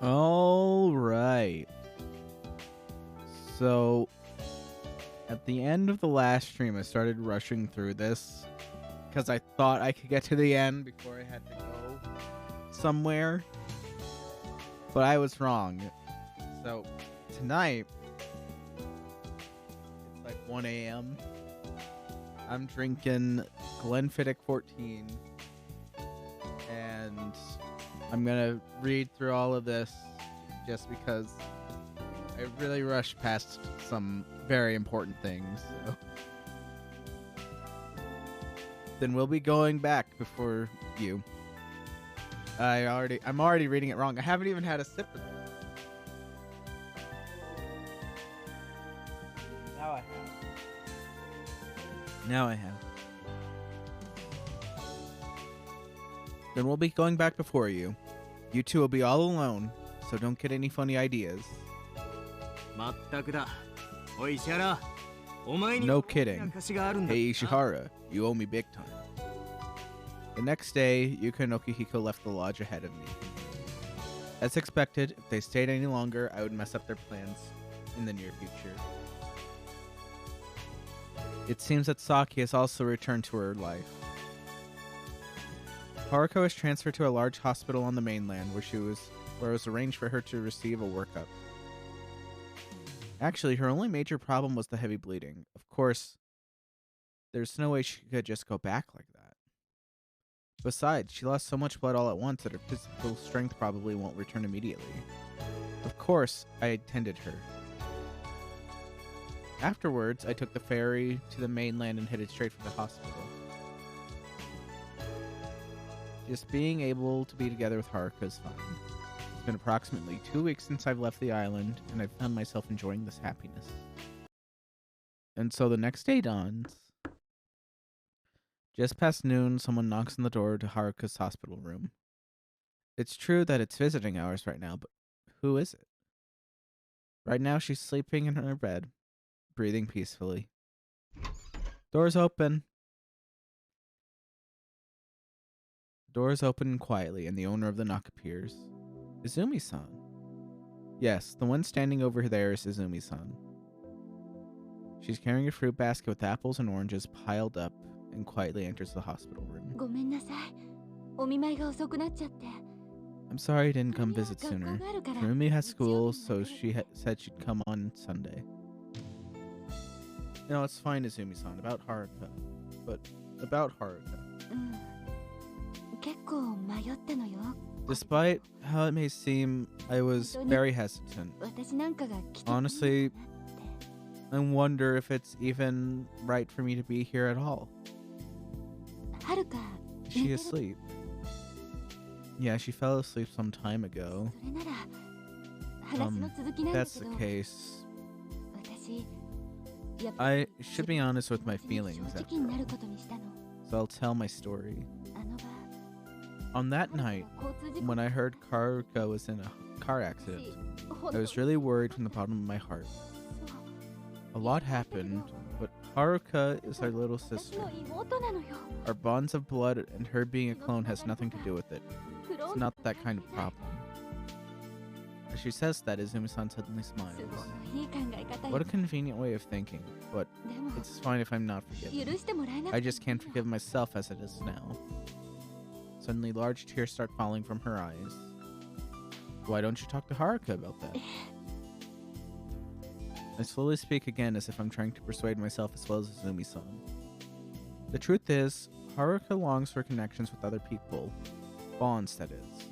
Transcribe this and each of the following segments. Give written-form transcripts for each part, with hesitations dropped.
All right. So, at the end of the last stream, I started rushing through this because I thought I could get to the end before I had to go somewhere. But I was wrong. So, tonight, it's like 1 a.m. I'm drinking Glenfiddich 14. And I'm going to read through all of this just because I really rushed past some very important things. So. Then we'll be going back before you. I'm already reading it wrong. I haven't even had a sip of it. Now I have. Then we'll be going back before you. You two will be all alone, so don't get any funny ideas. No kidding. Hey Ishihara, you owe me big time. The next day, Yuka and Okihiko left the lodge ahead of me. As expected, if they stayed any longer, I would mess up their plans in the near future. It seems that Saki has also returned to her life. Haruko was transferred to a large hospital on the mainland where it was arranged for her to receive a workup. Actually, her only major problem was the heavy bleeding. Of course, there's no way she could just go back like that. Besides, she lost so much blood all at once that her physical strength probably won't return immediately. Of course, I attended her. Afterwards, I took the ferry to the mainland and headed straight for the hospital. Just being able to be together with Haruka is fine. It's been approximately 2 weeks since I've left the island, and I've found myself enjoying this happiness. And so the next day dawns. Just past noon, someone knocks on the door to Haruka's hospital room. It's true that it's visiting hours right now, but who is it? Right now, she's sleeping in her bed, breathing peacefully. Doors open. Doors open quietly, and the owner of the knock appears. Izumi-san. Yes, the one standing over there is Izumi-san. She's carrying a fruit basket with apples and oranges piled up and quietly enters the hospital room. I'm sorry I didn't come visit sooner. Kurumi has school, so she said she'd come on Sunday. No, it's fine, Izumi-san, about Haruka. But about Haruka. Despite how it may seem, I was very hestant. Honestly, I wonder if it's even right for me to be here at all. Is she asleep? Yeah, she fell asleep some time ago. If that's the case, I should be honest with my feelings after all. So I'll tell my story. On that night, when I heard Haruka was in a car accident, I was really worried from the bottom of my heart. A lot happened, but Haruka is our little sister. Our bonds of blood and her being a clone has nothing to do with it. It's not that kind of problem. As she says that, Izumi-san suddenly smiles. What a convenient way of thinking, but it's fine if I'm not forgiven. I just can't forgive myself as it is now. Suddenly, large tears start falling from her eyes. Why don't you talk to Haruka about that? I slowly speak again as if I'm trying to persuade myself as well as Izumi-san. The truth is, Haruka longs for connections with other people. Bonds, that is.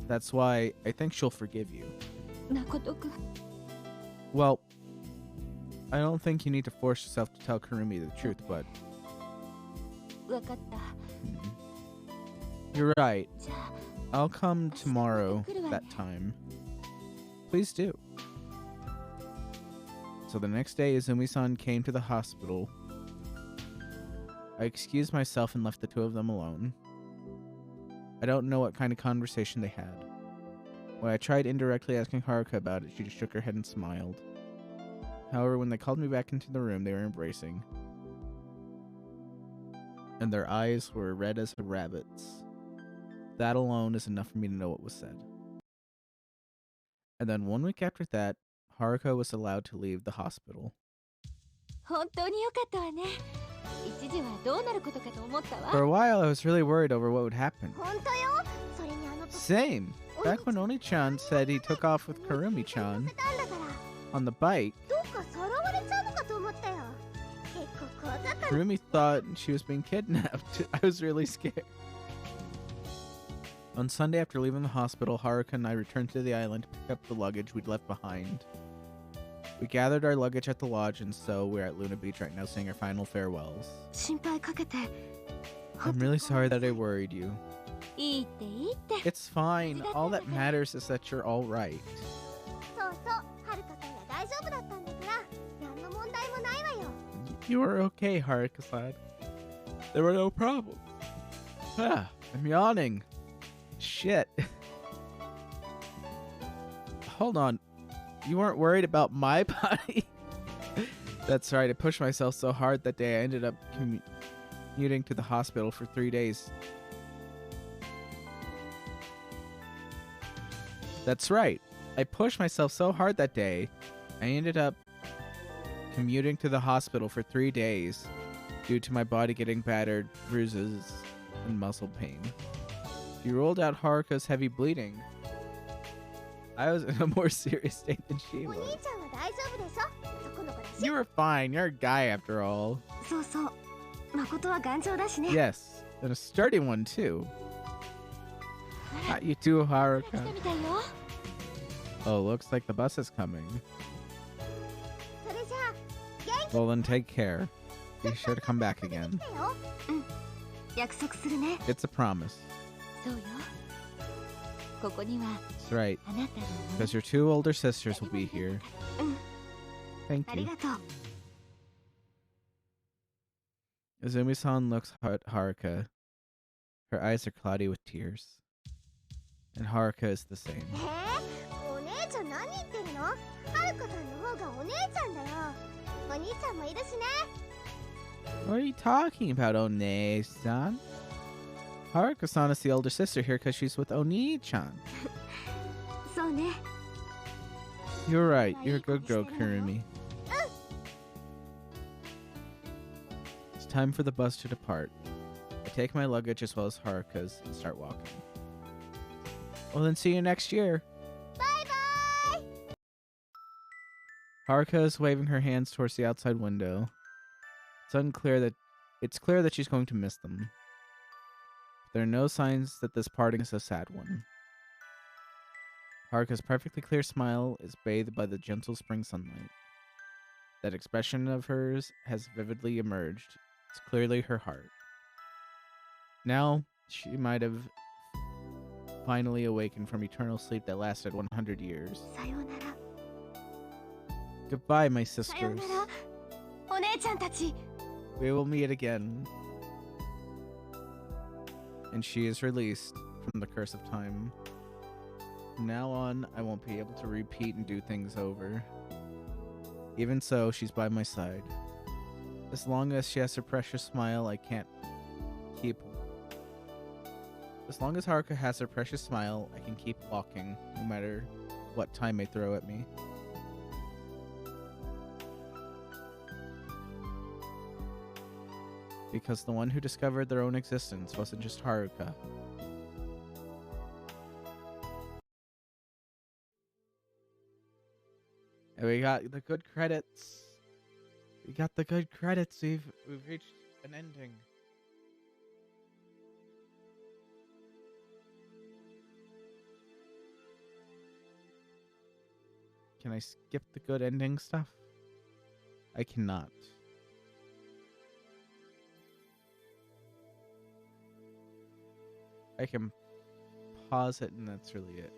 That's why I think she'll forgive you. Well, I don't think you need to force yourself to tell Kurumi the truth, but... You're right. I'll come tomorrow, that time. Please do. So the next day, Izumi-san came to the hospital. I excused myself and left the two of them alone. I don't know what kind of conversation they had. When I tried indirectly asking Haruka about it, she just shook her head and smiled. However, when they called me back into the room, they were embracing. And their eyes were red as a rabbit's. That alone is enough for me to know what was said. And then 1 week after that, Haruka was allowed to leave the hospital. For a while, I was really worried over what would happen. Same. Back when Oni-chan said he took off with Kurumi-chan on the bike, Kurumi thought she was being kidnapped. I was really scared. On Sunday, after leaving the hospital, Haruka and I returned to the island to pick up the luggage we'd left behind. We gathered our luggage at the lodge, and so we're at Luna Beach right now saying our final farewells. I'm really sorry that I worried you. It's fine. All that matters is that you're all right. You were okay, Haruka-san. There were no problems. Ah, I'm yawning. Shit. Hold on. You weren't worried about my body? That's right. I pushed myself so hard that day I ended up commuting to the hospital for 3 days. That's right. I pushed myself so hard that day I ended up commuting to the hospital for 3 days due to my body getting battered, bruises, and muscle pain. You ruled out Haruka's heavy bleeding. I was in a more serious state than she was. You were fine. You're a guy after all. Yes, and a sturdy one too. Not you too, Haruka. Oh, looks like the bus is coming. Well then, take care. Be sure to come back again. It's a promise. That's right. Because your 2 older sisters will be here. Thank you. Izumi-san looks at Haruka. Her eyes are cloudy with tears. And Haruka is the same. What are you talking about, One-san? Haruka-san is the older sister here because she's with Oni-chan. You're right. You're a good girl, Kurumi. It's time for the bus to depart. I take my luggage as well as Haruka's and start walking. Well then, see you next year. Bye-bye! Haruka is waving her hands towards the outside window. It's clear that she's going to miss them. There are no signs that this parting is a sad one. Haruka's perfectly clear smile is bathed by the gentle spring sunlight. That expression of hers has vividly emerged. It's clearly her heart. Now, she might have finally awakened from eternal sleep that lasted 100 years. Goodbye, my sisters. We will meet again. And she is released from the curse of time. From now on, I won't be able to repeat and do things over. Even so, she's by my side. As long as she has her precious smile, I can't keep... As long as Haruka has her precious smile, I can keep walking, no matter what time may throw at me. Because the one who discovered their own existence wasn't just Haruka. And we got the good credits. We got the good credits. We've reached an ending. Can I skip the good ending stuff? I cannot. I can pause it and that's really it.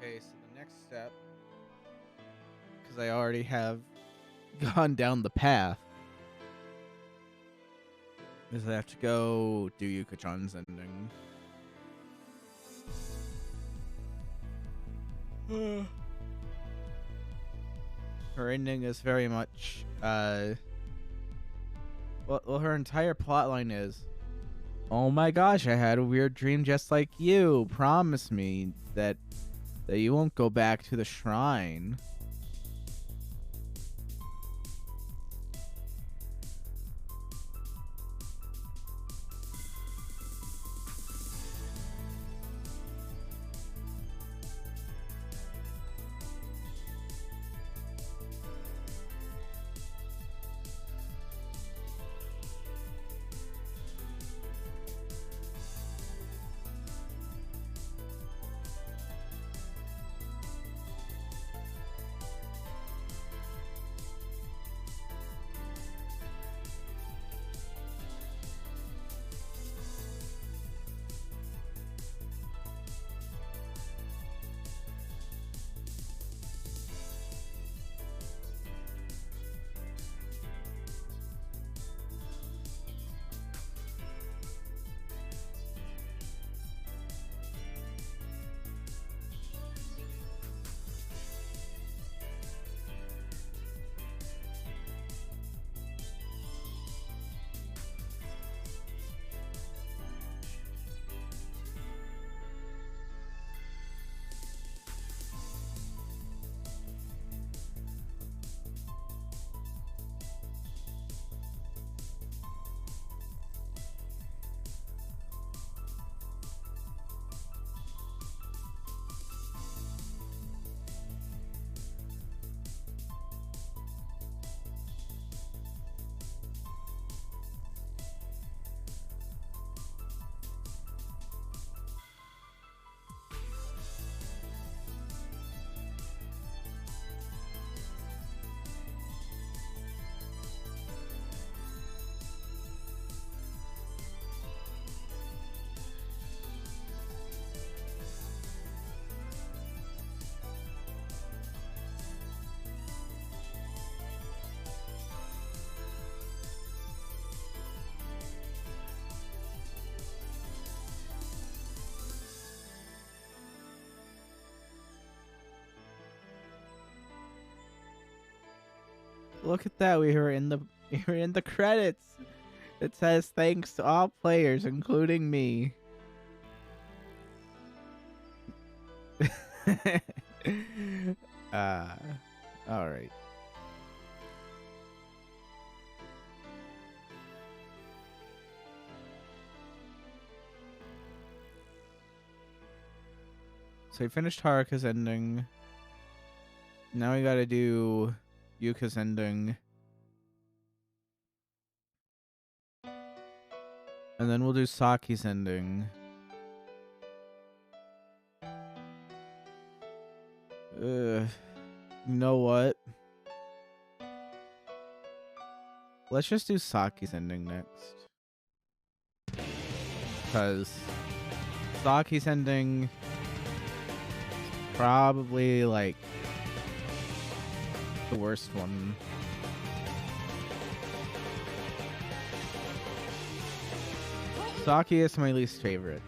Okay, so the next step, because I already have gone down the path, is I have to go do Yuka-chan's ending. Her ending is very much, well, her entire plotline is, oh my gosh, I had a weird dream just like you. Promise me that you won't go back to the shrine. Look at that. We were in the credits. It says thanks to all players, including me. All right. So we finished Haruka's ending. Now we gotta do Yuka's ending. And then we'll do Saki's ending. You know what? Let's just do Saki's ending next. Because Saki's ending probably like the worst one. Saki is my least favorite.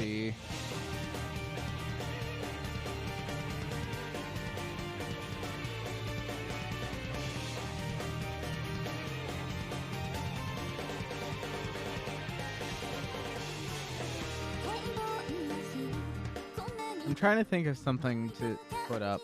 see. I'm trying to think of something to put up.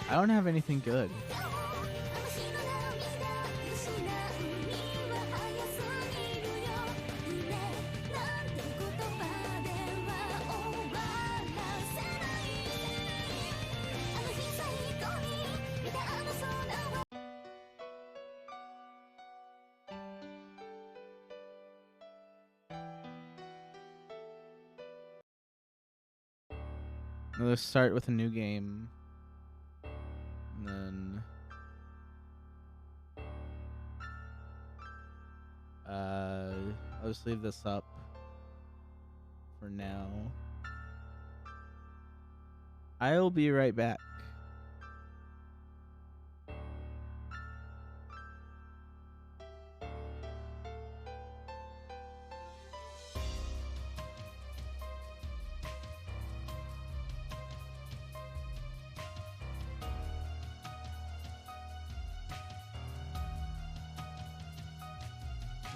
I don't have anything good. Let's start with a new game. And then I'll just leave this up for now. I'll be right back.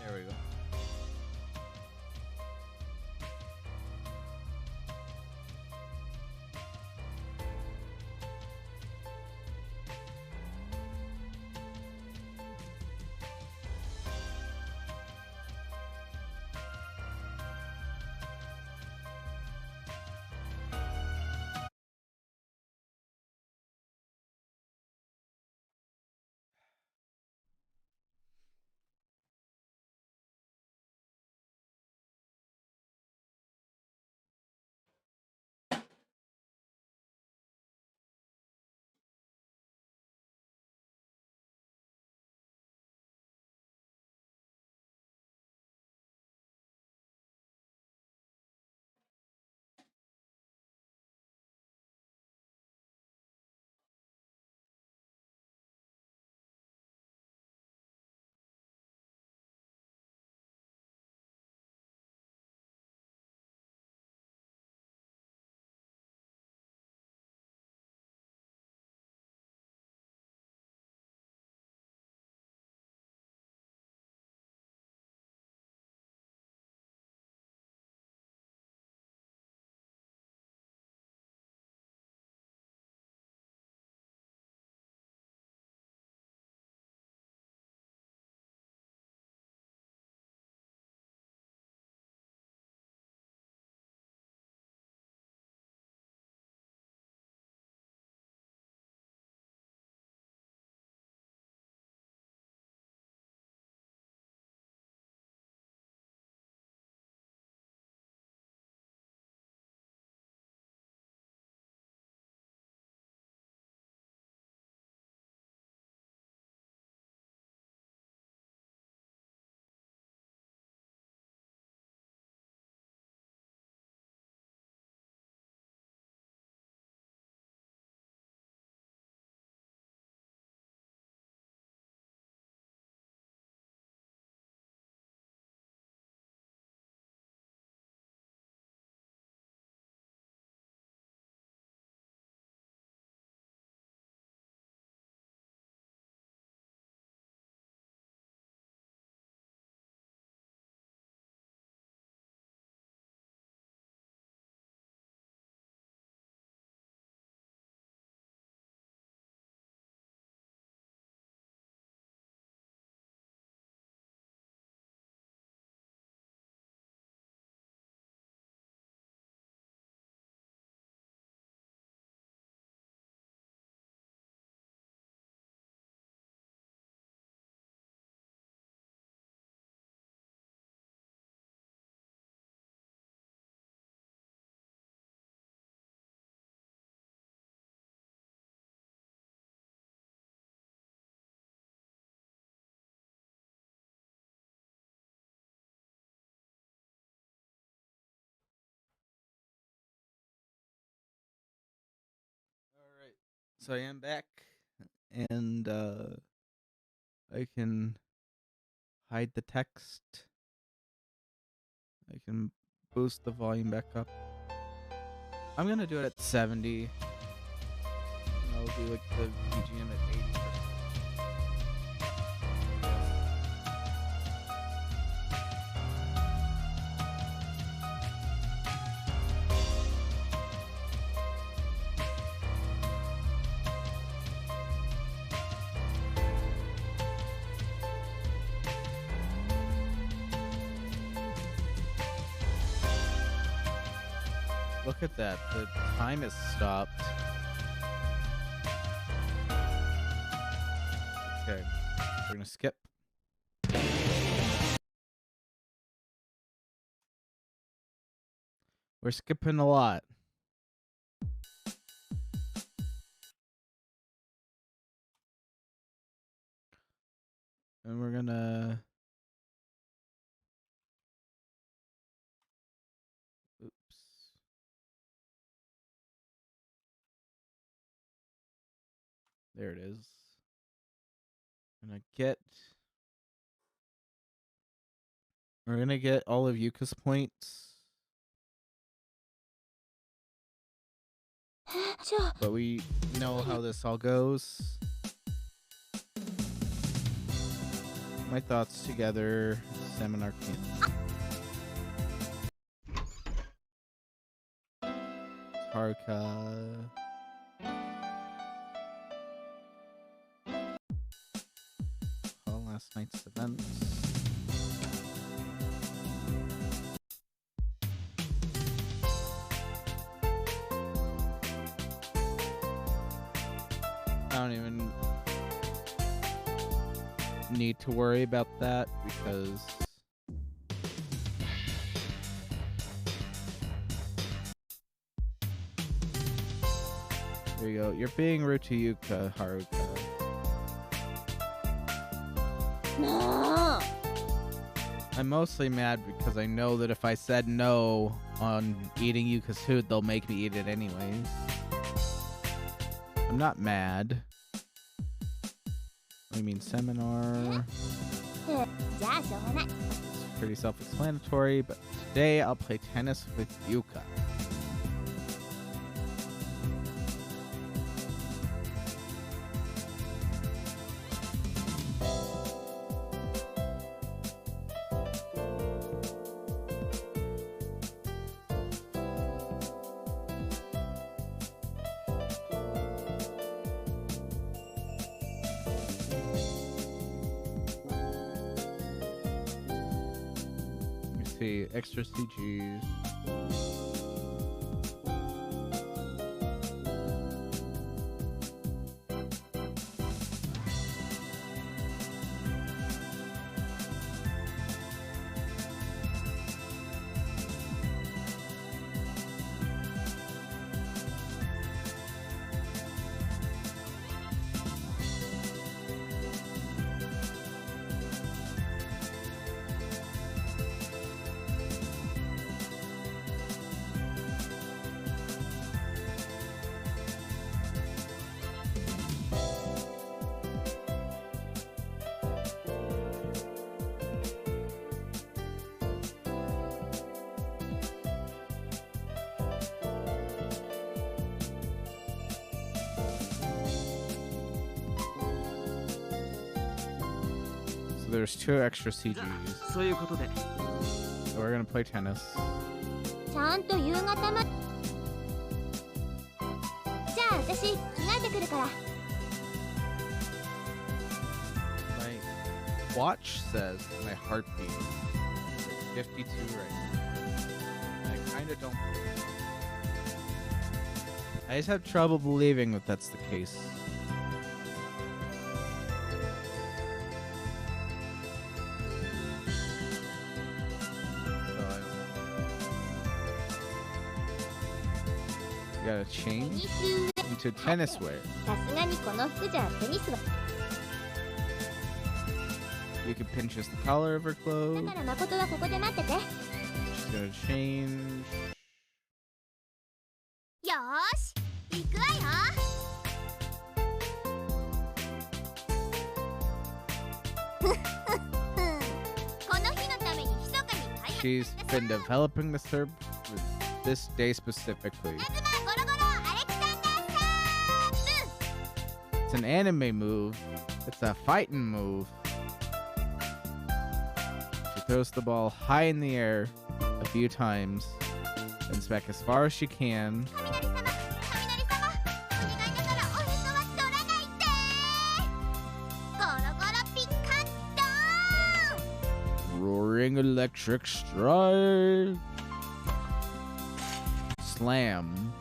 There we go. So I am back, and I can hide the text. I can boost the volume back up. I'm gonna do it at 70. And I'll do like the BGM at 80%. Look at that. The time is stopped. Okay. We're gonna skip. We're skipping a lot. And we're gonna... Oops. There it is. We're gonna get all of Yuka's points. But we know how this all goes. My thoughts together. Seminar camp. Haruka. All last night's events. I don't even need to worry about that because there you go. You're being rude to Yuka, Haruka. No. I'm mostly mad because I know that if I said no on eating Yuka's food, they'll make me eat it anyways. I'm not mad. I mean, seminar. It's pretty self-explanatory, but today I'll play tennis with Yuka. Extra CGs. There's 2 extra CGs. So we're gonna play tennis. My watch says my heartbeat is 52 right now. I kinda don't believe it. I just have trouble believing that that's the case. Gotta change into tennis wear. You can pinch just the collar of her clothes. She's gonna change. She's been developing the serve for this day specifically. It's an anime move. It's a fighting move. She throws the ball high in the air a few times, then back as far as she can. Roaring electric strike. Slam.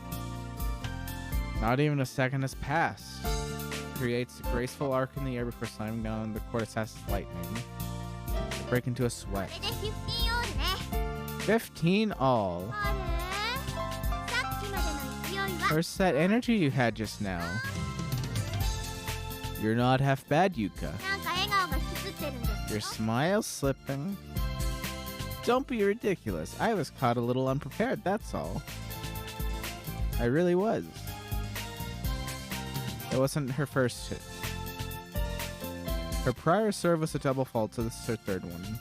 Not even a second has passed. Creates a graceful arc in the air before slamming down the court assassin's lightning. Break into a sweat. 15 all. Where's that energy you had just now? You're not half bad, Yuka. Your smile's slipping. Don't be ridiculous. I was caught a little unprepared, that's all. I really was. It wasn't her first hit. Her prior serve was a double fault, so this is her third one.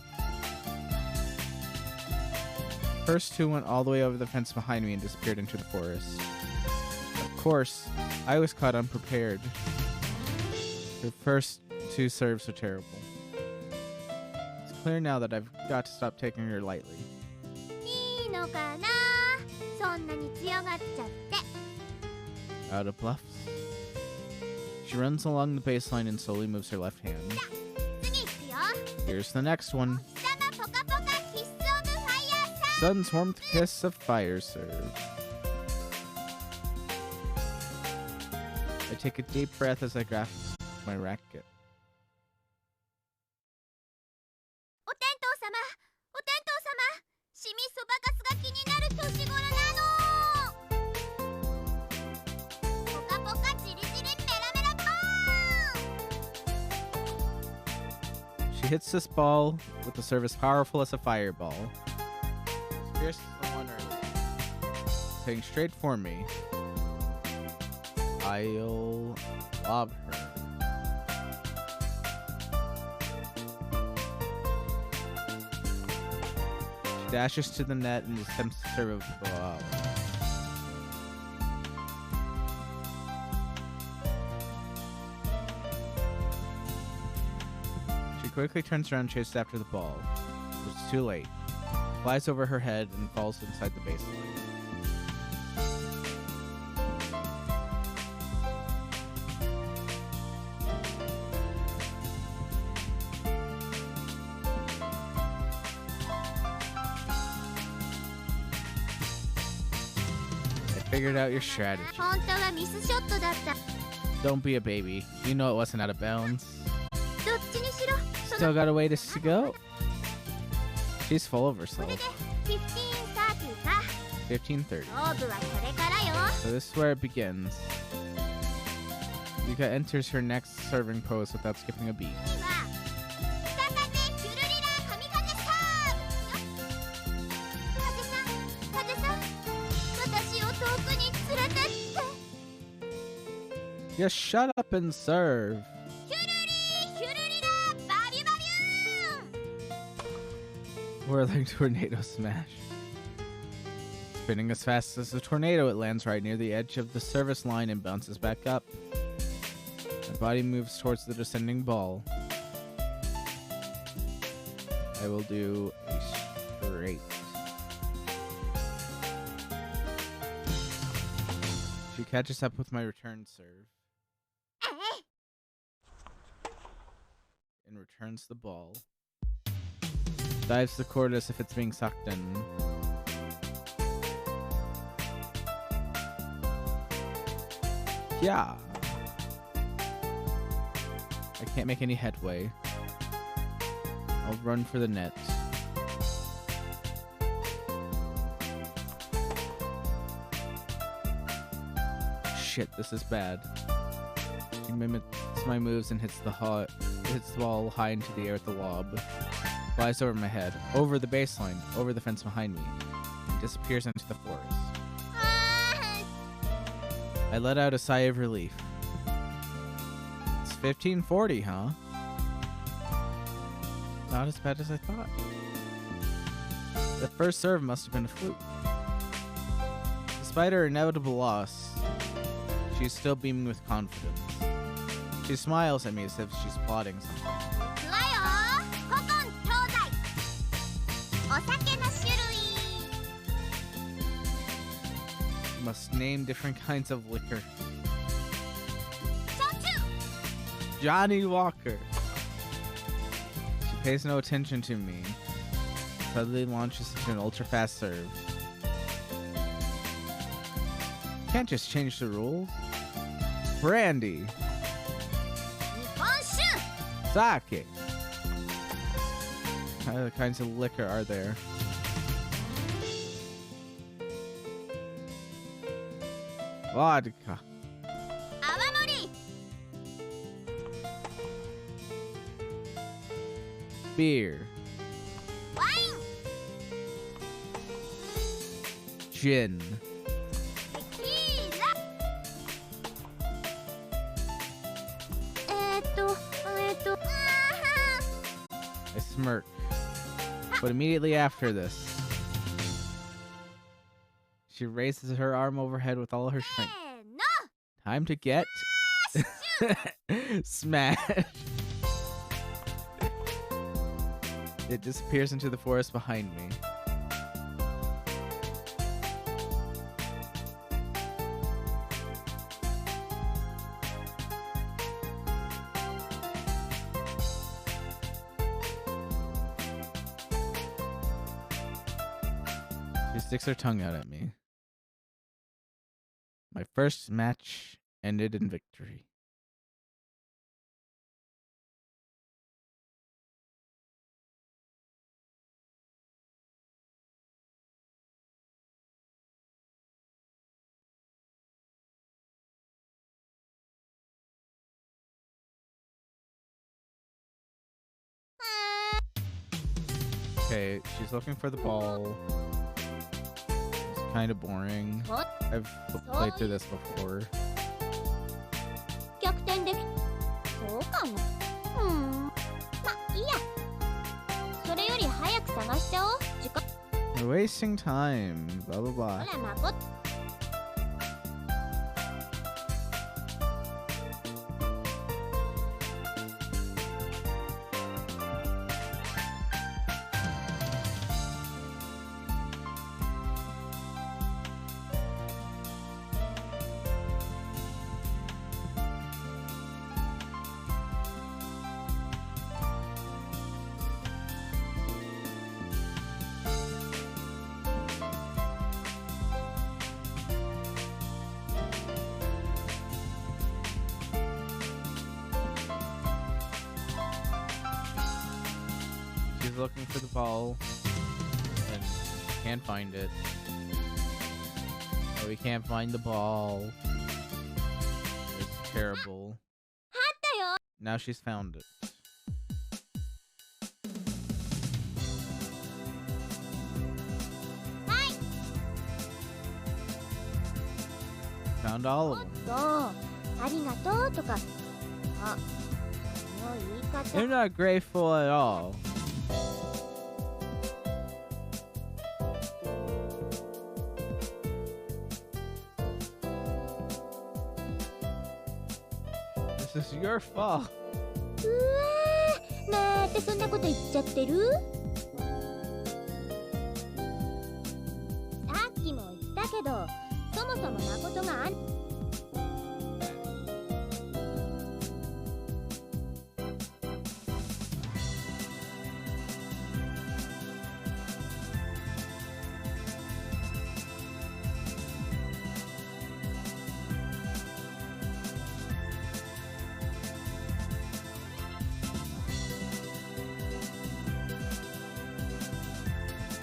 First two went all the way over the fence behind me and disappeared into the forest. Of course, I was caught unprepared. Her first two serves are terrible. It's clear now that I've got to stop taking her lightly. Out of bluffs. She runs along the baseline and slowly moves her left hand. Here's the next one. Sun's warmth kiss of fire serve. I take a deep breath as I grasp my racket. She hits this ball with a serve as powerful as a fireball. She pierces the one early, heading straight for me. I'll lob her. She dashes to the net and attempts to serve a ball. She quickly turns around and chases after the ball. It's too late. Flies over her head and falls inside the baseline. Figured out your strategy. Don't be a baby. You know it wasn't out of bounds. Still got a ways to go. She's full of herself. 15:30. So this is where it begins. Yuka enters her next serving pose without skipping a beat. Just shut up and serve. Whirling tornado smash. Spinning as fast as a tornado, it lands right near the edge of the service line and bounces back up. My body moves towards the descending ball. I will do a straight. She catches up with my return serve. And returns the ball. Dives the court as if it's being sucked in. Yeah. I can't make any headway. I'll run for the net. Shit, this is bad. She mimics my moves and hits the ball high into the air with the lob. Flies over my head, over the baseline, over the fence behind me, and disappears into the forest. I let out a sigh of relief. It's 15:40, huh? Not as bad as I thought. The first serve must have been a fluke. Despite her inevitable loss, she's still beaming with confidence. She smiles at me as if she's plotting something. You must name different kinds of liquor. Johnny Walker. She pays no attention to me. Suddenly launches into an ultra-fast serve. Can't just change the rules. Brandy. Saki. What other kinds of liquor are there? Vodka. Beer. Gin. I smirk. But immediately after this, she raises her arm overhead with all her strength. Time to get smash. It disappears into the forest behind me. She sticks her tongue out at me. My first match ended in victory. Okay, she's looking for the ball. It's kind of boring. I've played through this before. We're wasting time. Blah blah blah. She's looking for the ball and can't find it. Oh, we can't find the ball. It's terrible. Now she's found it. Found all of them. You're not grateful at all. This is your fault.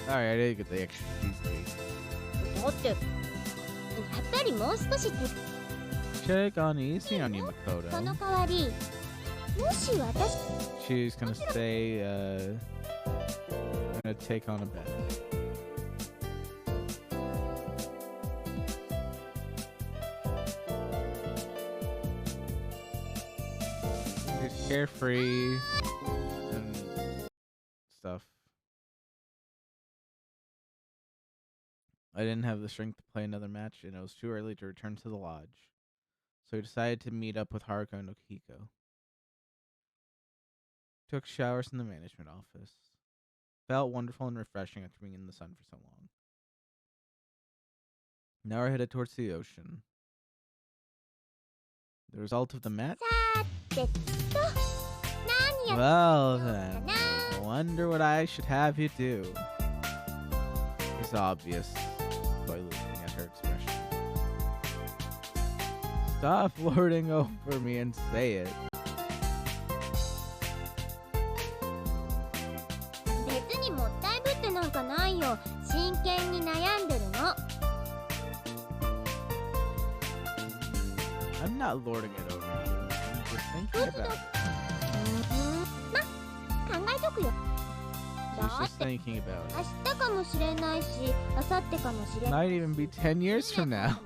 Sorry, I didn't get the extra cheesecake. Should have gone easy on you, Makoto. She's gonna stay, gonna take on a bet. She's carefree and stuff. I didn't have the strength to play another match, and it was too early to return to the lodge. So we decided to meet up with Haruka and Okihiko. Took showers in the management office. Felt wonderful and refreshing after being in the sun for so long. Now we're headed towards the ocean. The result of the match? Well then, I wonder what I should have you do. It's obvious by looking at her expression. Stop lording over me and say it. I'm not lording it over you. I'm just thinking about it. She's just thinking about it. Might even be 10 years from now.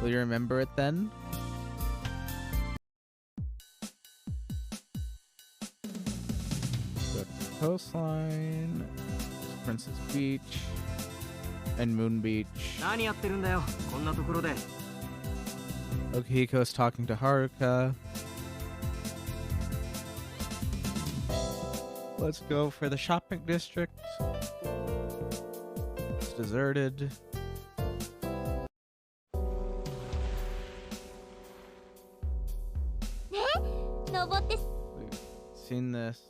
Will you remember it then? Go to the coastline, Princess Beach, and Moon Beach. Okihiko's talking to Haruka. Let's go for the shopping district. It's deserted. We've seen this.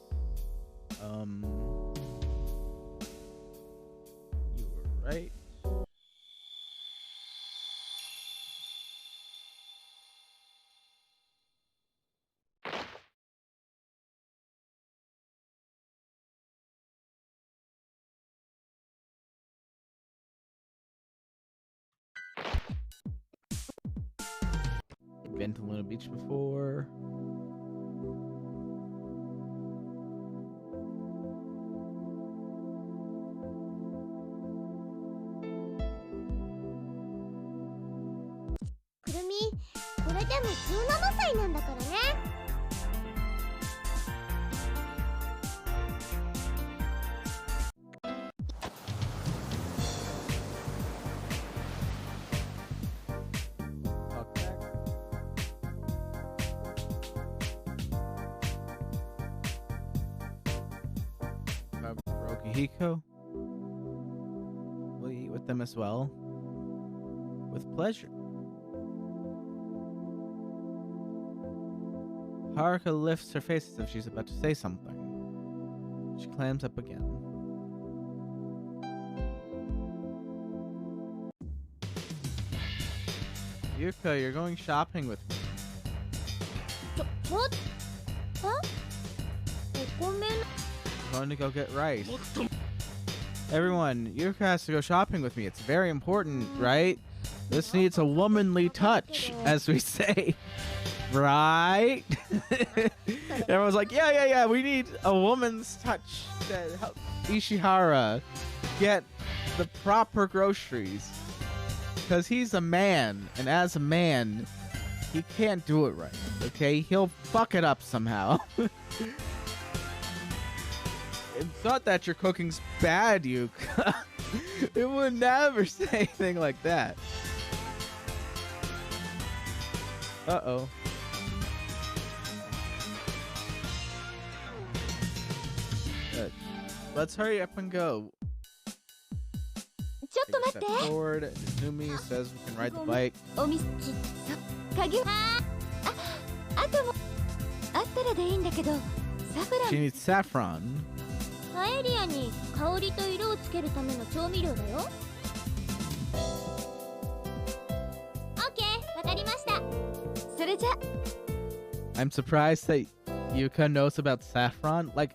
You were right. Been to Luna Beach before. Okihiko? Will you eat with them as well? With pleasure. Haruka lifts her face as if she's about to say something. She clams up again. Yuka, you're going shopping with me. What? Huh? I'm going to go get rice. Everyone, Yuka has to go shopping with me. It's very important, right? This needs a womanly touch, as we say. Right? Everyone's like, yeah, we need a woman's touch to help Ishihara get the proper groceries. Because he's a man, and as a man, he can't do it right, okay? He'll fuck it up somehow. It's not that your cooking's bad, Yuka. It would never say anything like that. Uh-oh. Let's hurry up and go. Take a step forward. Numi says we can ride the bike. She needs saffron. I'm surprised that Yuka knows about saffron. Like,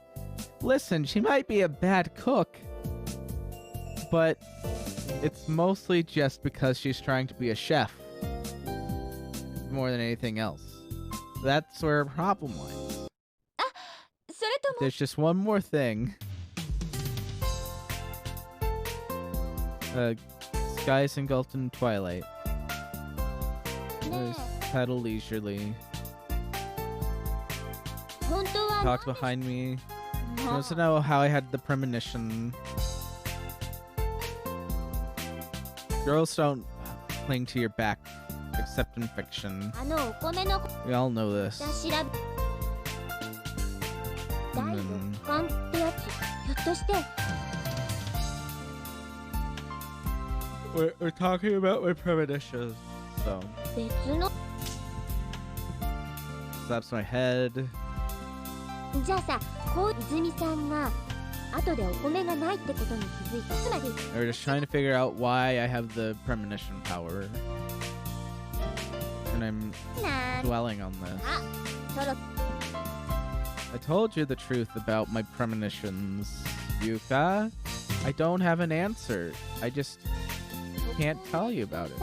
listen, she might be a bad cook, but it's mostly just because she's trying to be a chef more than anything else. That's where her problem lies. There's just one more thing. Skies engulfed in twilight. Pedal leisurely. Talked behind me. He wants to know how I had the premonition. Girls don't cling to your back except in fiction. We all know this. We're talking about my premonitions, so slaps my head. We're just trying to figure out why I have the premonition power. And I'm dwelling on this. I told you the truth about my premonitions, Yuka. I don't have an answer. I just can't tell you about it.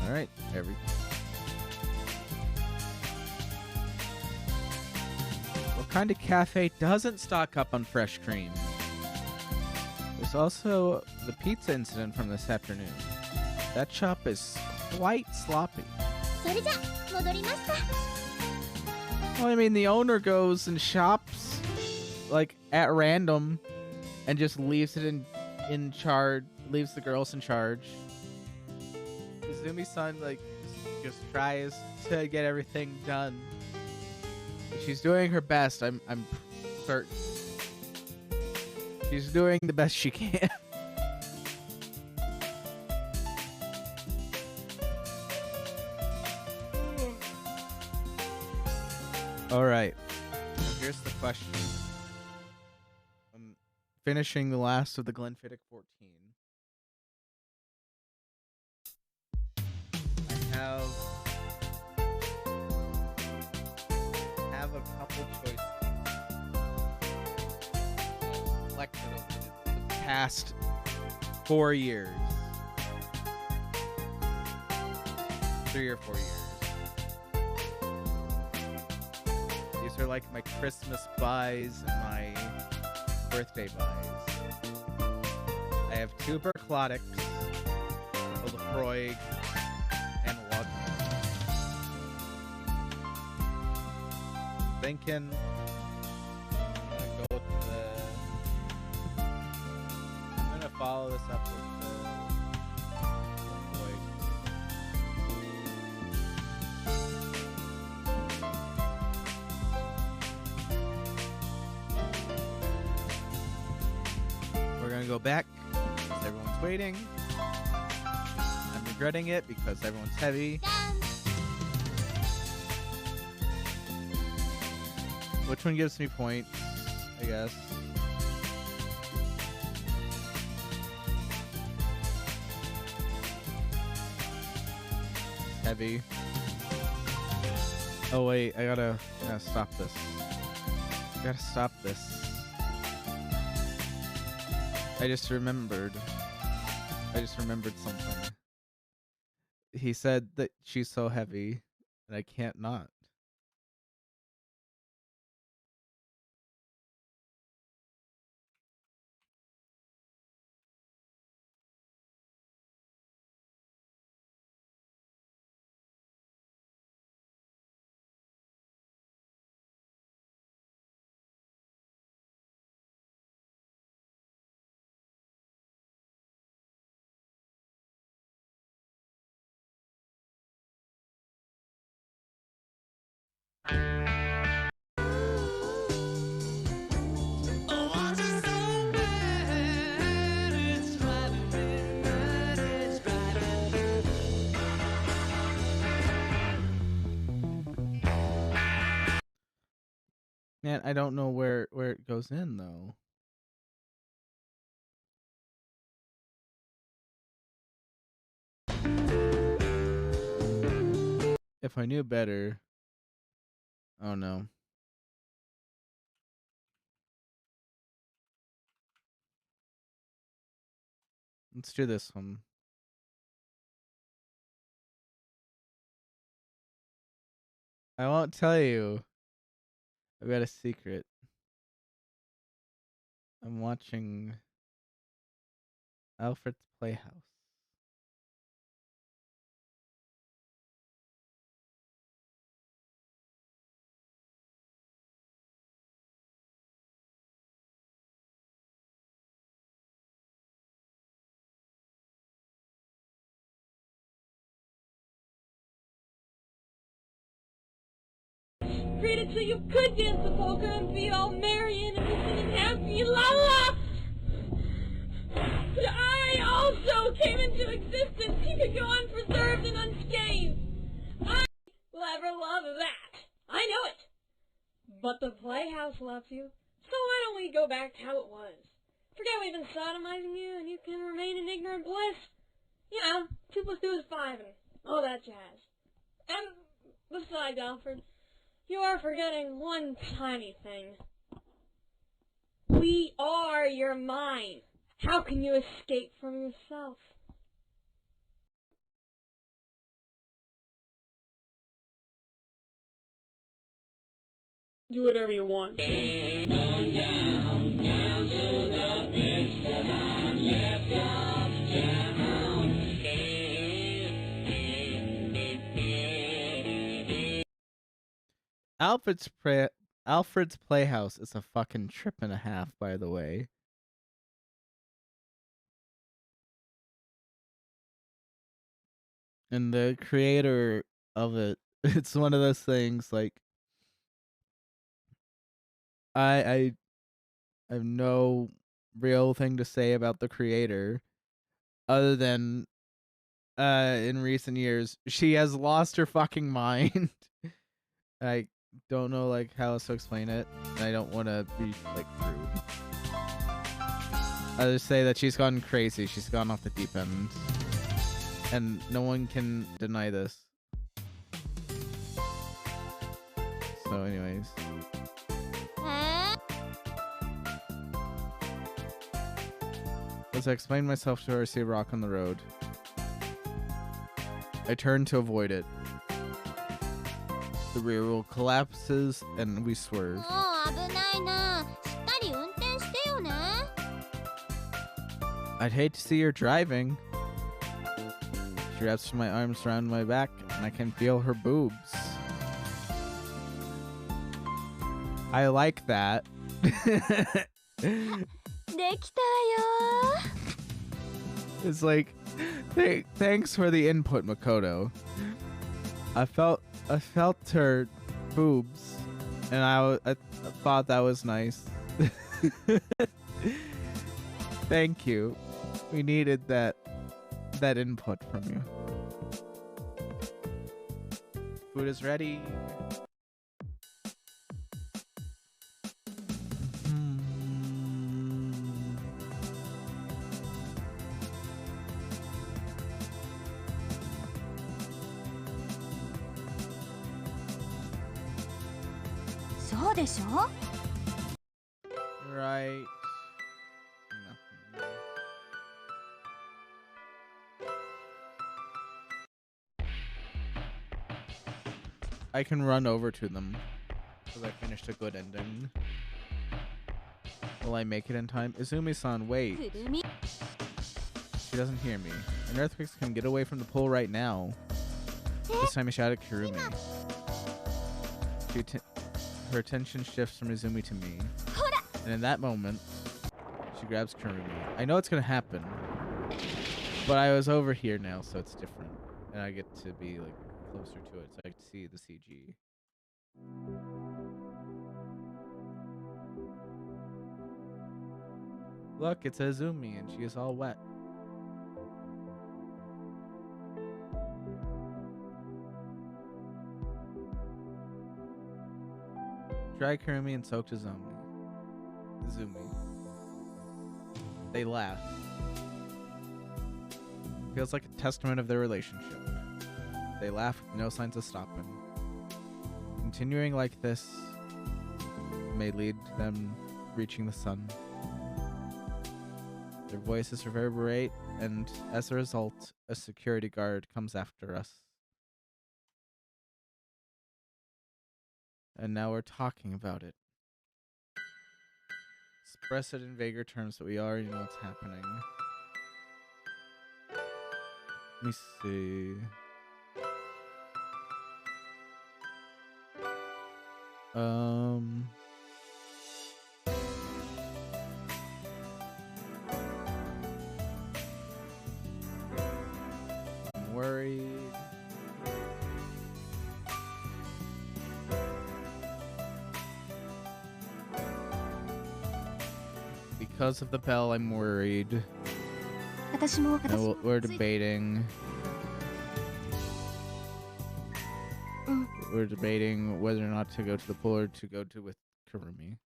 Alright, What kind of cafe doesn't stock up on fresh cream? There's also the pizza incident from this afternoon. That shop is quite sloppy. Well, I mean, the owner goes and shops, like, at random, and just leaves it in charge, leaves the girls in charge. Izumi-san, like, just tries to get everything done. She's doing her best, I'm certain. She's doing the best she can. Alright. Here's the question. I'm finishing the last of the Glenfiddich 14. I have a couple choices. Selected over the past 4 years. 3 or 4 years. These are like my Christmas buys and my birthday buys. I have 2 Berklotics, a Lefroy, and a Log. Thinking I'm gonna go with I'm gonna follow this up with the Lefroy. We're gonna go back because everyone's waiting. I'm regretting it because everyone's heavy. Which one gives me points, I guess? Heavy. Oh wait, I gotta stop this. I gotta stop this. I just remembered something. He said that she's so heavy, and I can't not. Man, I don't know where it goes in though. If I knew better. Oh no. Let's do this one. I won't tell you. I've got a secret. I'm watching Alfred's Playhouse. created so you could dance the polka and be all merry and innocent and happy, la la! But I also came into existence. You could go unpreserved and unscathed. I will ever love that. I know it. But the Playhouse loves you. So why don't we go back to how it was? Forget we've been sodomizing you and you can remain in ignorant bliss. You know, 2 + 2 is 5 and all that jazz. And besides, Alfred, you are forgetting one tiny thing. We are your mind. How can you escape from yourself? Do whatever you want. Alfred's Playhouse is a fucking trip and a half, by the way. And the creator of it, it's one of those things like I have no real thing to say about the creator other than in recent years she has lost her fucking mind. I don't know like how else to explain it. I don't want to be like rude. I just say that she's gone crazy. She's gone off the deep end. And no one can deny this. So anyways. As I explained myself to her, I see a rock on the road. I turn to avoid it. The rear wheel collapses and we swerve. I'd hate to see her driving. She wraps my arms around my back and I can feel her boobs. I like that. It's like, thanks for the input, Makoto. I felt her boobs, and I thought that was nice. Thank you. We needed that input from you. Food is ready. Right. Nothing. I can run over to them because I finished a good ending. Will I make it in time? Izumi-san, wait. She doesn't hear me. An earthquake can get away from the pole right now. This time I shout at Kurumi. Her attention shifts from Izumi to me. And in that moment, she grabs Kurumi. I know it's gonna happen. But I was over here now, so it's different. And I get to be like closer to it, so I can see the CG. Look, it's Izumi and she is all wet. Dry Kurumi and soaked Izumi. They laugh. Feels like a testament of their relationship. They laugh with no signs of stopping. Continuing like this may lead to them reaching the sun. Their voices reverberate, and as a result, a security guard comes after us. And now we're talking about it. Express it in vaguer terms, but we already know what's happening. Let me see. I'm worried. because of the bell, I'm worried. We're debating. We're debating whether or not to go to the pool or to go to with Kurumi.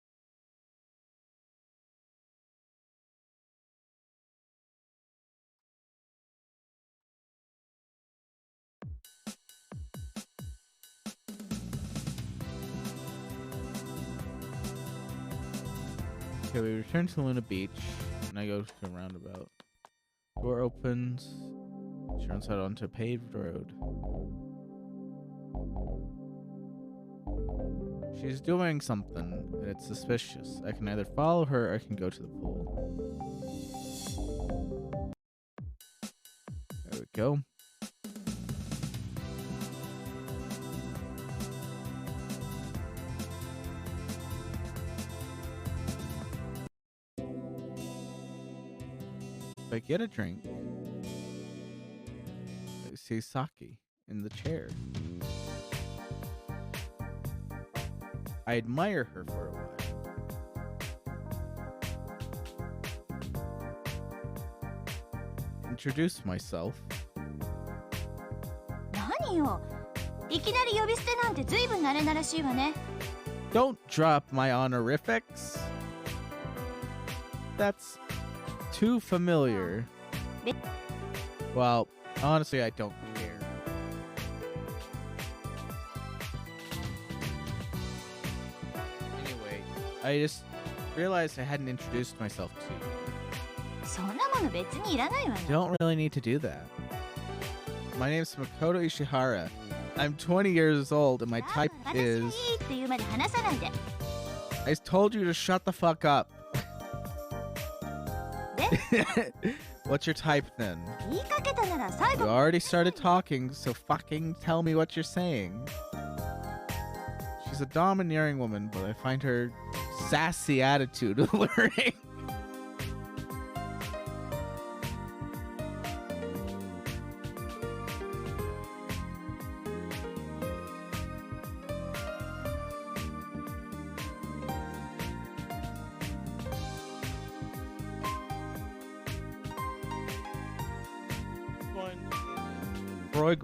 Okay, we return to Luna Beach, and I go to a roundabout. Door opens, turns out onto a paved road. She's doing something, and it's suspicious. I can either follow her or I can go to the pool. There we go. If I get a drink, I see Saki in the chair. I admire her for a while. Introduce myself. Don't drop my honorifics. That's too familiar. Well, honestly, I don't care. Anyway, I just realized I hadn't introduced myself to you. Don't really need to do that. My name's Makoto Ishihara. I'm 20 years old and my type is... I told you to shut the fuck up. What's your type then? You already started talking, so fucking tell me what you're saying. She's a domineering woman, but I find her sassy attitude alluring.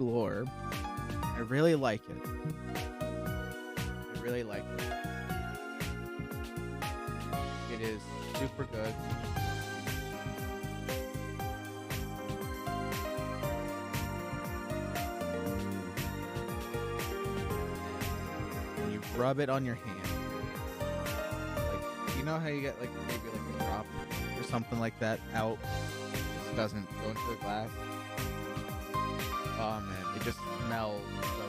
Lore. I really like it. I really like it. It is super good. And you rub it on your hand. Like, you know how you get like maybe like a drop or something like that out? It just doesn't go into the glass. Oh man, it just smells so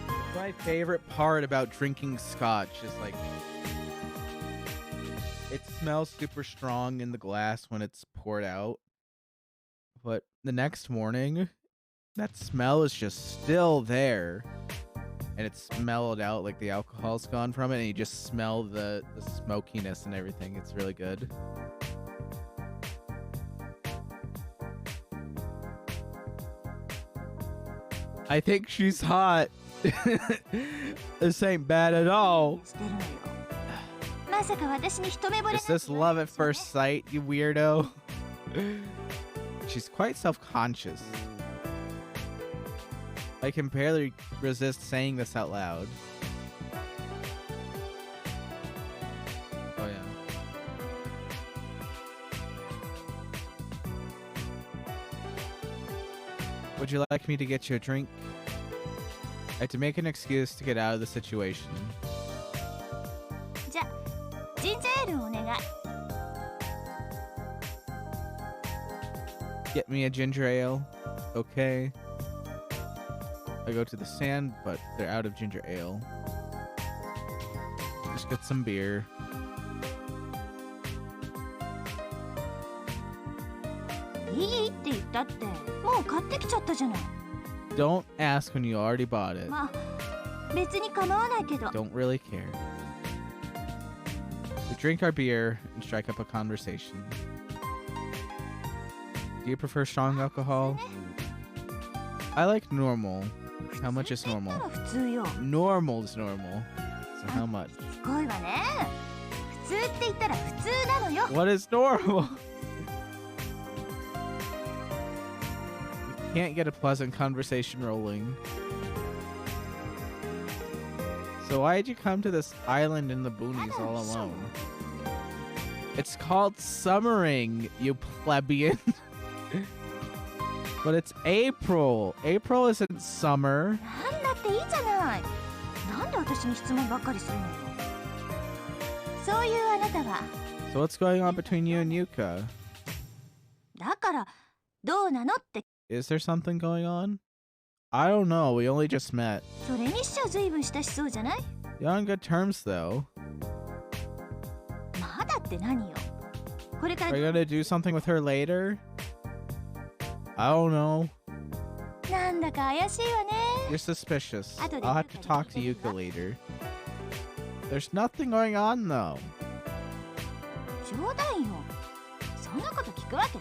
good. My favorite part about drinking scotch is like it smells super strong in the glass when it's poured out. But the next morning, that smell is just still there. And it's mellowed out, like the alcohol's gone from it, and you just smell the smokiness and everything. It's really good. I think she's hot. This ain't bad at all. Is this love at first sight, you weirdo? She's quite self-conscious. I can barely resist saying this out loud. Oh yeah. Would you like me to get you a drink? I had to make an excuse to get out of the situation. Get me a ginger ale. Okay. I go to the stand, but they're out of ginger ale. Just get some beer. Don't ask when you already bought it. Don't really care. We drink our beer and strike up a conversation. Do you prefer strong alcohol? I like normal. How much is normal? Normal is normal. So how much? What is normal? You can't get a pleasant conversation rolling. So why'd you come to this island in the boonies all alone? It's called summering, you plebeian. But it's April. April isn't summer. So what's going on between you and Yuka? Is there something going on? I don't know. We only just met. You're on good terms, though. Are you gonna do something with her later? I don't know. You're suspicious. I'll have to talk to Yuka later. There's nothing going on, though.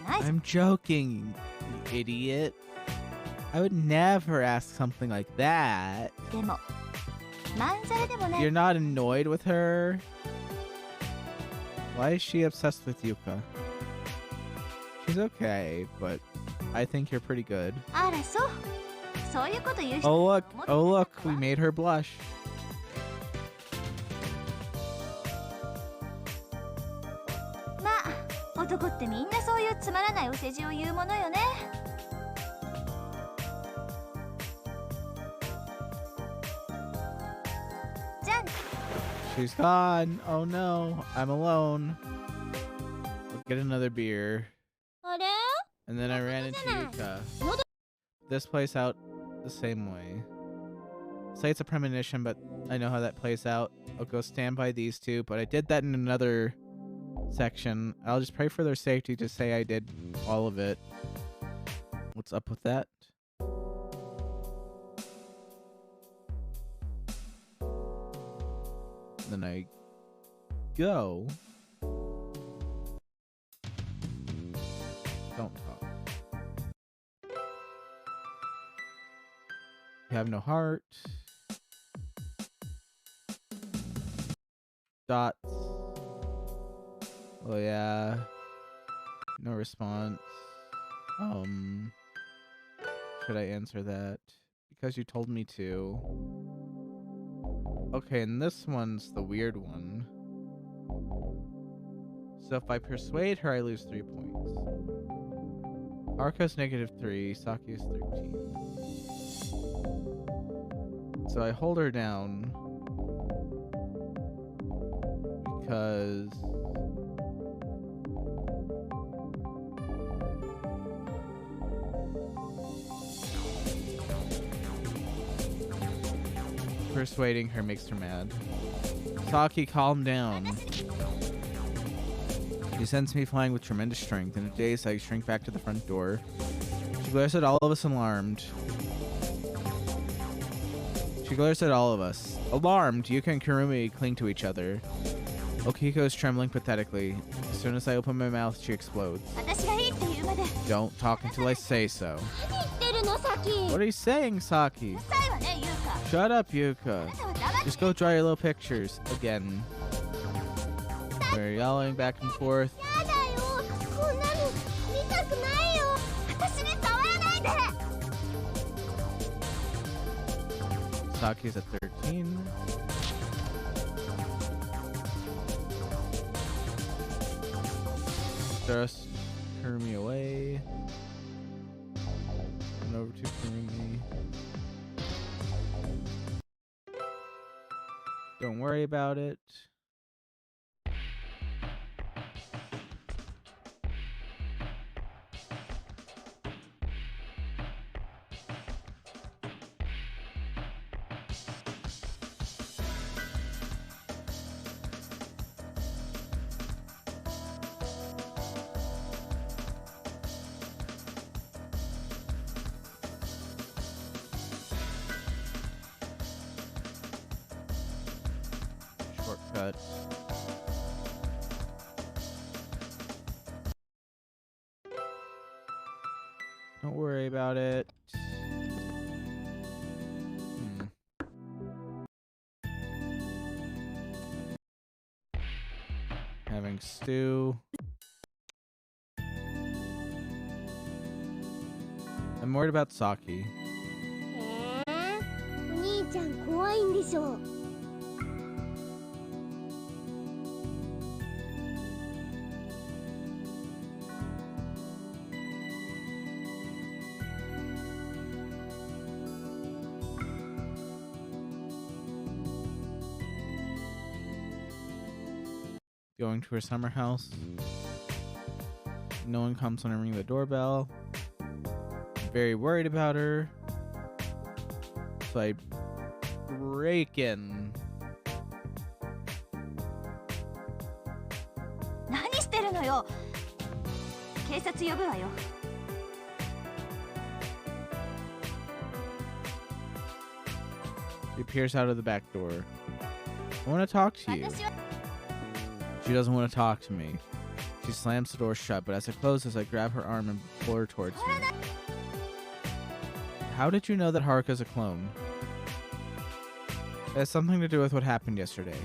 I'm joking, you idiot. I would never ask something like that. You're not annoyed with her? Why is she obsessed with Yuka? She's okay, but I think you're pretty good. Oh look, we made her blush. She's gone. Oh no, I'm alone. I'll get another beer. And then I ran into Yuka. This plays out the same way. Say it's a premonition, but I know how that plays out. I'll go stand by these two, but I did that in another section. I'll just pray for their safety to say I did all of it. What's up with that? Then I go. Don't talk. You have no heart. Dots. Oh yeah. No response. Should I answer that? Because you told me to. Okay, and this one's the weird one. So if I persuade her, I lose 3 points. Arco's -3, Saki is 13. So I hold her down because persuading her makes her mad. Saki, calm down. She sends me flying with tremendous strength. In a daze, I shrink back to the front door. She glares at all of us alarmed. Alarmed, Yuka and Kurumi cling to each other. Okiko is trembling pathetically. As soon as I open my mouth, she explodes. Don't talk until I say so. What are you saying, Saki? Shut up, Yuka. Just go draw your little pictures. Again. We're yelling back and forth. Saki's at 13. Thrust Kurumi away. And over to Kurumi. Don't worry about it. Shortcut. Don't worry about it. having stew. I'm worried about Saki. Going to her summer house. No one comes when I ring the doorbell. I'm very worried about her. So I break in. She appears out of the back door. I want to talk to you. She doesn't want to talk to me. She slams the door shut, but as it closes, I grab her arm and pull her towards me. How did you know that Haruka's a clone? It has something to do with what happened yesterday.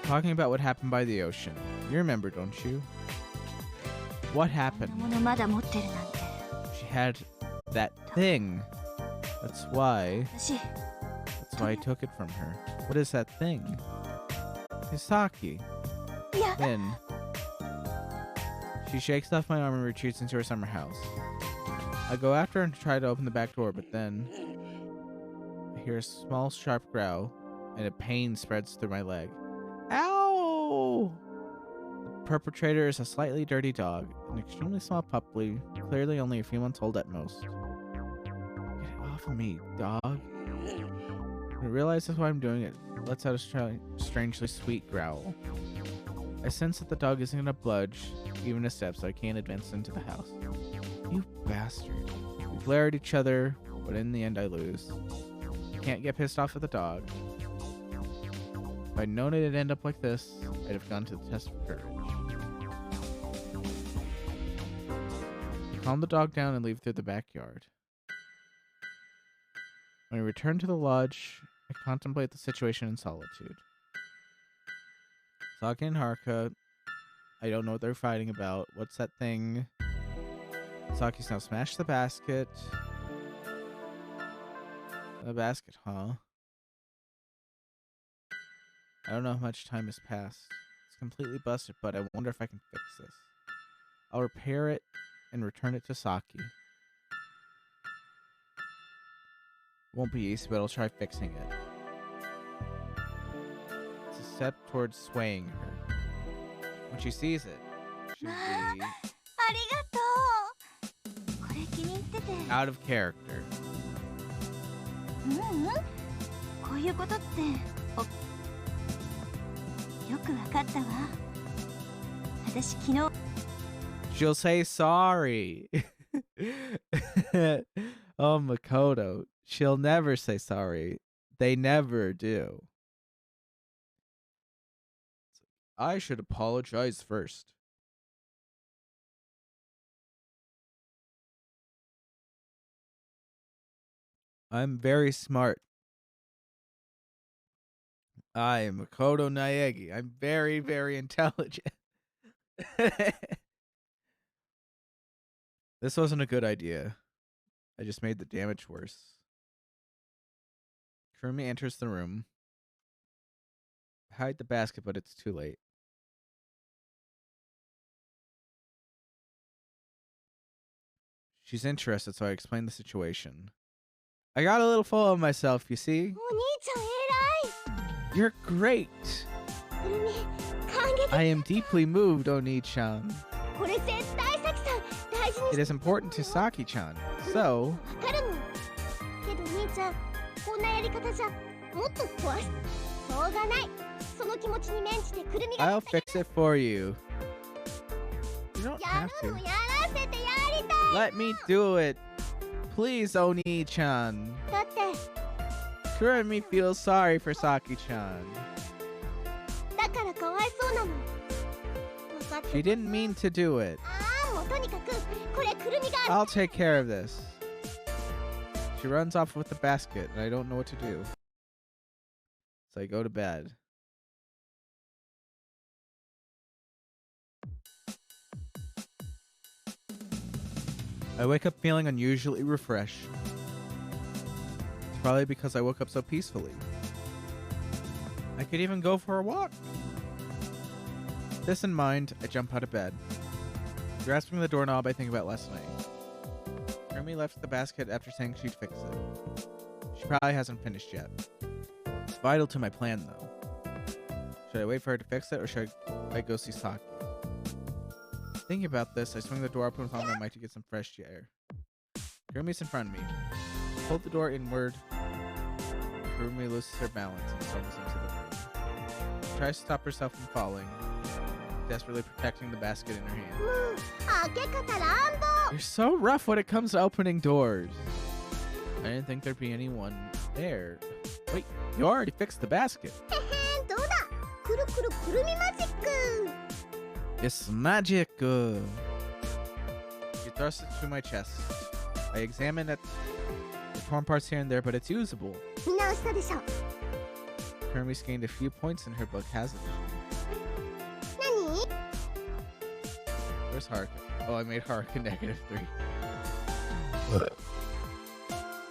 Talking about what happened by the ocean. You remember, don't you? What happened? She had that thing. That's why I took it from her. What is that thing? It's Saki. Then she shakes off my arm and retreats into her summer house. I go after her and try to open the back door, but then I hear a small sharp growl and a pain spreads through my leg. Ow! The perpetrator is a slightly dirty dog, an extremely small puppy, clearly only a few months old at most. Get it off of me, dog. When I realize that's why I'm doing it, it lets out a strangely sweet growl. I sense that the dog isn't going to budge even a step, so I can't advance into the house. You bastard. We glare at each other, but in the end I lose. I can't get pissed off at the dog. If I'd known it'd end up like this, I'd have gone to the test of courage. I calm the dog down and leave through the backyard. When I return to the lodge, I contemplate the situation in solitude. Saki and Haruka, I don't know what they're fighting about. What's that thing? Saki's now smashed the basket. The basket, huh? I don't know how much time has passed. It's completely busted, but I wonder if I can fix this. I'll repair it and return it to Saki. Won't be easy, but I'll try fixing it. It's a step towards swaying her. When she sees it, she'll be out of character. She'll say sorry. Oh, Makoto. She'll never say sorry. They never do. I should apologize first. I'm very smart. I am Makoto Naegi. I'm very, very intelligent. This wasn't a good idea. I just made the damage worse. Kurumi enters the room. Hide the basket, but it's too late. She's interested, so I explain the situation. I got a little full of myself, you see? You're great! I am deeply moved, Oni-chan. It is important to Saki-chan, so... I'll fix it for you. You don't have to. Let me do it. Please, Oni-chan. Kurumi feels sorry for Saki-chan. She didn't mean to do it. I'll take care of this. She runs off with the basket, and I don't know what to do. So I go to bed. I wake up feeling unusually refreshed. It's probably because I woke up so peacefully. I could even go for a walk. This in mind, I jump out of bed. Grasping the doorknob, I think about last night. Rumi left the basket after saying she'd fix it. She probably hasn't finished yet. It's vital to my plan, though. Should I wait for her to fix it, or should I go see Saki? Thinking about this, I swing the door open with all my might to get some fresh air. Rumi's in front of me. I pull the door inward. Rumi loses her balance and stumbles into the room. She tries to stop herself from falling, desperately protecting the basket in her hand. You're so rough when it comes to opening doors. I didn't think there'd be anyone there. Wait, you already fixed the basket. It's magic. She thrusts it through my chest. I examine it. The torn parts here and there, but it's usable. Hermes gained a few points in her book, hasn't she? Where's Haruka? Oh, I made Haruka -3.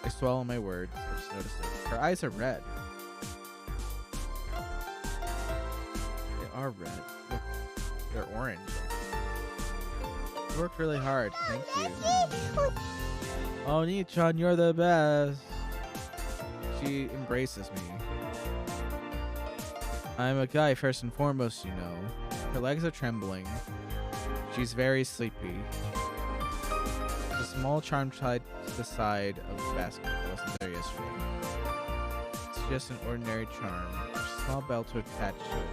I swallow my words. I just noticed it. Her eyes are red. They are red. Look, they're orange. You worked really hard. Thank you. Oh, Nichan, you're the best. She embraces me. I'm a guy first and foremost, you know. Her legs are trembling. She's very sleepy. There's a small charm tied to the side of the basket that wasn't there yesterday. It's just an ordinary charm. There's a small bell to attach to it.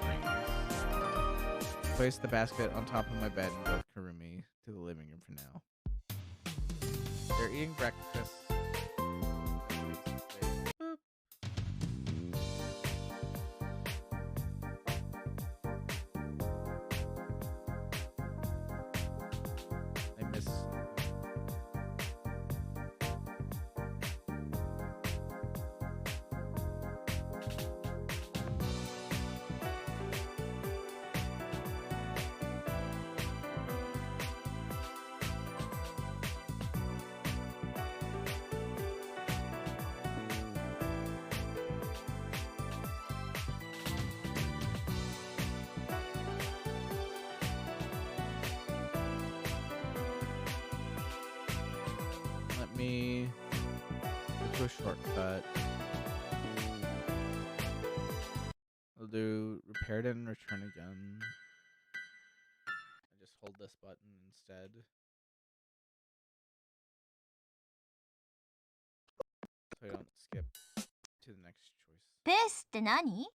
Rings. Place the basket on top of my bed and go with Kurumi to the living room for now. They're eating breakfast. Boop. I miss. Let me do a shortcut. I'll do repair it and return again. I just hold this button instead. So I don't skip to the next choice. ペースって何？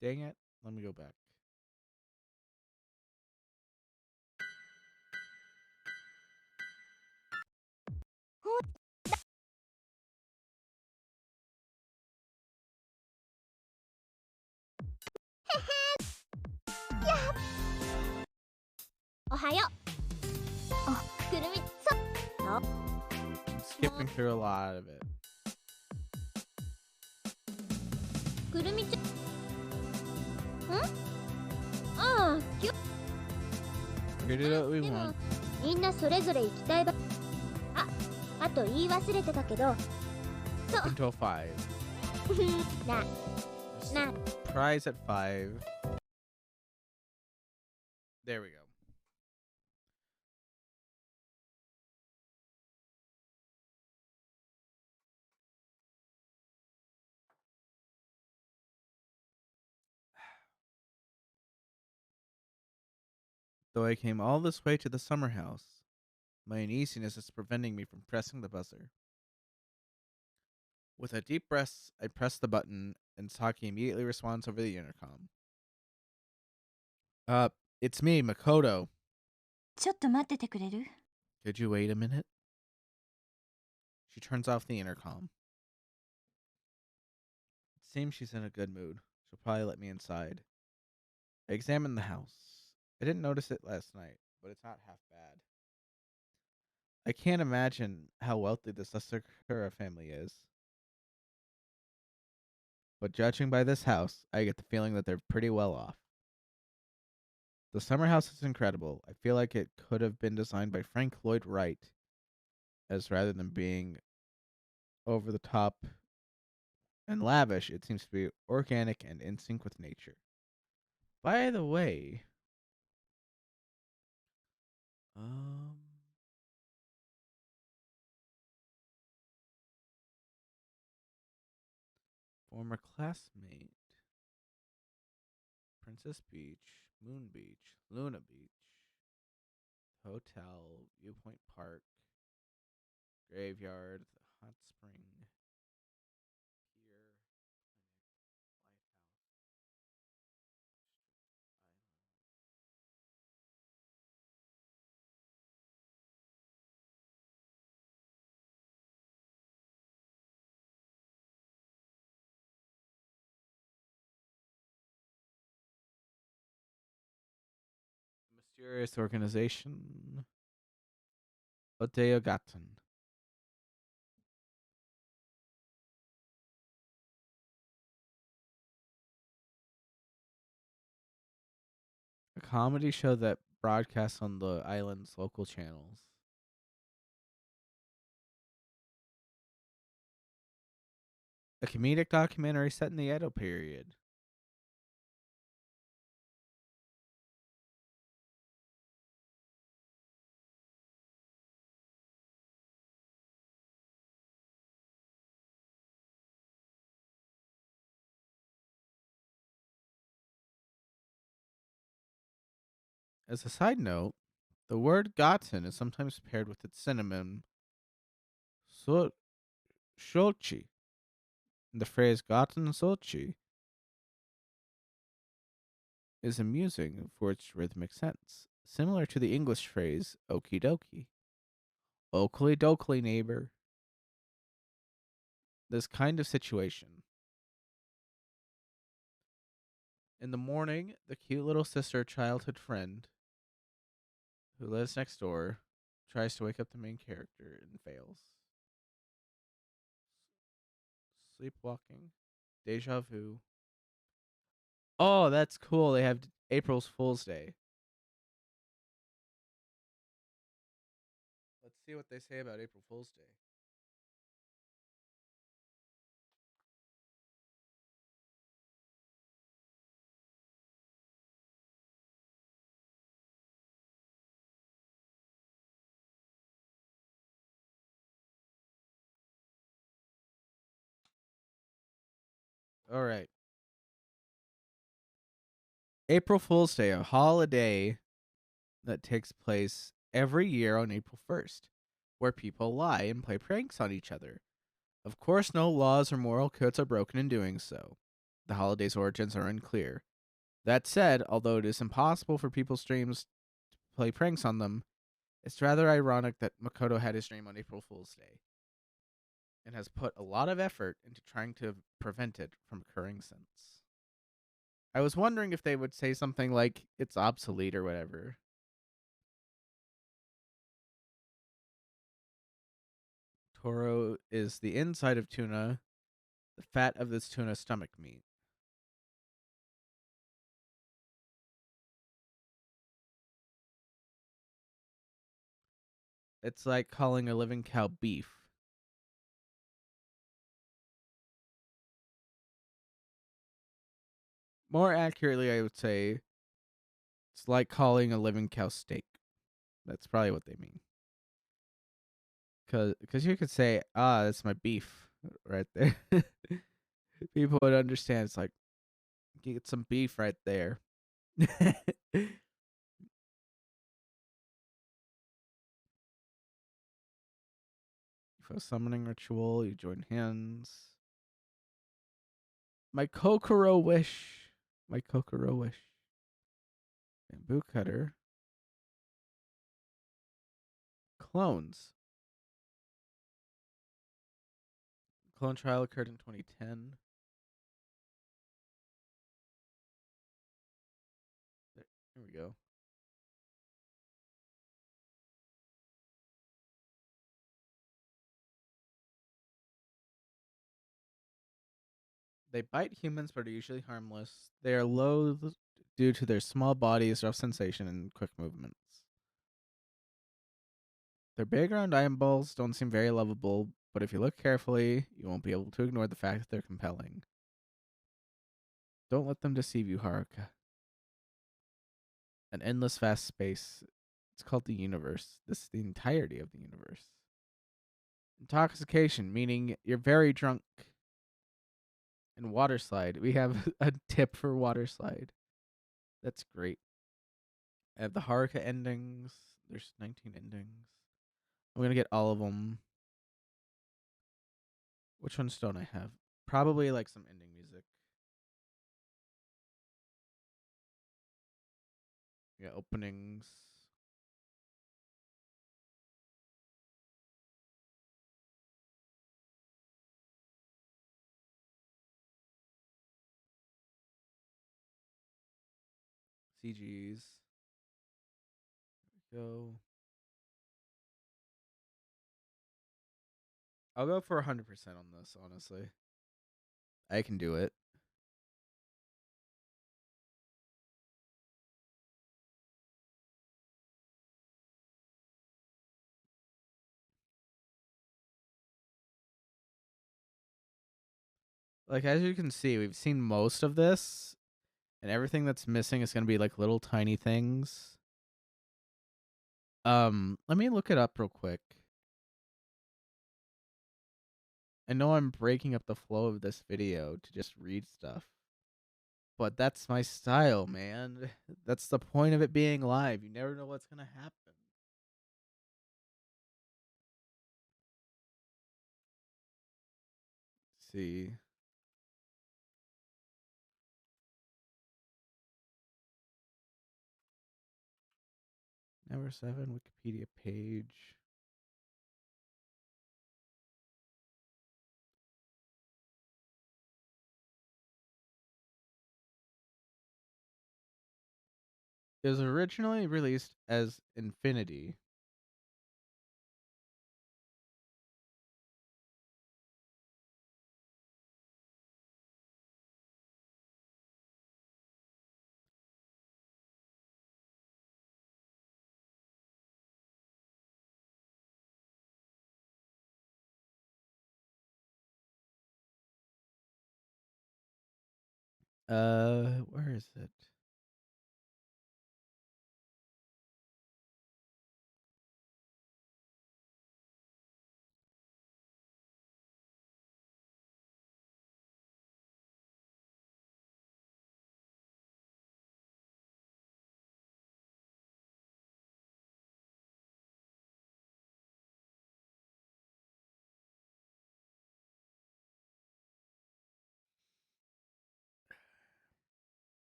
Dang it. Let me go back. I'm skipping through a lot of it. We did what we want. みんなそれぞれ行きたい場。あと言い忘れてたけど。 Up until 5. な。 Prize at 5. There we go. Though I came all this way to the summer house, my uneasiness is preventing me from pressing the buzzer. With a deep breath, I press the button, and Saki immediately responds over the intercom. It's me, Makoto. ちょっと待っててくれる？ Could you wait a minute? She turns off the intercom. It seems she's in a good mood. She'll probably let me inside. I examine the house. I didn't notice it last night. but it's not half bad. I can't imagine how wealthy the Sakura family is, but judging by this house, I get the feeling that they're pretty well off. The summer house is incredible. I feel like it could have been designed by Frank Lloyd Wright, as rather than being over the top and lavish, it seems to be organic and in sync with nature. By the way, um, former classmate, Princess Beach, Moon Beach, Luna Beach, Hotel, Viewpoint Park, Graveyard, the Hot Spring, Pier, Mysterious Organization, Odeogatten. A comedy show that broadcasts on the island's local channels. A comedic documentary set in the Edo period. As a side note, the word Gotten is sometimes paired with its synonym so- shochi. The phrase Gotten Sochi is amusing for its rhythmic sense, similar to the English phrase okie dokie. Oakley dokley, neighbor. This kind of situation. In the morning, the cute little sister childhood friend who lives next door tries to wake up the main character and fails. Sleepwalking. Deja vu. Oh, that's cool. They have April's Fool's Day. Let's see what they say about April Fool's Day. All right. April Fool's Day, a holiday that takes place every year on April 1st, where people lie and play pranks on each other. Of course, no laws or moral codes are broken in doing so. The holiday's origins are unclear. That said, although it is impossible for people's dreams to play pranks on them, it's rather ironic that Makoto had his dream on April Fool's Day and has put a lot of effort into trying to prevent it from occurring since. I was wondering if they would say something like it's obsolete or whatever. Toro is the inside of tuna, the fat of this tuna stomach meat. It's like calling a living cow beef. More accurately, I would say it's like calling a living cow steak. That's probably what they mean. Cause you could say, that's my beef right there. People would understand. It's like, you get some beef right there. For a summoning ritual, you join hands. My Kokoro wish. My Kokoro wish. Bamboo cutter. Clones. Clone trial occurred in 2010. Here we go. They bite humans but are usually harmless. They are loathed due to their small bodies, rough sensation, and quick movements. Their big round eyeballs don't seem very lovable, but if you look carefully, you won't be able to ignore the fact that they're compelling. Don't let them deceive you, Haruka. An endless vast space. It's called the universe. This is the entirety of the universe. Intoxication, meaning you're very drunk. And water slide. We have a tip for water slide. That's great. I have the Haruka endings. There's 19 endings. I'm going to get all of them. Which ones don't I have? Probably like some ending music. Yeah, openings. CGs. Go. I'll go for 100% on this, honestly. I can do it. Like, as you can see, we've seen most of this, and everything that's missing is going to be like little tiny things. Let me look it up real quick. I know I'm breaking up the flow of this video to just read stuff, but that's my style, man. That's the point of it being live. You never know what's going to happen. Let's see. Number 7 Wikipedia page. It was originally released as Infinity. Where is it?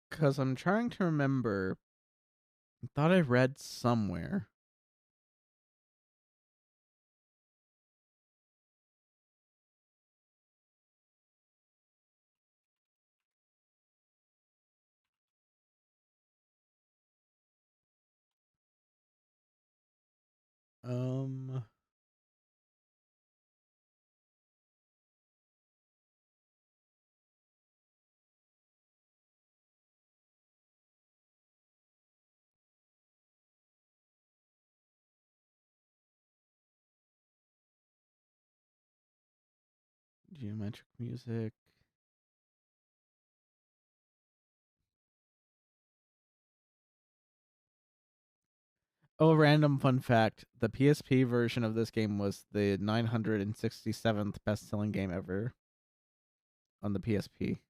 Because I'm trying to remember. I thought I read somewhere. Um, Geometric music. Oh, random fun fact. The PSP version of this game was the 967th best-selling game ever on the PSP.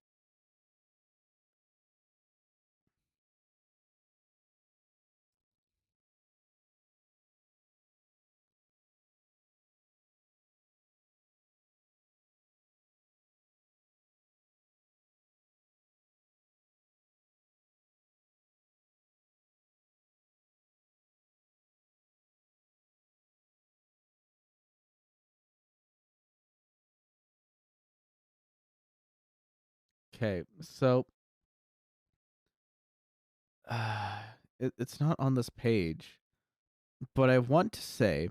Okay, so it's not on this page, but I want to say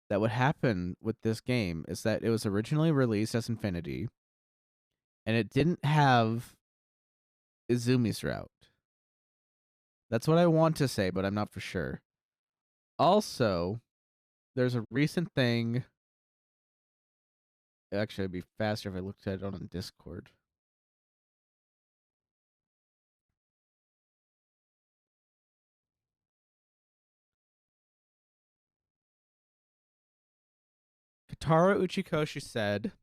that what happened with this game is that it was originally released as Infinity, and it didn't have Izumi's route. That's what I want to say, but I'm not for sure. Also, there's a recent thing. Actually, it'd be faster if I looked at it on Discord. Katara Uchikoshi said,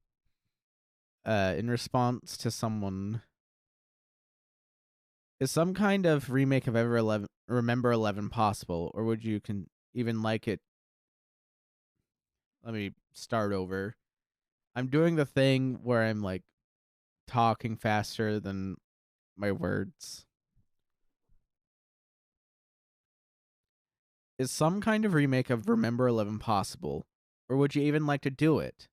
in response to someone, is some kind of remake of Remember 11 possible, or would you even like it? Let me start over. I'm doing the thing where I'm like talking faster than my words. Is some kind of remake of Remember 11 possible, or would you even like to do it?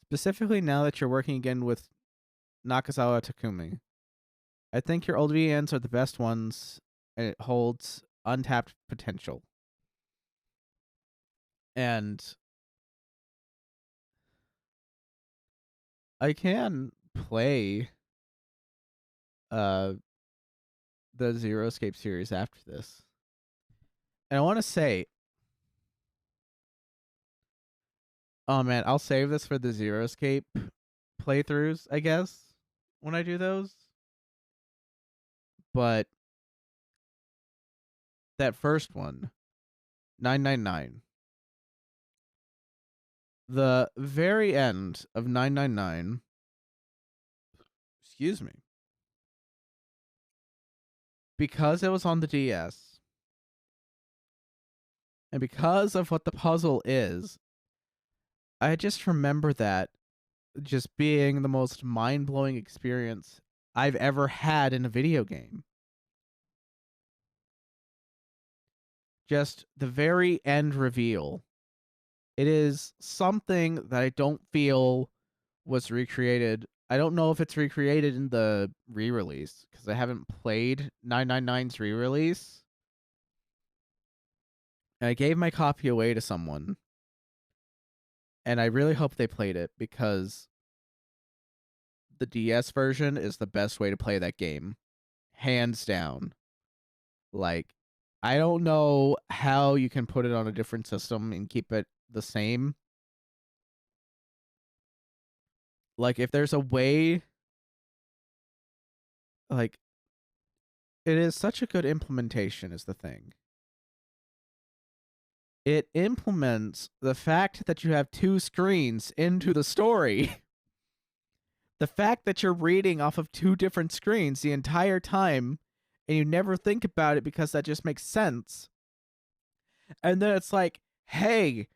Specifically now that you're working again with Nakazawa Takumi. I think your old VNs are the best ones, and it holds untapped potential. And I can play the Zero Escape series after this. And I want to say, oh man, I'll save this for the Zero Escape playthroughs, I guess, when I do those. But that first one, 999. The very end of 999, excuse me, because it was on the DS, and because of what the puzzle is, I just remember that just being the most mind-blowing experience I've ever had in a video game. Just the very end reveal. It is something that I don't feel was recreated. I don't know if it's recreated in the re-release, because I haven't played 999's re-release. And I gave my copy away to someone. And I really hope they played it, because the DS version is the best way to play that game. Hands down. Like, I don't know how you can put it on a different system and keep it the same. Like, if there's a way, like, it is such a good implementation is the thing. It implements the fact that you have two screens into the story. The fact that you're reading off of two different screens the entire time, and you never think about it because that just makes sense. And then it's like, hey,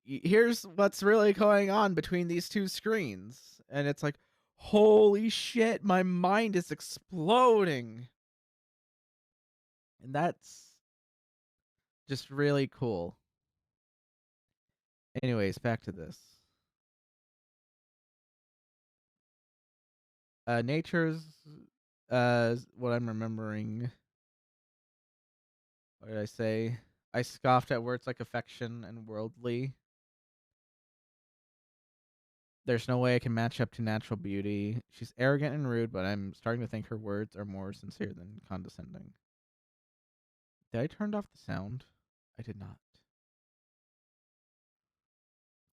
here's what's really going on between these two screens. And it's like, holy shit, my mind is exploding. And that's just really cool. Anyways, back to this. Nature's what I'm remembering. What did I say? I scoffed at words like affection and worldly. There's no way I can match up to natural beauty. She's arrogant and rude, but I'm starting to think her words are more sincere than condescending. Did I turn off the sound? I did not.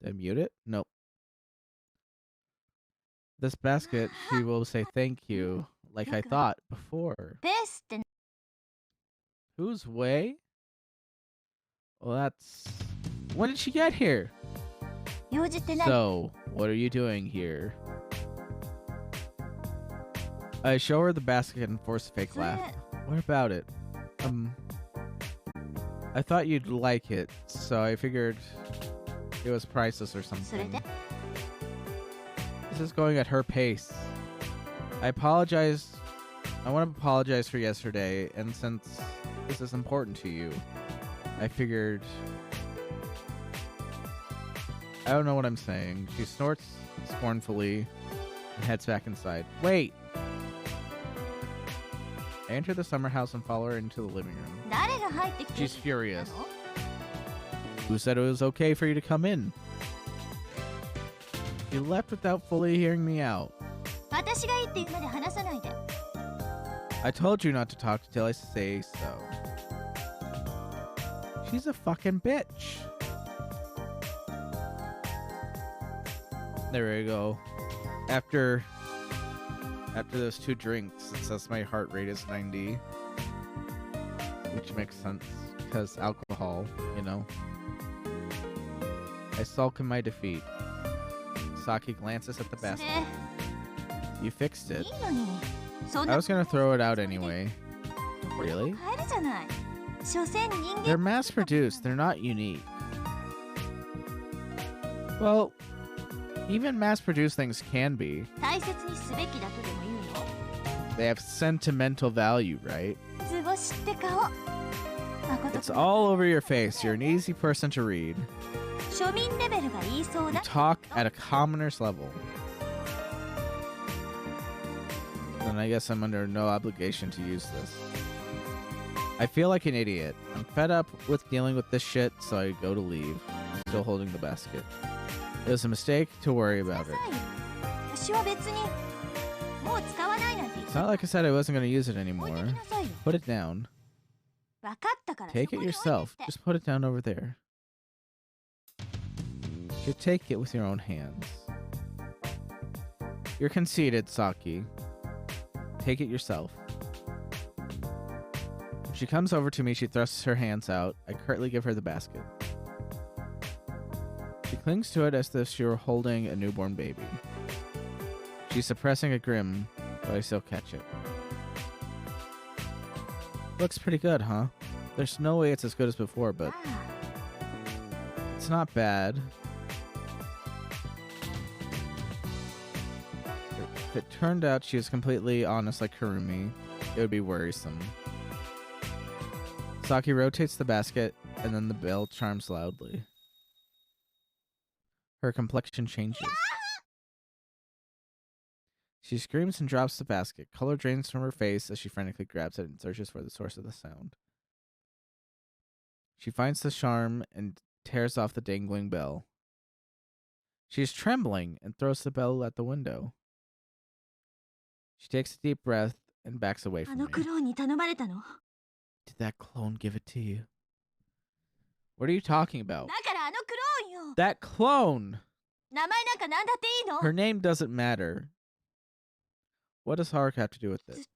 Did I mute it? Nope. This basket, she will say thank you, like I thought before. Whose way? Well, that's... When did she get here? So, what are you doing here? I show her the basket and force a fake laugh. What about it? I thought you'd like it, so I figured it was priceless or something. This is going at her pace. I apologize. I want to apologize for yesterday, and since this is important to you, I figured... I don't know what I'm saying. She snorts scornfully. and heads back inside. Wait! I enter the summer house and follow her into the living room. She's furious. Who said it was okay for you to come in? You left without fully hearing me out. I told you not to talk until I say so. She's a fucking bitch. There we go. After those 2 drinks, it says my heart rate is 90. Which makes sense, because alcohol, you know. I sulk in my defeat. Saki glances at the basket. You fixed it. I was gonna throw it out anyway. Really? They're mass-produced, they're not unique. Well, even mass-produced things can be. They have sentimental value, right? It's all over your face. You're an easy person to read. You talk at a commoner's level. Then I guess I'm under no obligation to use this. I feel like an idiot. I'm fed up with dealing with this shit, so I go to leave, still holding the basket. It was a mistake to worry about it. It's not like I said I wasn't going to use it anymore. Put it down. Take it yourself. Just put it down over there. You take it with your own hands. You're conceited, Saki. Take it yourself. When she comes over to me, she thrusts her hands out. I curtly give her the basket. She clings to it as if she were holding a newborn baby. She's suppressing a grin, but I still catch it. Looks pretty good, huh? There's no way it's as good as before, but it's not bad. If it turned out she was completely honest like Kurumi, it would be worrisome. Saki rotates the basket, and then the bell chimes loudly. Her complexion changes. She screams and drops the basket. Color drains from her face as she frantically grabs it and searches for the source of the sound. She finds the charm and tears off the dangling bell. She is trembling and throws the bell at the window. She takes a deep breath and backs away from me. Did that clone give it to you? What are you talking about? That clone! Her name doesn't matter. What does Haruka have to do with it?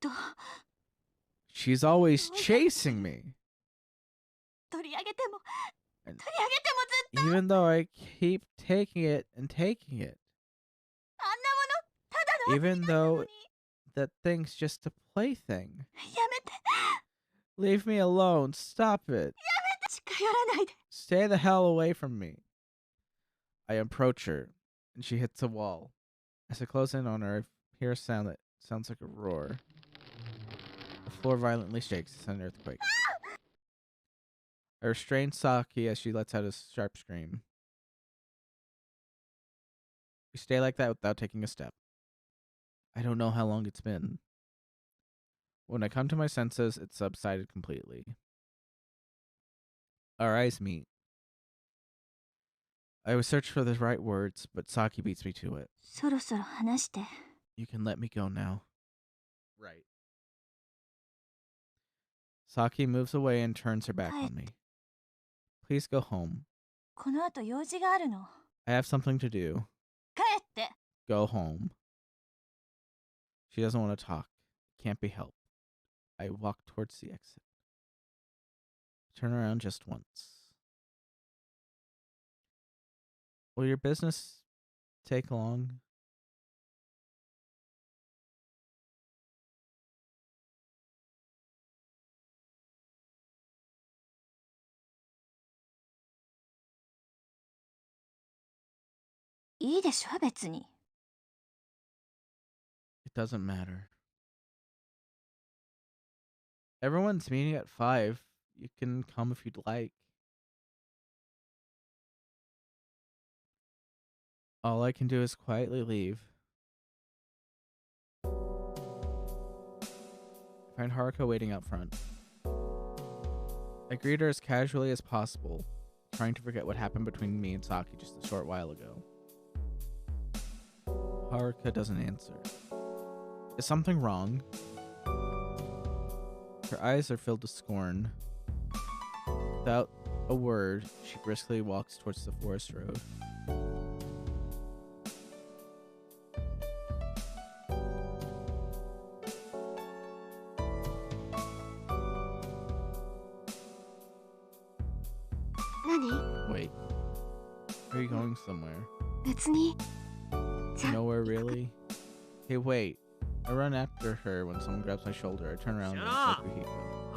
She's always chasing me. And even though I keep taking it and taking it. Even though that thing's just a plaything. Leave me alone. Stop it. Stay the hell away from me. I approach her, and she hits a wall. As I close in on her, I hear a sound that sounds like a roar. The floor violently shakes. It's an earthquake. I restrain Saki as she lets out a sharp scream. We stay like that without taking a step. I don't know how long it's been. When I come to my senses, it subsided completely. Our eyes meet. I was searching for the right words, but Saki beats me to it. You can let me go now. Right. Saki moves away and turns her back on me. Please go home. I have something to do. Go home. She doesn't want to talk. Can't be helped. I walk towards the exit. Turn around just once. Will your business take long? It doesn't matter. Everyone's meeting at 5. You can come if you'd like. All I can do is quietly leave. I find Haruka waiting out front. I greet her as casually as possible, trying to forget what happened between me and Saki just a short while ago. Haruka doesn't answer. Is something wrong? Her eyes are filled with scorn. Without a word, she briskly walks towards the forest road. Wait. Are you going somewhere? Nowhere really? Hey, wait. I run after her when someone grabs my shoulder. I turn around and it's Okuhiko.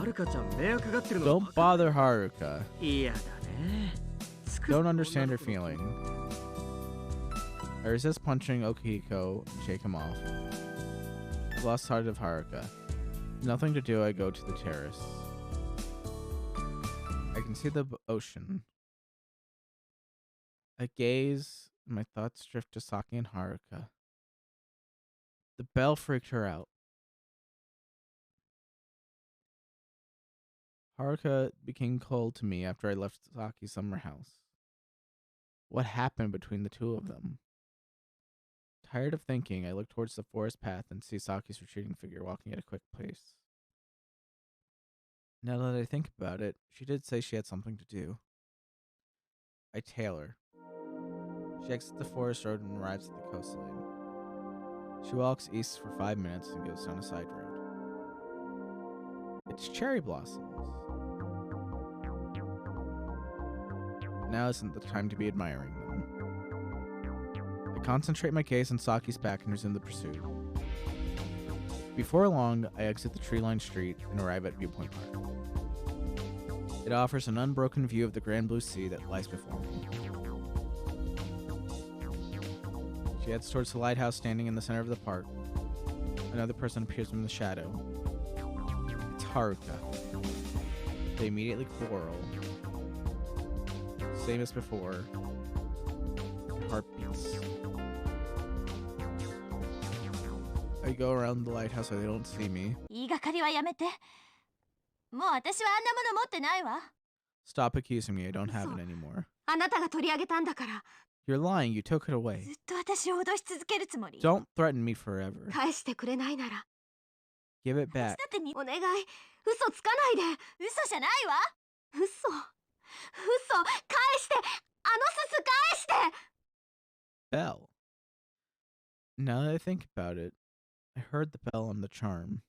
Don't bother Haruka. Don't understand her feeling. I resist punching Okuhiko and shake him off. I've lost sight of Haruka. Nothing to do, I go to the terrace. I can see the ocean. I gaze, and my thoughts drift to Saki and Haruka. The bell freaked her out. Haruka became cold to me after I left Saki's summer house. What happened between the two of them? Tired of thinking, I look towards the forest path and see Saki's retreating figure walking at a quick pace. Now that I think about it, she did say she had something to do. I tail her. She exits the forest road and arrives at the coastline. She walks east for 5 minutes and goes down a side road. It's cherry blossoms. Now isn't the time to be admiring them. I concentrate my gaze on Saki's back and resume the pursuit. Before long, I exit the tree-lined street and arrive at Viewpoint Park. It offers an unbroken view of the grand blue sea that lies before me. She heads towards the lighthouse standing in the center of the park. Another person appears from the shadow. It's Haruka. They immediately quarrel. Same as before. Heartbeats. I go around the lighthouse so they don't see me. Stop accusing me, I don't have it anymore. You're lying, you took it away. Don't threaten me forever. Give it back. Bell. Now that I think about it, I heard the bell on the charm.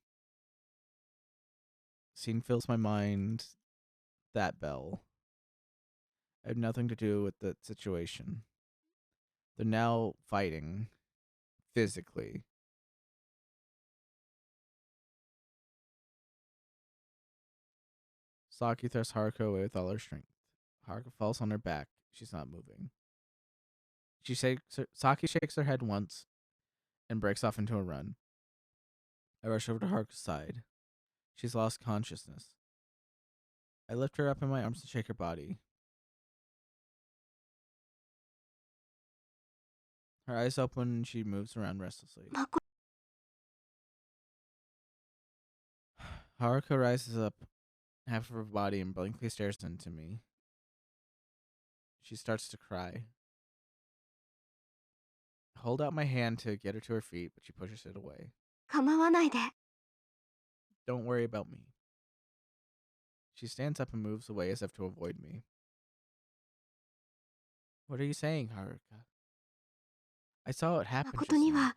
Scene fills my mind. That bell. I have nothing to do with the situation. They're now fighting. Physically. Saki thrusts Haruka away with all her strength. Haruka falls on her back. She's not moving. Saki shakes her head once and breaks off into a run. I rush over to Haruka's side. She's lost consciousness. I lift her up in my arms and shake her body. Her eyes open and she moves around restlessly. Haruka rises up, half of her body, and blankly stares into me. She starts to cry. I hold out my hand to get her to her feet, but she pushes it away. Don't worry about me. She stands up and moves away as if to avoid me. What are you saying, Haruka? I saw what happened just now.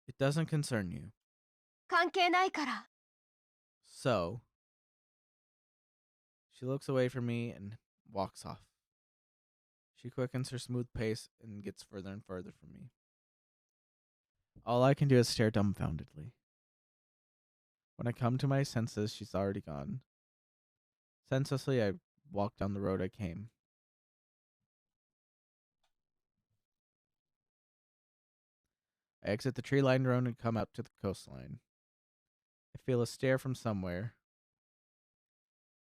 It doesn't concern you. So, she looks away from me and walks off. She quickens her smooth pace and gets further and further from me. All I can do is stare dumbfoundedly. When I come to my senses, she's already gone. Senselessly, I walk down the road I came. I exit the tree-lined road and come out to the coastline. I feel a stare from somewhere.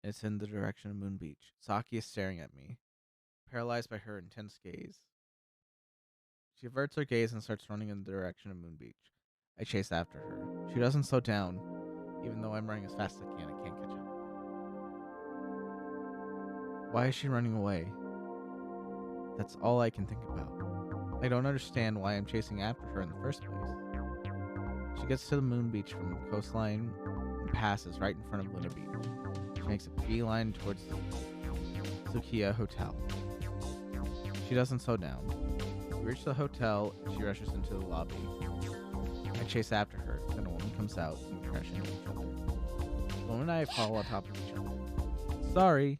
It's in the direction of Moon Beach. Saki is staring at me, paralyzed by her intense gaze. She averts her gaze and starts running in the direction of Moon Beach. I chase after her. She doesn't slow down. Even though I'm running as fast as I can't catch up. Why is she running away? That's all I can think about. I don't understand why I'm chasing after her in the first place. She gets to the moon beach from the coastline and passes right in front of Luna Beach. She makes a beeline towards the Sukiya Hotel. She doesn't slow down. We reach the hotel and she rushes into the lobby. I chase after her, then a woman comes out and we crash into each other. The woman and I fall on top of each other. Sorry.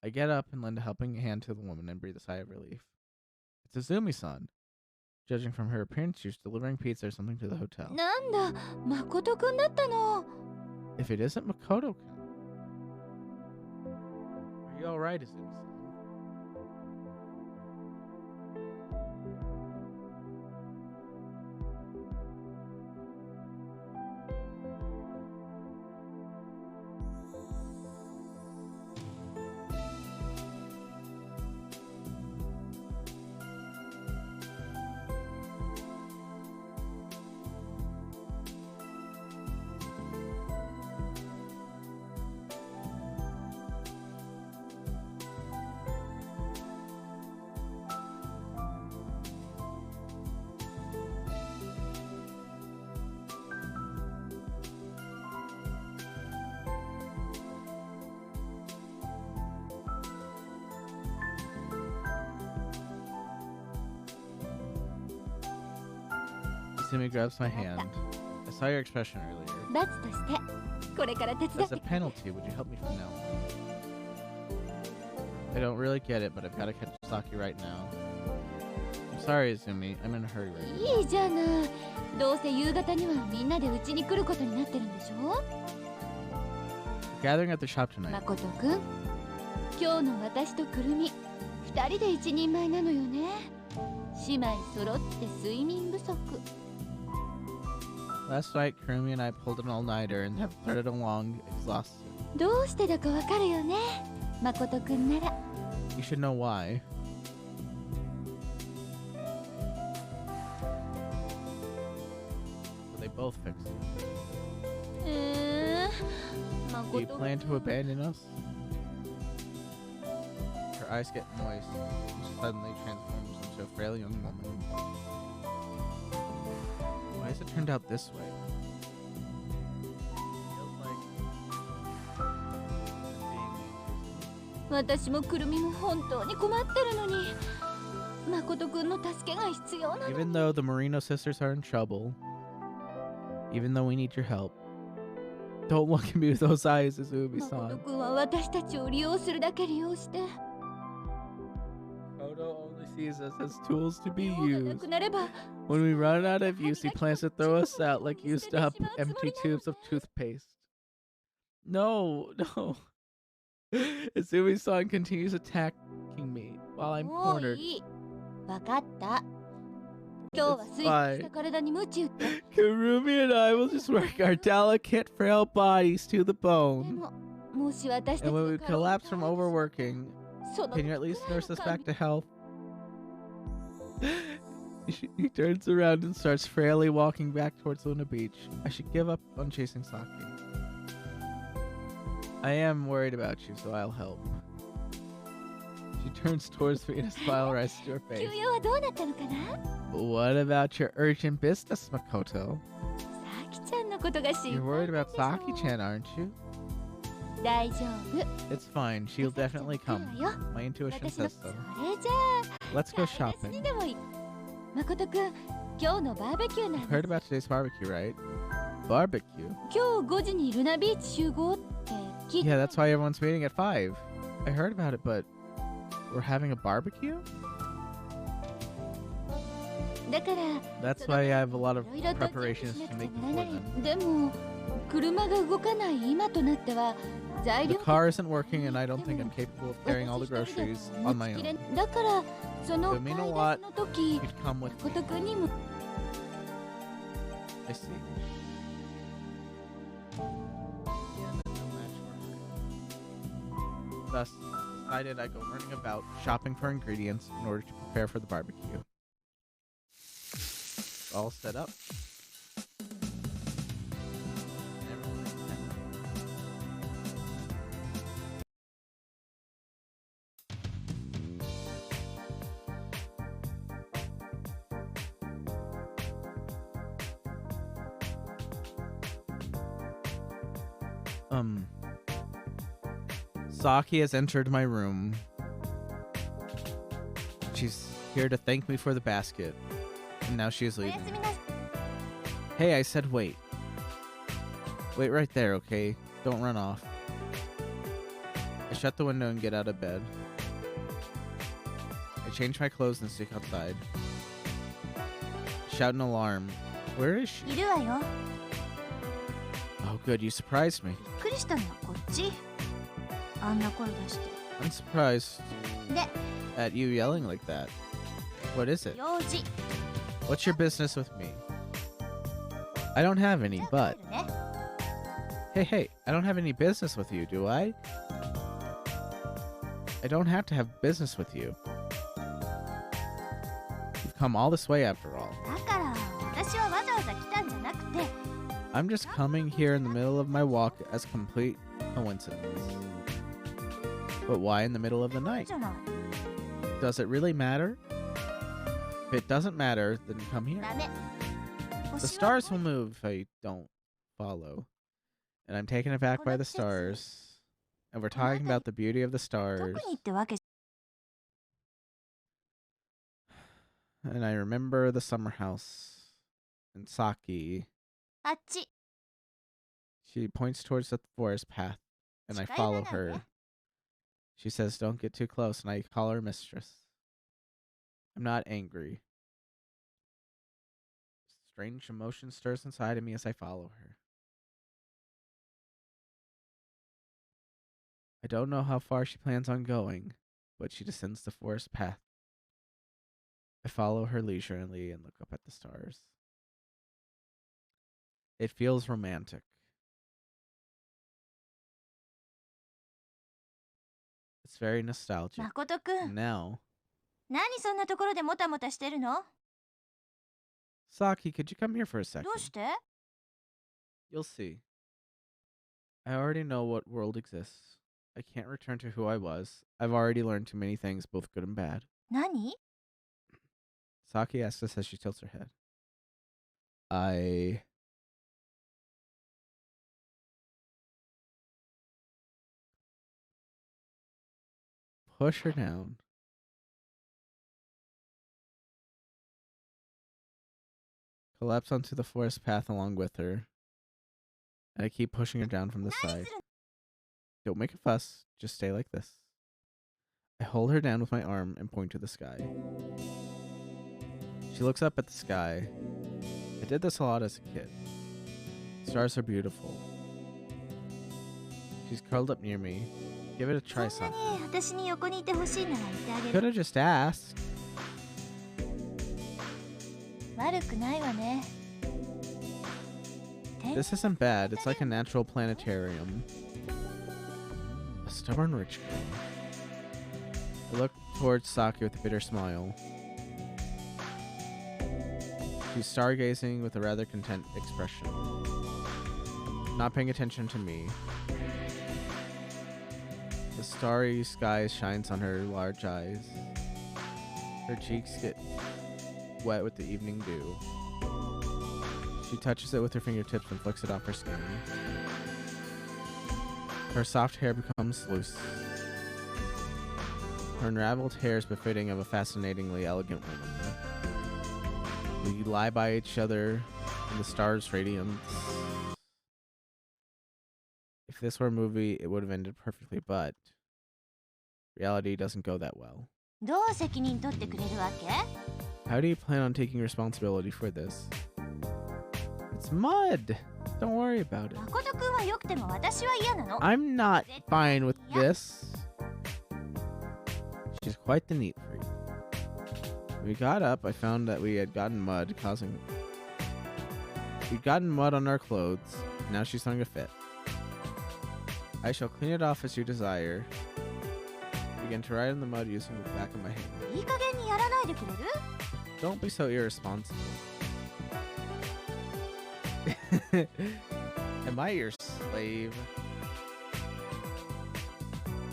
I get up and lend a helping hand to the woman and breathe a sigh of relief. It's Azumi-san. Judging from her appearance, she's delivering pizza or something to the hotel. If it isn't Makoto-kun. Are you alright, Azumi-san? Azumi grabs my hand. I saw your expression earlier. As a penalty, would you help me from now on? I don't really get it, but I've got to catch Saki right now. I'm sorry, Azumi. I'm in a hurry right now. We're gathering at the shop tonight. Last night, Kurumi and I pulled an all-nighter and have threaded along exhausted. You should know why. So they both fixed it. Do you plan to abandon us? Her eyes get moist and she suddenly transforms into a frail young woman. Why has it turned out this way? Feels like I'm being Even though the Marino sisters are in trouble, even though we need your help, don't look at me with those eyes, Azumi-san. Kodo only sees us as tools to be used. When we run out of use, he plans to throw us out like used up empty tubes of toothpaste. No. Azumi-san continues attacking me while I'm cornered. It's fine. Kurumi and I will just work our delicate, frail bodies to the bone. And when we collapse from overworking, can you at least nurse us back to health? He turns around and starts frailly walking back towards Luna Beach. I should give up on chasing Saki. I am worried about you, so I'll help. She turns towards me and a smile rises to her face. What about your urgent business, Makoto? You're worried about Saki-chan, aren't you? It's fine. She'll definitely come. My intuition says so. Let's go shopping. You heard about today's barbecue, right? Barbecue? Yeah, that's why everyone's meeting at 5. I heard about it, but we're having a barbecue? That's why I have a lot of preparations to make before then. The car isn't working and I don't think I'm capable of carrying all the groceries on my own. So you know what? You'd come with me. I see. Thus, decided I go running about shopping for ingredients in order to prepare for the barbecue. All set up. Saki has entered my room. She's here to thank me for the basket. And now she is leaving. Hey, I said wait. Wait right there, okay? Don't run off. I shut the window and get out of bed. I change my clothes and sneak outside. Shout an alarm. Where is she? Oh, good, you surprised me. I'm surprised at you yelling like that. What is it? What's your business with me? I don't have any, but... Hey, I don't have any business with you, do I? I don't have to have business with you. You've come all this way after all. I'm just coming here in the middle of my walk as complete coincidence. But why in the middle of the night? Does it really matter? If it doesn't matter, then come here. The stars will move if I don't follow. And I'm taken aback by the stars. And we're talking about the beauty of the stars. And I remember the summer house. And Saki. She points towards the forest path. And I follow her. She says, don't get too close. And I call her mistress. I'm not angry. Strange emotion stirs inside of me as I follow her. I don't know how far she plans on going, but she descends the forest path. I follow her leisurely and look up at the stars. It feels romantic. It's very nostalgic. Now, Saki, could you come here for a second? You'll see. I already know what world exists. I can't return to who I was. I've already learned too many things, both good and bad. Saki asks us as she tilts her head. I push her down. Collapse onto the forest path along with her. And I keep pushing her down from the side. Don't make a fuss. Just stay like this. I hold her down with my arm and point to the sky. She looks up at the sky. I did this a lot as a kid. Stars are beautiful. She's curled up near me. Give it a try, Saki. Could have just asked. This isn't bad. It's like a natural planetarium. A stubborn rich girl. I look towards Saki with a bitter smile. She's stargazing with a rather content expression. Not paying attention to me. The starry sky shines on her large eyes. Her cheeks get wet with the evening dew. She touches it with her fingertips and flicks it off her skin. Her soft hair becomes loose. Her unraveled hair is befitting of a fascinatingly elegant woman. We lie by each other in the stars' radiance. If this were a movie, it would have ended perfectly, but reality doesn't go that well. How do you plan on taking responsibility for this? It's mud! Don't worry about it. I'm not fine with this. She's quite the neat freak. When we got up, I found that we had gotten mud We'd gotten mud on our clothes. Now she's throwing a fit. I shall clean it off as you desire. Begin to write in the mud using the back of my hand. Don't be so irresponsible. Am I your slave?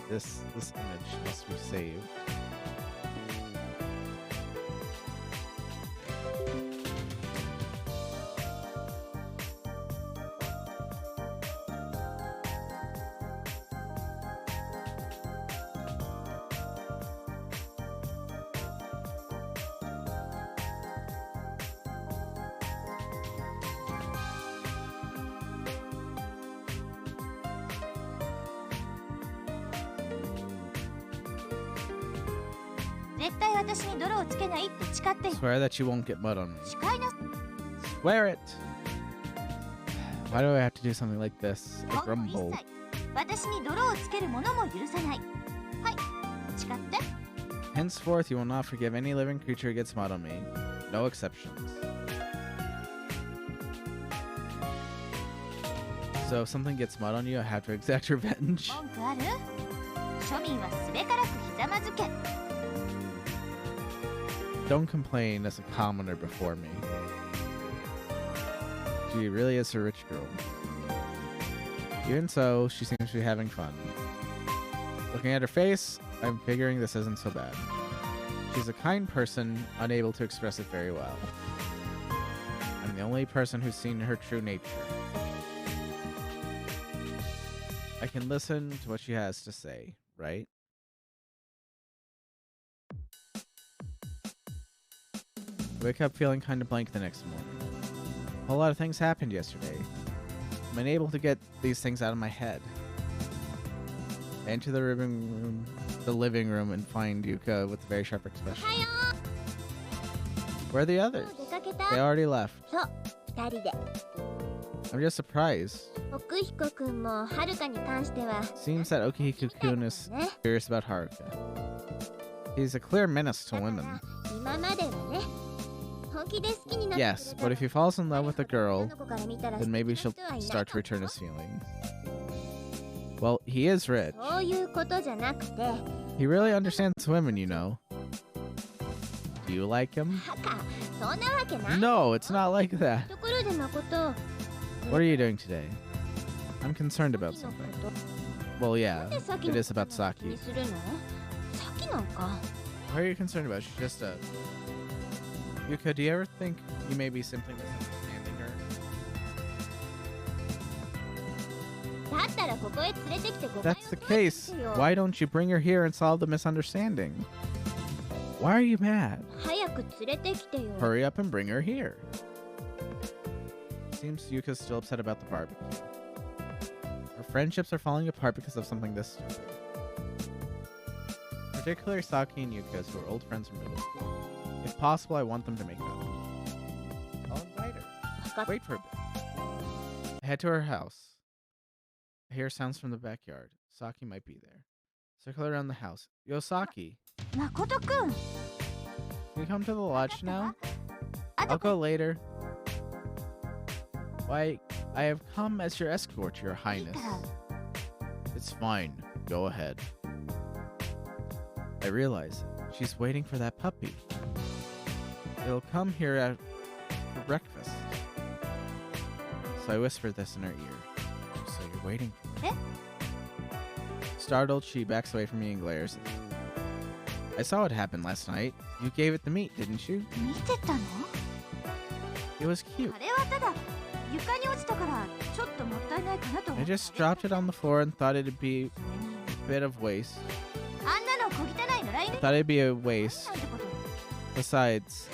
This image must be saved. Swear that you won't get mud on me. Swear it! Why do I have to do something like this? I grumble. Henceforth, you will not forgive any living creature who gets mud on me. No exceptions. So if something gets mud on you, I have to exact revenge. Don't complain as a commoner before me. She really is a rich girl. Even so, she seems to be having fun. Looking at her face, I'm figuring this isn't so bad. She's a kind person, unable to express it very well. I'm the only person who's seen her true nature. I can listen to what she has to say, right? I wake up feeling kind of blank the next morning. A whole lot of things happened yesterday. I'm unable to get these things out of my head. I enter the living room and find Yuka with a very sharp expression. Where are the others? They already left. I'm just surprised. Seems that Okihiko-kun is curious about Haruka. He's a clear menace to women. Yes, but if he falls in love with a girl, then maybe she'll start to return his feelings. Well, he is rich. He really understands women, you know. Do you like him? No, it's not like that. What are you doing today? I'm concerned about something. Well, yeah, it is about Saki. What are you concerned about? She's just a... Yuka, do you ever think you may be simply misunderstanding her? If that's the case, why don't you bring her here and solve the misunderstanding? Why are you mad? Hurry up and bring her here. Seems Yuka's still upset about the barbecue. Our friendships are falling apart because of something this stupid. Particularly Saki and Yuka's, who are old friends from middle school. If possible, I want them to make up. I'll invite her. Wait for a bit. I head to her house. I hear sounds from the backyard. Saki might be there. Circle around the house. Yo, Saki. Can you come to the lodge now? I'll go later. Why, I have come as your escort, your highness. It's fine. Go ahead. I realize she's waiting for that puppy. It'll come here for breakfast. So I whisper this in her ear. So you're waiting for it? Startled, she backs away from me and glares. I saw what happened last night. You gave it the meat, didn't you? It was cute. I just dropped it on the floor and thought it'd be a bit of waste. I thought it'd be a waste. Besides,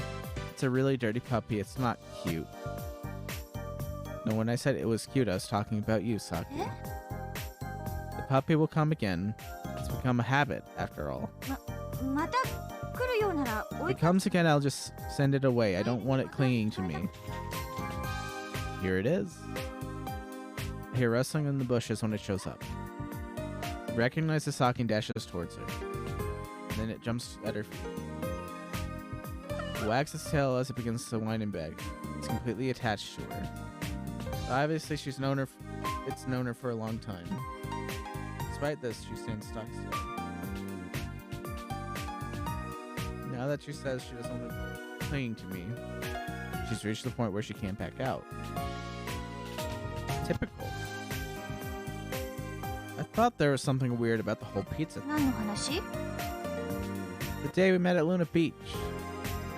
it's a really dirty puppy. It's not cute. No, when I said it was cute, I was talking about you, Saki. The puppy will come again. It's become a habit, after all. If it comes again, I'll just send it away. I don't want it clinging to me. Here it is. I hear rustling in the bushes when it shows up. It recognizes Saki and dashes towards her. And then it jumps at her feet. It wags its tail as it begins to whine and beg. It's completely attached to her. Obviously, it's known her for a long time. Despite this, she stands stock still. Now that she says she doesn't want to cling to me, she's reached the point where she can't back out. Typical. I thought there was something weird about the whole pizza thing. The day we met at Luna Beach.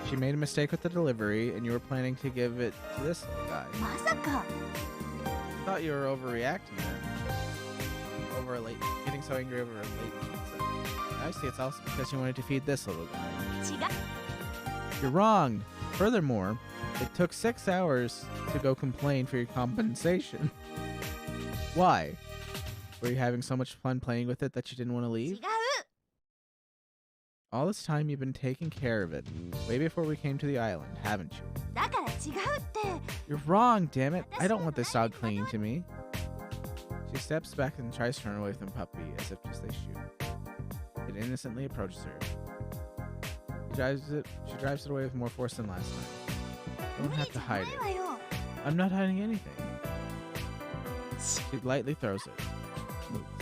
She made a mistake with the delivery, and you were planning to give it to this guy. I thought you were overreacting then. Getting so angry over a late pizza. I see, it's also because you wanted to feed this little guy. You're wrong. Furthermore, it took 6 hours to go complain for your compensation. Why? Were you having so much fun playing with it that you didn't want to leave? All this time you've been taking care of it, way before we came to the island, haven't you? You're wrong, damn it. I don't want this dog clinging to me. She steps back and tries to run away from the puppy as if to say shoot. It innocently approaches her. She drives it away with more force than last time. Don't have to hide it. I'm not hiding anything. She lightly throws it.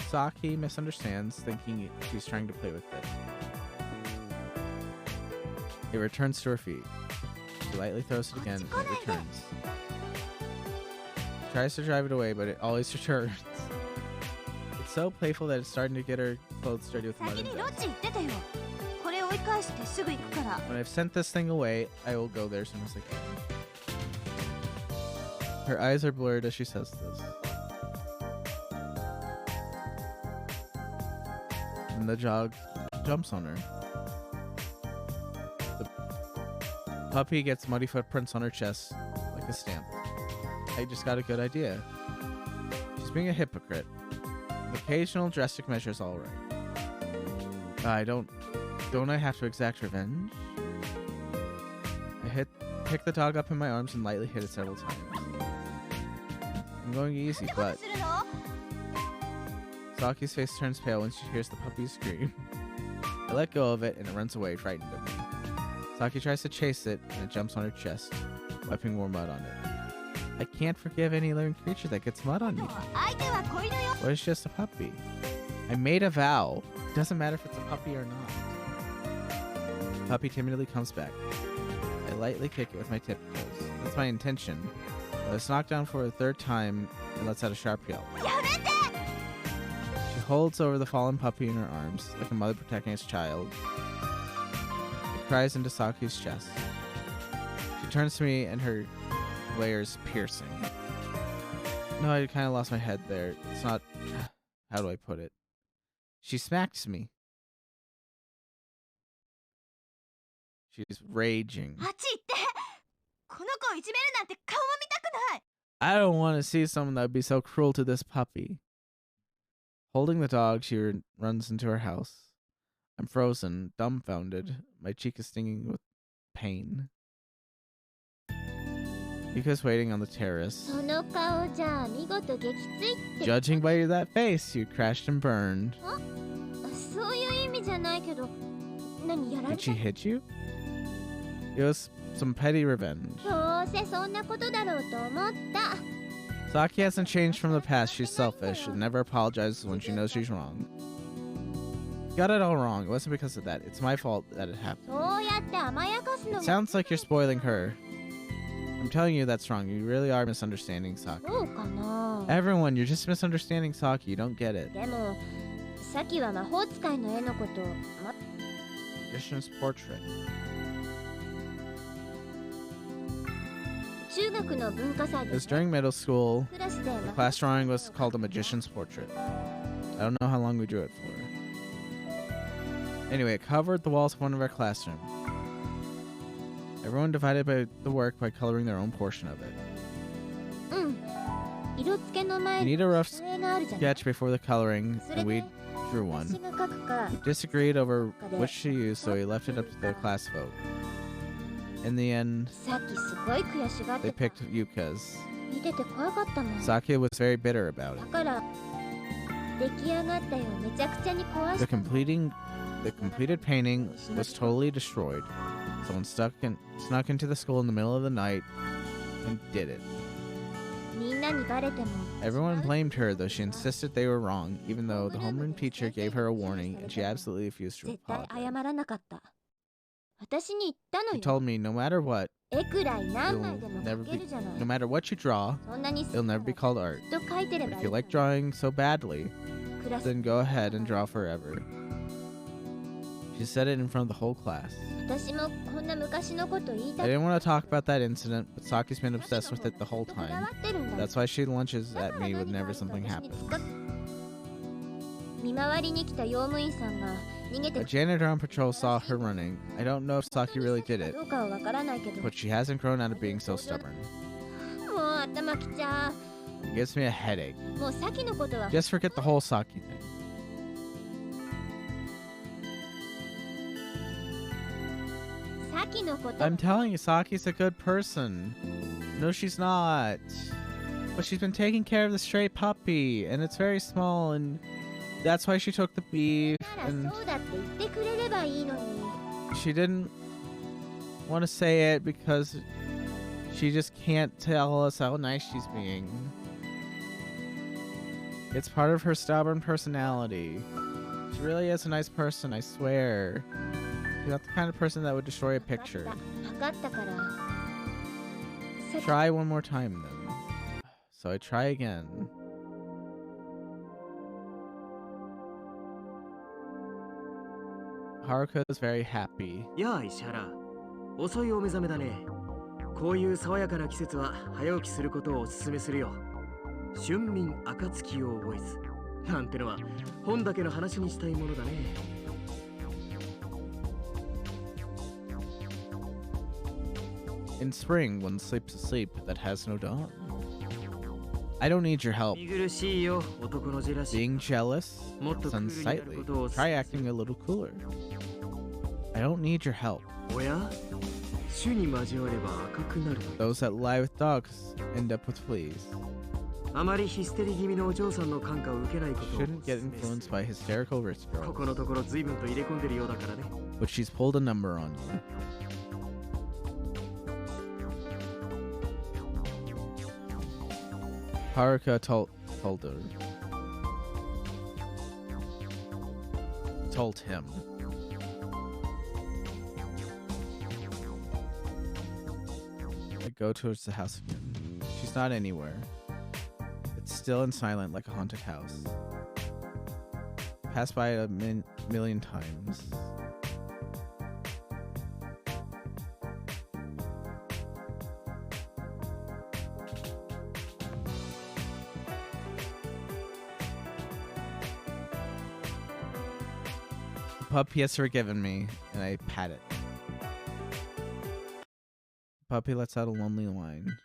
Saki misunderstands, thinking she's trying to play with it. It returns to her feet. She lightly throws it again, and it returns. She tries to drive it away, but it always returns. It's so playful that it's starting to get her clothes dirty with mud and dust. When I've sent this thing away, I will go there as soon as I can. Her eyes are blurred as she says this. And the dog jumps on her. The puppy gets muddy footprints on her chest like a stamp. I just got a good idea. She's being a hypocrite. An occasional drastic measure is all right. Don't I have to exact revenge? I pick the dog up in my arms and lightly hit it several times. I'm going easy, but Saki's face turns pale when she hears the puppy scream. I let go of it and it runs away, frightened of me. Saki tries to chase it and it jumps on her chest, wiping more mud on it. I can't forgive any living creature that gets mud on me. But it's just a puppy. I made a vow. It doesn't matter if it's a puppy or not. The puppy timidly comes back. I lightly kick it with my tiptoes. That's my intention. But it's knocked down for a third time and lets out a sharp yell. She holds over the fallen puppy in her arms, like a mother protecting its child. It cries into Saki's chest. She turns to me and her glare's piercing. No, I kind of lost my head there. It's not... How do I put it? She smacks me. She's raging. I don't want to see someone that would be so cruel to this puppy. Holding the dog, she runs into her house. I'm frozen, dumbfounded. My cheek is stinging with pain. Yuka's waiting on the terrace. Judging by that face, you crashed and burned. Did she hit you? It was some petty revenge. Saki hasn't changed from the past. She's selfish and never apologizes when she knows she's wrong. You got it all wrong. It wasn't because of that. It's my fault that it happened. It sounds like you're spoiling her. I'm telling you that's wrong. You really are misunderstanding Saki. Everyone, you're just misunderstanding Saki. You don't get it. Magician's portrait. It was during middle school. The class drawing was called a magician's portrait. I don't know how long we drew it for. Anyway, it covered the walls of one of our classrooms. Everyone divided the work by coloring their own portion of it. You need a rough sketch before the coloring, and we drew one. We disagreed over which to use, so we left it up to the class vote. In the end, they picked Yuka's. Saki was very bitter about it. The completed painting was totally destroyed. Someone snuck into the school in the middle of the night and did it. Everyone blamed her, though she insisted they were wrong, even though the homeroom teacher gave her a warning and she absolutely refused to apologize. She told me no matter what, no matter what you draw, it'll never be called art. But if you like drawing so badly, then go ahead and draw forever. She said it in front of the whole class. I didn't want to talk about that incident, but Saki's been obsessed with it the whole time. That's why she lunches at me whenever something happens. A janitor on patrol saw her running. I don't know if Saki really did it, but she hasn't grown out of being so stubborn. It gives me a headache. Just forget the whole Saki thing. I'm telling you, Saki's a good person. No, she's not. But she's been taking care of the stray puppy, and it's very small, and that's why she took the beef, and she didn't want to say it because she just can't tell us how nice she's being. It's part of her stubborn personality. She really is a nice person, I swear. She's not the kind of person that would destroy a picture. Try one more time then. So I try again. Haruka is very happy. やあ石原、遅いお目覚めだね。こういう爽やかな季節は早起きすることをお勧めするよ。春眠暁を覚えずなんてのは本だけの話にしたいものだね。In spring, one sleeps a sleep that has no dawn. I don't need your help. 見苦しいよ、男のじらし。 Being jealous? It's unsightly. Try acting a little cooler. I don't need your help. おや、種に交われば赤くなる。 Those that lie with dogs end up with fleas. あまりヒステリ気味のお嬢さんの感化を受けないことを。 Shouldn't get influenced by hysterical rich ここの girls. ところ随分と入れ込んでるようだからね。 But she's pulled a number on you. Haruka told him. I go towards the house again. She's not anywhere. It's still and silent like a haunted house. Passed by a million times. Puppy has forgiven me, and I pat it. Puppy lets out a lonely whine.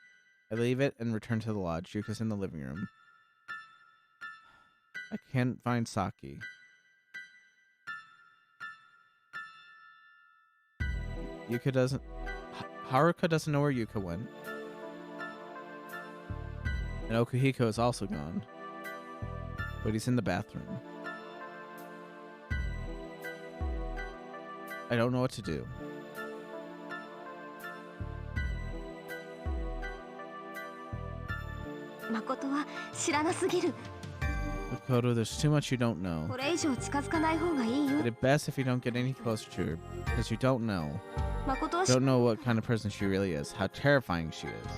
I leave it and return to the lodge. Yuka's in the living room. I can't find Saki. Haruka doesn't know where Yuka went. And Okuhiko is also gone. But he's in the bathroom. I don't know what to do. Makoto, there's too much you don't know. It's best if you don't get any closer to her, because you don't know. Don't know what kind of person she really is, how terrifying she is.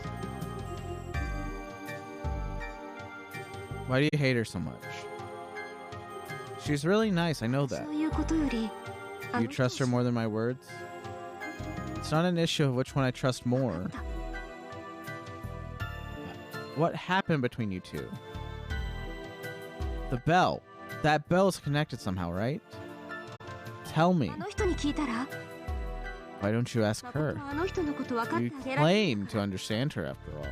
Why do you hate her so much? She's really nice, I know that. Do you trust her more than my words? It's not an issue of which one I trust more. What happened between you two? The bell. That bell is connected somehow, right? Tell me. Why don't you ask her? You claim to understand her after all.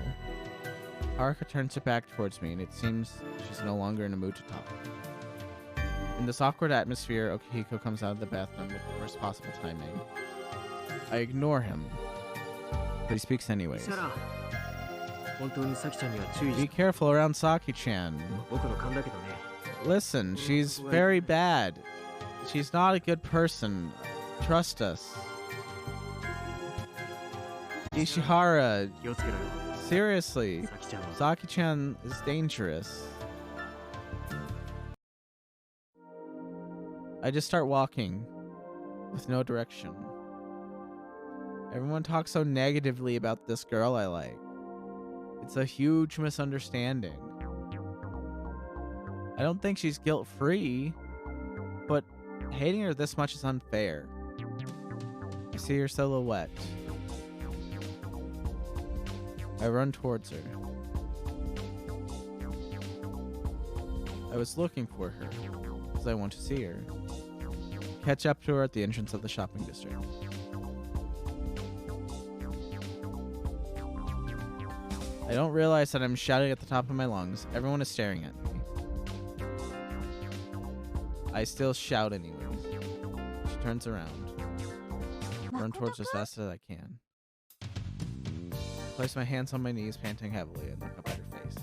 Haruka turns her back towards me, and it seems she's no longer in a mood to talk. In this awkward atmosphere, Okuhiko comes out of the bathroom with the worst possible timing. I ignore him, but he speaks anyways. Be careful around Saki-chan. Listen, she's very bad. She's not a good person. Trust us. Ishihara, seriously, Saki-chan is dangerous. I just start walking, with no direction. Everyone talks so negatively about this girl I like. It's a huge misunderstanding. I don't think she's guilt-free, but hating her this much is unfair. I see her silhouette. I run towards her. I was looking for her, because I want to see her. Catch up to her at the entrance of the shopping district. I don't realize that I'm shouting at the top of my lungs. Everyone is staring at me. I still shout anyways. She turns around. Run towards as fast as I can. Place my hands on my knees, panting heavily, and look up at her face.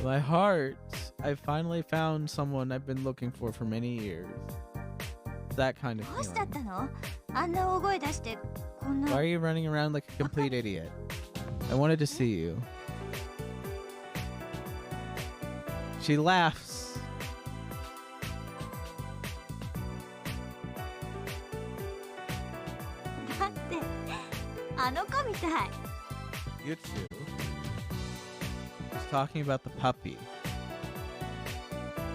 My heart, I finally found someone I've been looking for many years. That kind of feeling. Why are you running around like a complete idiot? I wanted to see you. She laughs. You too. She's talking about the puppy.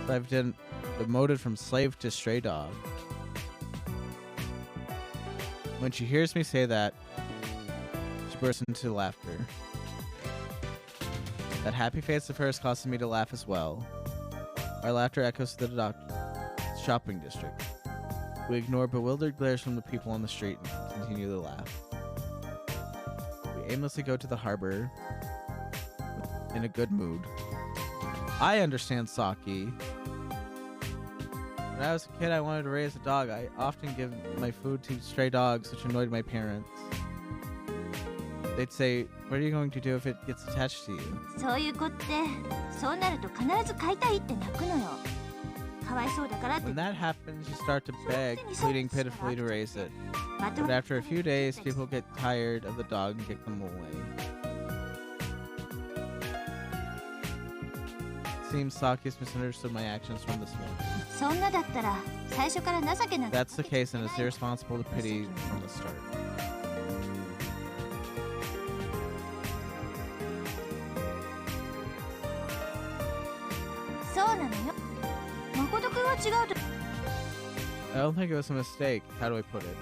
So I've been demoted from slave to stray dog. When she hears me say that, she bursts into laughter. That happy face of hers causes me to laugh as well. Our laughter echoes to the shopping district. We ignore bewildered glares from the people on the street and continue to laugh. We aimlessly go to the harbor in a good mood. I understand Saki. When I was a kid, I wanted to raise a dog. I often give my food to stray dogs, which annoyed my parents. They'd say, "What are you going to do if it gets attached to you?" When that happens, you start to beg, pleading pitifully to raise it. But after a few days, people get tired of the dog and kick them away. It seems Saki's misunderstood my actions from this morning. That's the case, and it's irresponsible to pity from the start. I don't think it was a mistake. How do I put it?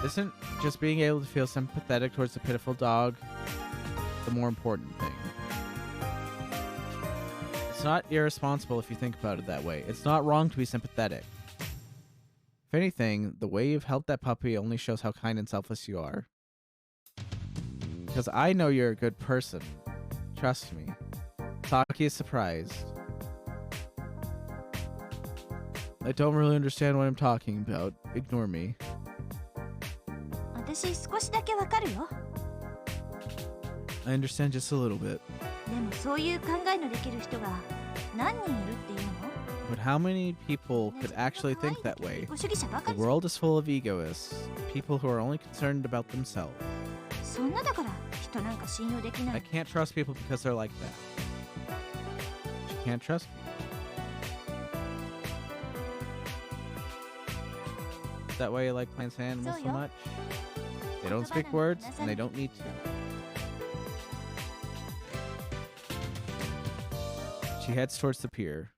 Isn't just being able to feel sympathetic towards the pitiful dog the more important thing? It's not irresponsible if you think about it that way. It's not wrong to be sympathetic. If anything, the way you've helped that puppy only shows how kind and selfless you are. Because I know you're a good person. Trust me. Saki is surprised. I don't really understand what I'm talking about. Ignore me. I understand just a little bit. But how many people could actually think that way? The world is full of egoists, people who are only concerned about themselves. I can't trust people because they're like that. You can't trust me. Is that why you like plants and animals so much? They don't speak words, and they don't need to. She heads towards the pier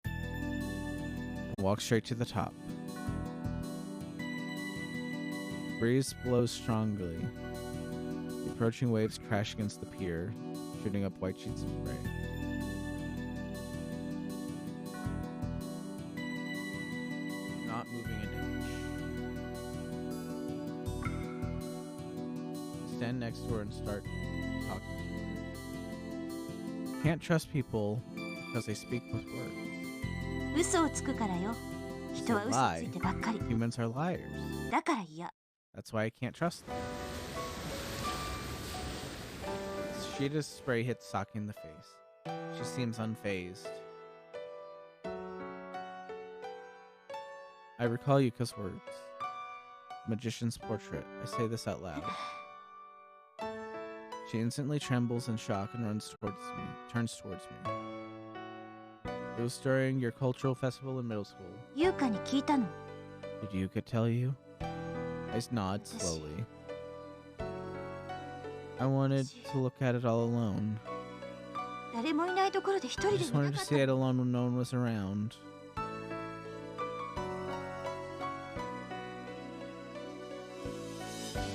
and walks straight to the top. The breeze blows strongly. The approaching waves crash against the pier, shooting up white sheets of spray. Not moving an inch. Stand next to her and start talking to her. Can't trust people because they speak with words. It's a lie. Humans are liars. That's why I can't trust them. A sheet of spray hits Saki in the face. She seems unfazed. I recall Yuka's words. Magician's portrait. I say this out loud. She instantly trembles in shock and turns towards me. It was during your cultural festival in middle school. Did Yuka tell you? I nod slowly. I wanted to look at it all alone. I just wanted to see it alone when no one was around.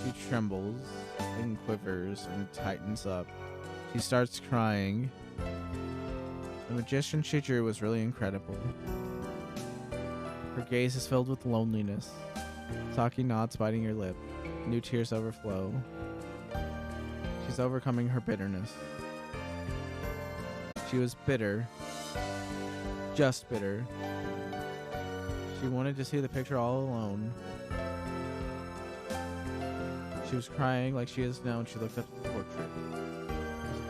She trembles and quivers and tightens up. She starts crying. The magician she drew was really incredible. Her gaze is filled with loneliness. Saki nods, biting her lip. New tears overflow. She's overcoming her bitterness. She was bitter. Just bitter. She wanted to see the picture all alone. She was crying like she is now when she looked up at the portrait.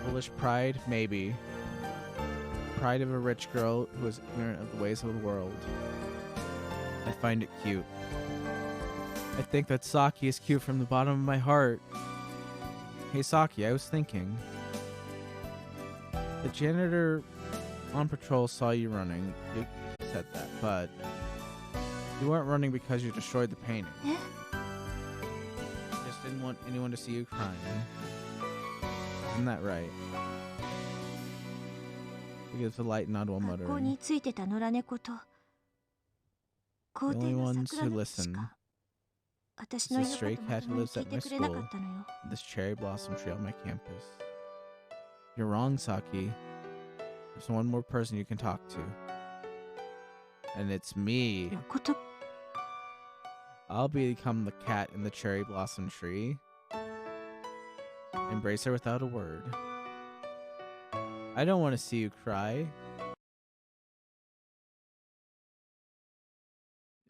Foolish pride? Maybe. Pride of a rich girl who is ignorant of the ways of the world. I find it cute. I think that Saki is cute from the bottom of my heart. Hey Saki, I was thinking. The janitor on patrol saw you running. You said that, but you weren't running because you destroyed the painting. You just didn't want anyone to see you crying. Isn't that right? He gives a light nod while muttering. The only ones who listen is the stray cat who lives at my school, and this cherry blossom tree on my campus. You're wrong, Saki. There's one more person you can talk to. And it's me. I'll become the cat in the cherry blossom tree. Embrace her without a word. I don't want to see you cry.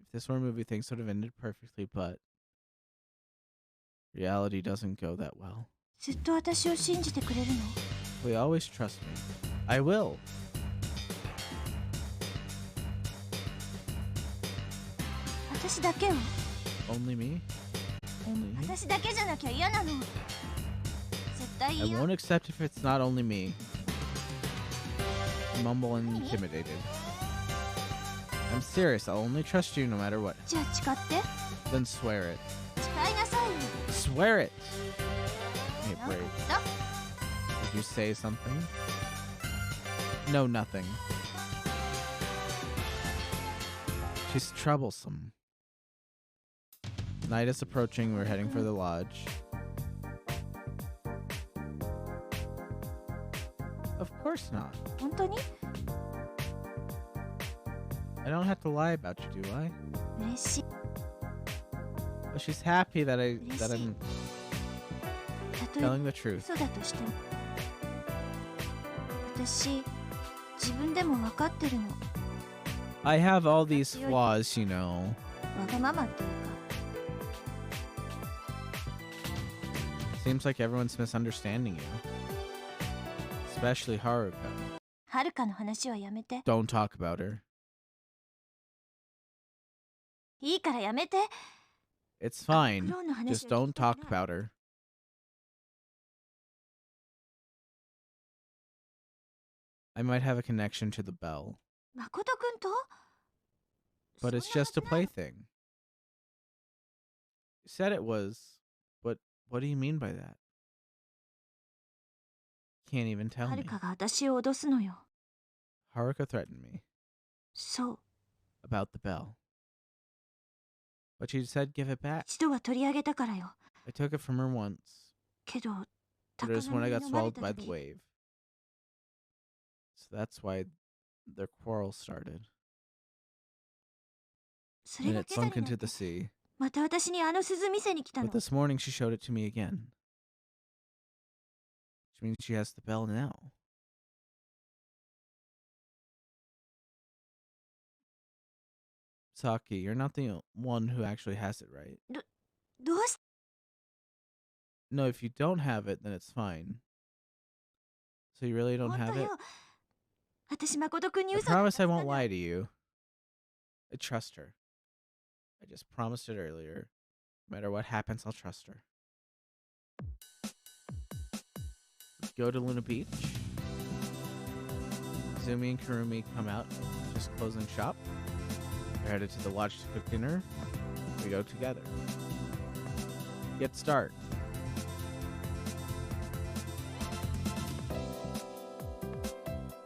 If this were a movie, things would have ended perfectly, but reality doesn't go that well. Will you always trust me? I will. Only me? Only me? I won't accept if it's not only me. I mumble and intimidated. I'm serious. I'll only trust you no matter what. Then swear it. Swear it! Hey, brave. Did you say something? No, nothing. She's troublesome. Night is approaching. We're heading for the lodge. Of course not. I don't have to lie about you, do I? Well, she's happy that I'm telling the truth. I have all these flaws, you know. Seems like everyone's misunderstanding you. Especially Haruka. Don't talk about her. It's fine. Just don't talk about her. I might have a connection to the bell. But it's just a plaything. You said it was, but what do you mean by that? Can't even tell me. Haruka threatened me. About the bell. But she said give it back. I took it from her once. But it was when I got swallowed by the wave. So that's why their quarrel started. And it sunk into the sea. But this morning she showed it to me again. Which means she has the bell now. Saki, you're not the one who actually has it, right? No, if you don't have it, then it's fine. So you really don't have it? I promise I won't lie to you. I trust her. I just promised it earlier. No matter what happens, I'll trust her. Go to Luna Beach. Izumi and Kurumi come out, just closing shop. They're headed to the lodge to cook dinner. We go together. Get start.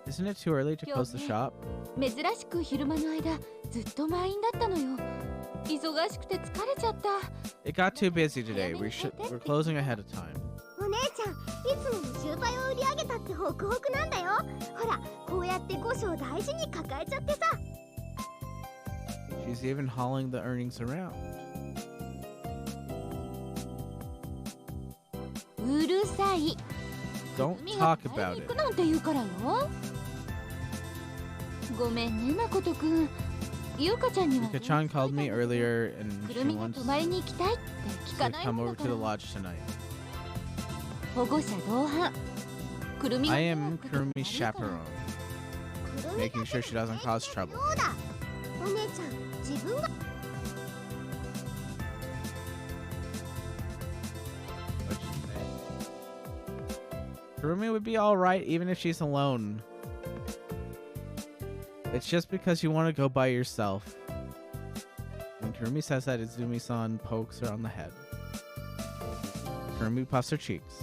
Isn't it too early to close the shop? It got too busy today. We're closing ahead of time. She's even hauling the earnings around. Don't talk about it. Yuka-chan called me earlier and she wants to come over to the lodge tonight. I am Kurumi's chaperone, making sure she doesn't cause trouble. Kurumi would be alright even if she's alone. It's just because you want to go by yourself. When Kurumi says that, Izumi-san pokes her on the head. Kurumi puffs her cheeks.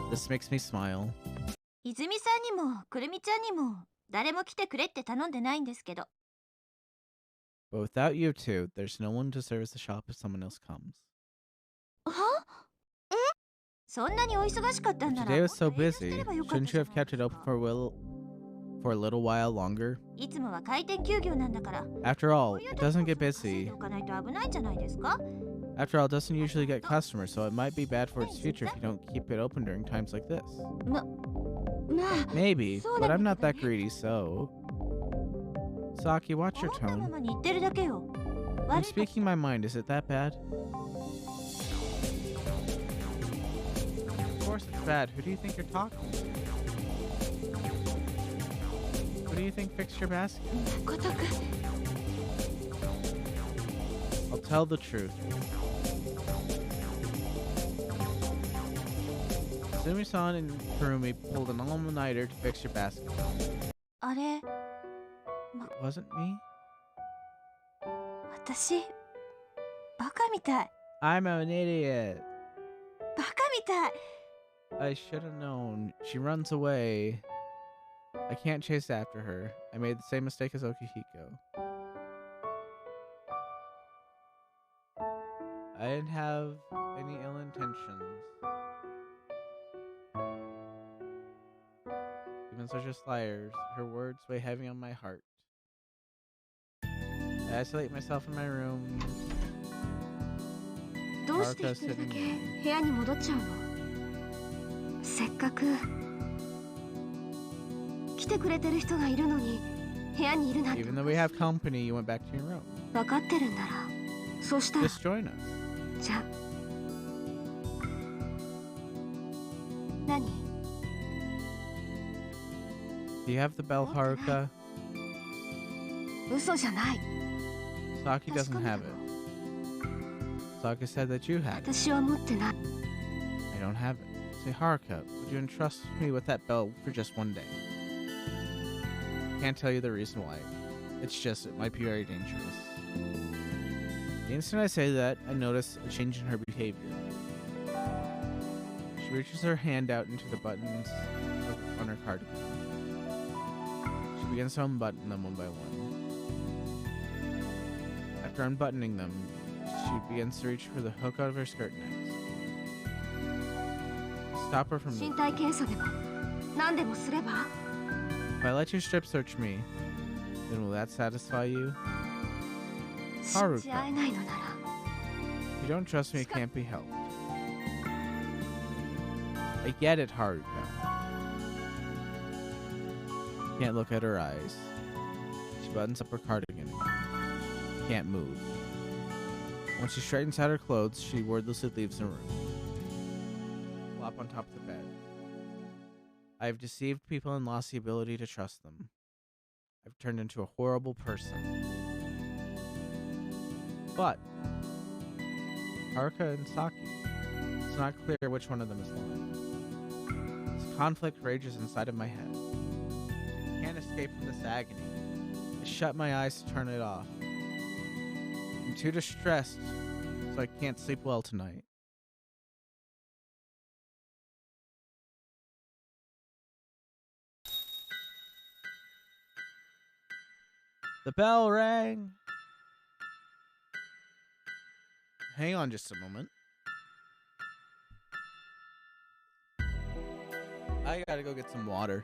This makes me smile. But without you two, there's no one to service the shop if someone else comes. If today was so busy, shouldn't you have kept it open for a little while longer? After all, it doesn't get busy. After all, it doesn't usually get customers, so it might be bad for its future if you don't keep it open during times like this. Maybe, but I'm not that greedy, so... Saki, watch your tone. I'm speaking my mind, is it that bad? Of course it's bad. Who do you think you're talking to? Who do you think fixed your basket? I'll tell the truth. Izumi-san and Kurumi pulled an all-nighter to fix your basket. It wasn't me? I'm an idiot. I should have known. She runs away. I can't chase after her. I made the same mistake as Okihiko. I didn't have any ill intentions. Even such as liars, her words weigh heavy on my heart. I isolate myself in my room. Haruka sitting there. Even though we have company, you went back to your room. Just join us. Do you have the bell, Haruka? Saki doesn't have it. Saki said that you had it. I don't have it. Say, Haruka, would you entrust me with that bell for just one day? Can't tell you the reason why. It's just, it might be very dangerous. The instant I say that, I notice a change in her behavior. She reaches her hand out into the buttons on her cardigan. She begins to unbutton them one by one. After unbuttoning them, she begins to reach for the hook out of her skirt next. Stop her from moving. If I let you strip search me, then will that satisfy you? Haruka. If you don't trust me, it can't be helped. I get it, Haruka. Can't look at her eyes. She buttons up her cardigan. Can't move. Once she straightens out her clothes, she wordlessly leaves the room. Flop on top of the bed. I have deceived people and lost the ability to trust them. I've turned into a horrible person. But Haruka and Saki, it's not clear which one of them is lying. This conflict rages inside of my head. I can't escape from this agony. I shut my eyes to turn it off. I'm too distressed, so I can't sleep well tonight. The bell rang. Hang on just a moment. I gotta go get some water.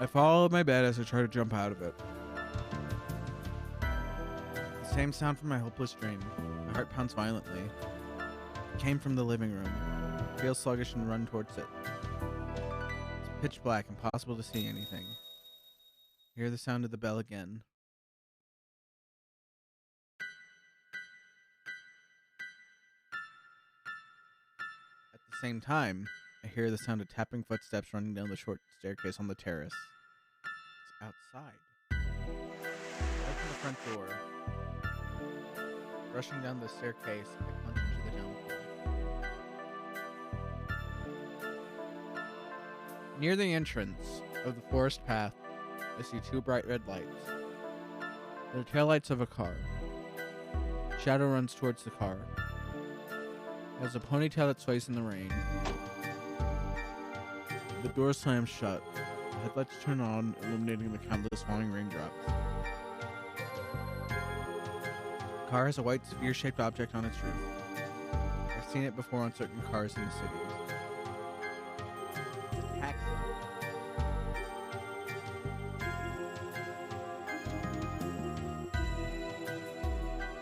I fall out of my bed as I try to jump out of it. The same sound from my hopeless dream. My heart pounds violently. It came from the living room. I feel sluggish and run towards it. It's pitch black, impossible to see anything. I hear the sound of the bell again. At the same time, I hear the sound of tapping footsteps running down the short staircase on the terrace. It's outside. I open the front door. Rushing down the staircase, I plunge into the downpour. Near the entrance of the forest path, I see two bright red lights. They're taillights of a car. Shadow runs towards the car. It has a ponytail that sways in the rain. The door slams shut. The headlights turn on, illuminating the countless falling raindrops. The car has a white sphere-shaped object on its roof. I've seen it before on certain cars in the cities. Taxi.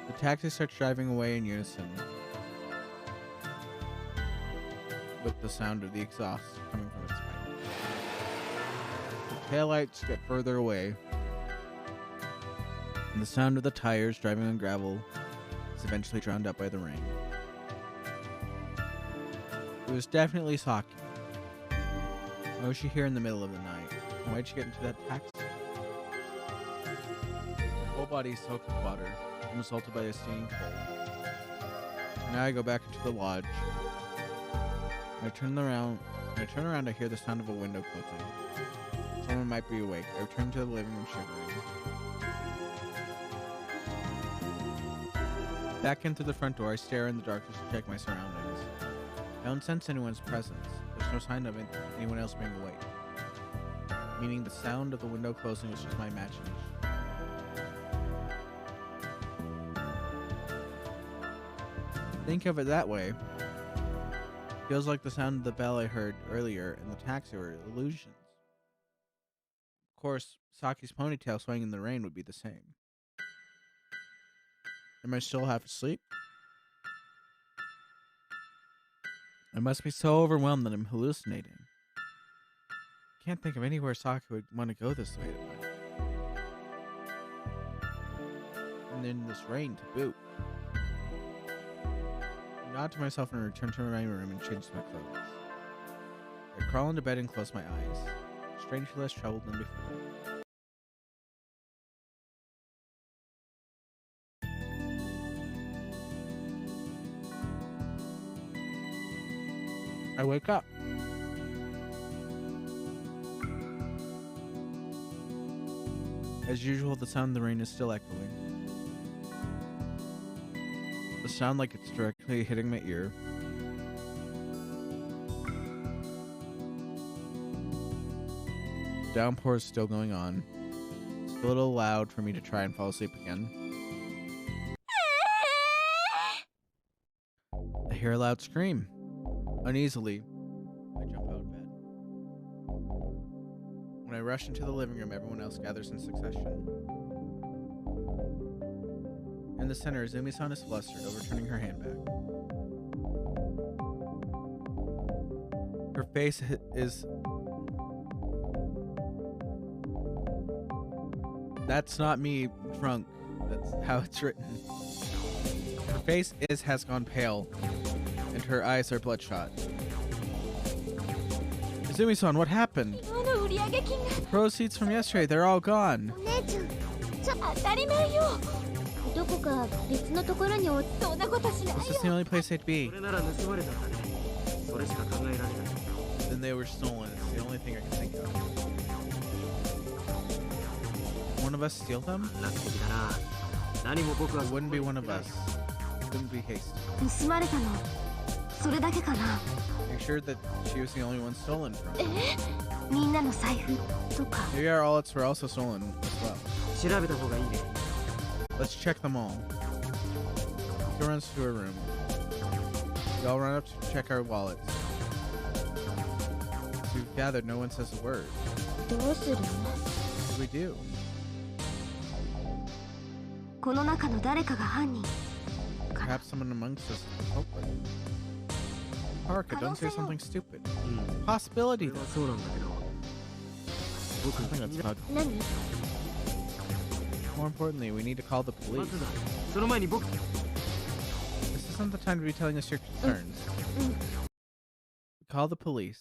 The taxi starts driving away in unison, with the sound of the exhaust coming from its pipe. The taillights get further away, and the sound of the tires driving on gravel is eventually drowned out by the rain. It was definitely Saki. Why was she here in the middle of the night? And why'd she get into that taxi? My whole body is soaked with water. I'm assaulted by a stinging cold. And now I go back into the lodge. When I turn around, I hear the sound of a window closing. Someone might be awake. I return to the living room shivering. Back into the front door, I stare in the darkness to check my surroundings. I don't sense anyone's presence. There's no sign of anyone else being awake. Meaning the sound of the window closing was just my imagination. Think of it that way. Feels like the sound of the bell I heard earlier in the taxi were illusions. Of course, Saki's ponytail swaying in the rain would be the same. Am I still half asleep? I must be so overwhelmed that I'm hallucinating. I can't think of anywhere Saki would want to go this late at night. And in this rain to boot. I nod to myself and return to my room and change my clothes. I crawl into bed and close my eyes, strangely less troubled than before. I wake up. As usual, the sound of the rain is still echoing. The sound like it's directly hitting my ear. The downpour is still going on. It's a little loud for me to try and fall asleep again. I hear a loud scream. Uneasily, I jump out of bed. When I rush into the living room, everyone else gathers in succession. In the center, Izumi-san is flustered, overturning her handbag. Her face is... That's not me drunk. That's how it's written. Her face has gone pale, and her eyes are bloodshot. Izumi-san, what happened? The proceeds from yesterday, they're all gone. This is the only place they'd be. Then they were stolen. It's the only thing I can think of. One of us steal them? It wouldn't be one of us. It wouldn't be hasty. Are you sure that she was the only one stolen from? Maybe our wallets were also stolen as well. Let's check them all. She runs to her room. We all run up to check our wallets. gathered, no one says a word. どうする？ What do we do? この中の誰かが犯人。 Perhaps someone amongst us is the culprit. Haruka, don't say something stupid. Possibility. そうなんだけど、 I think that's bug. 何？ More importantly, we need to call the ま police. ずだ。その前に僕、 This isn't the time to be telling us your concerns. Call the police.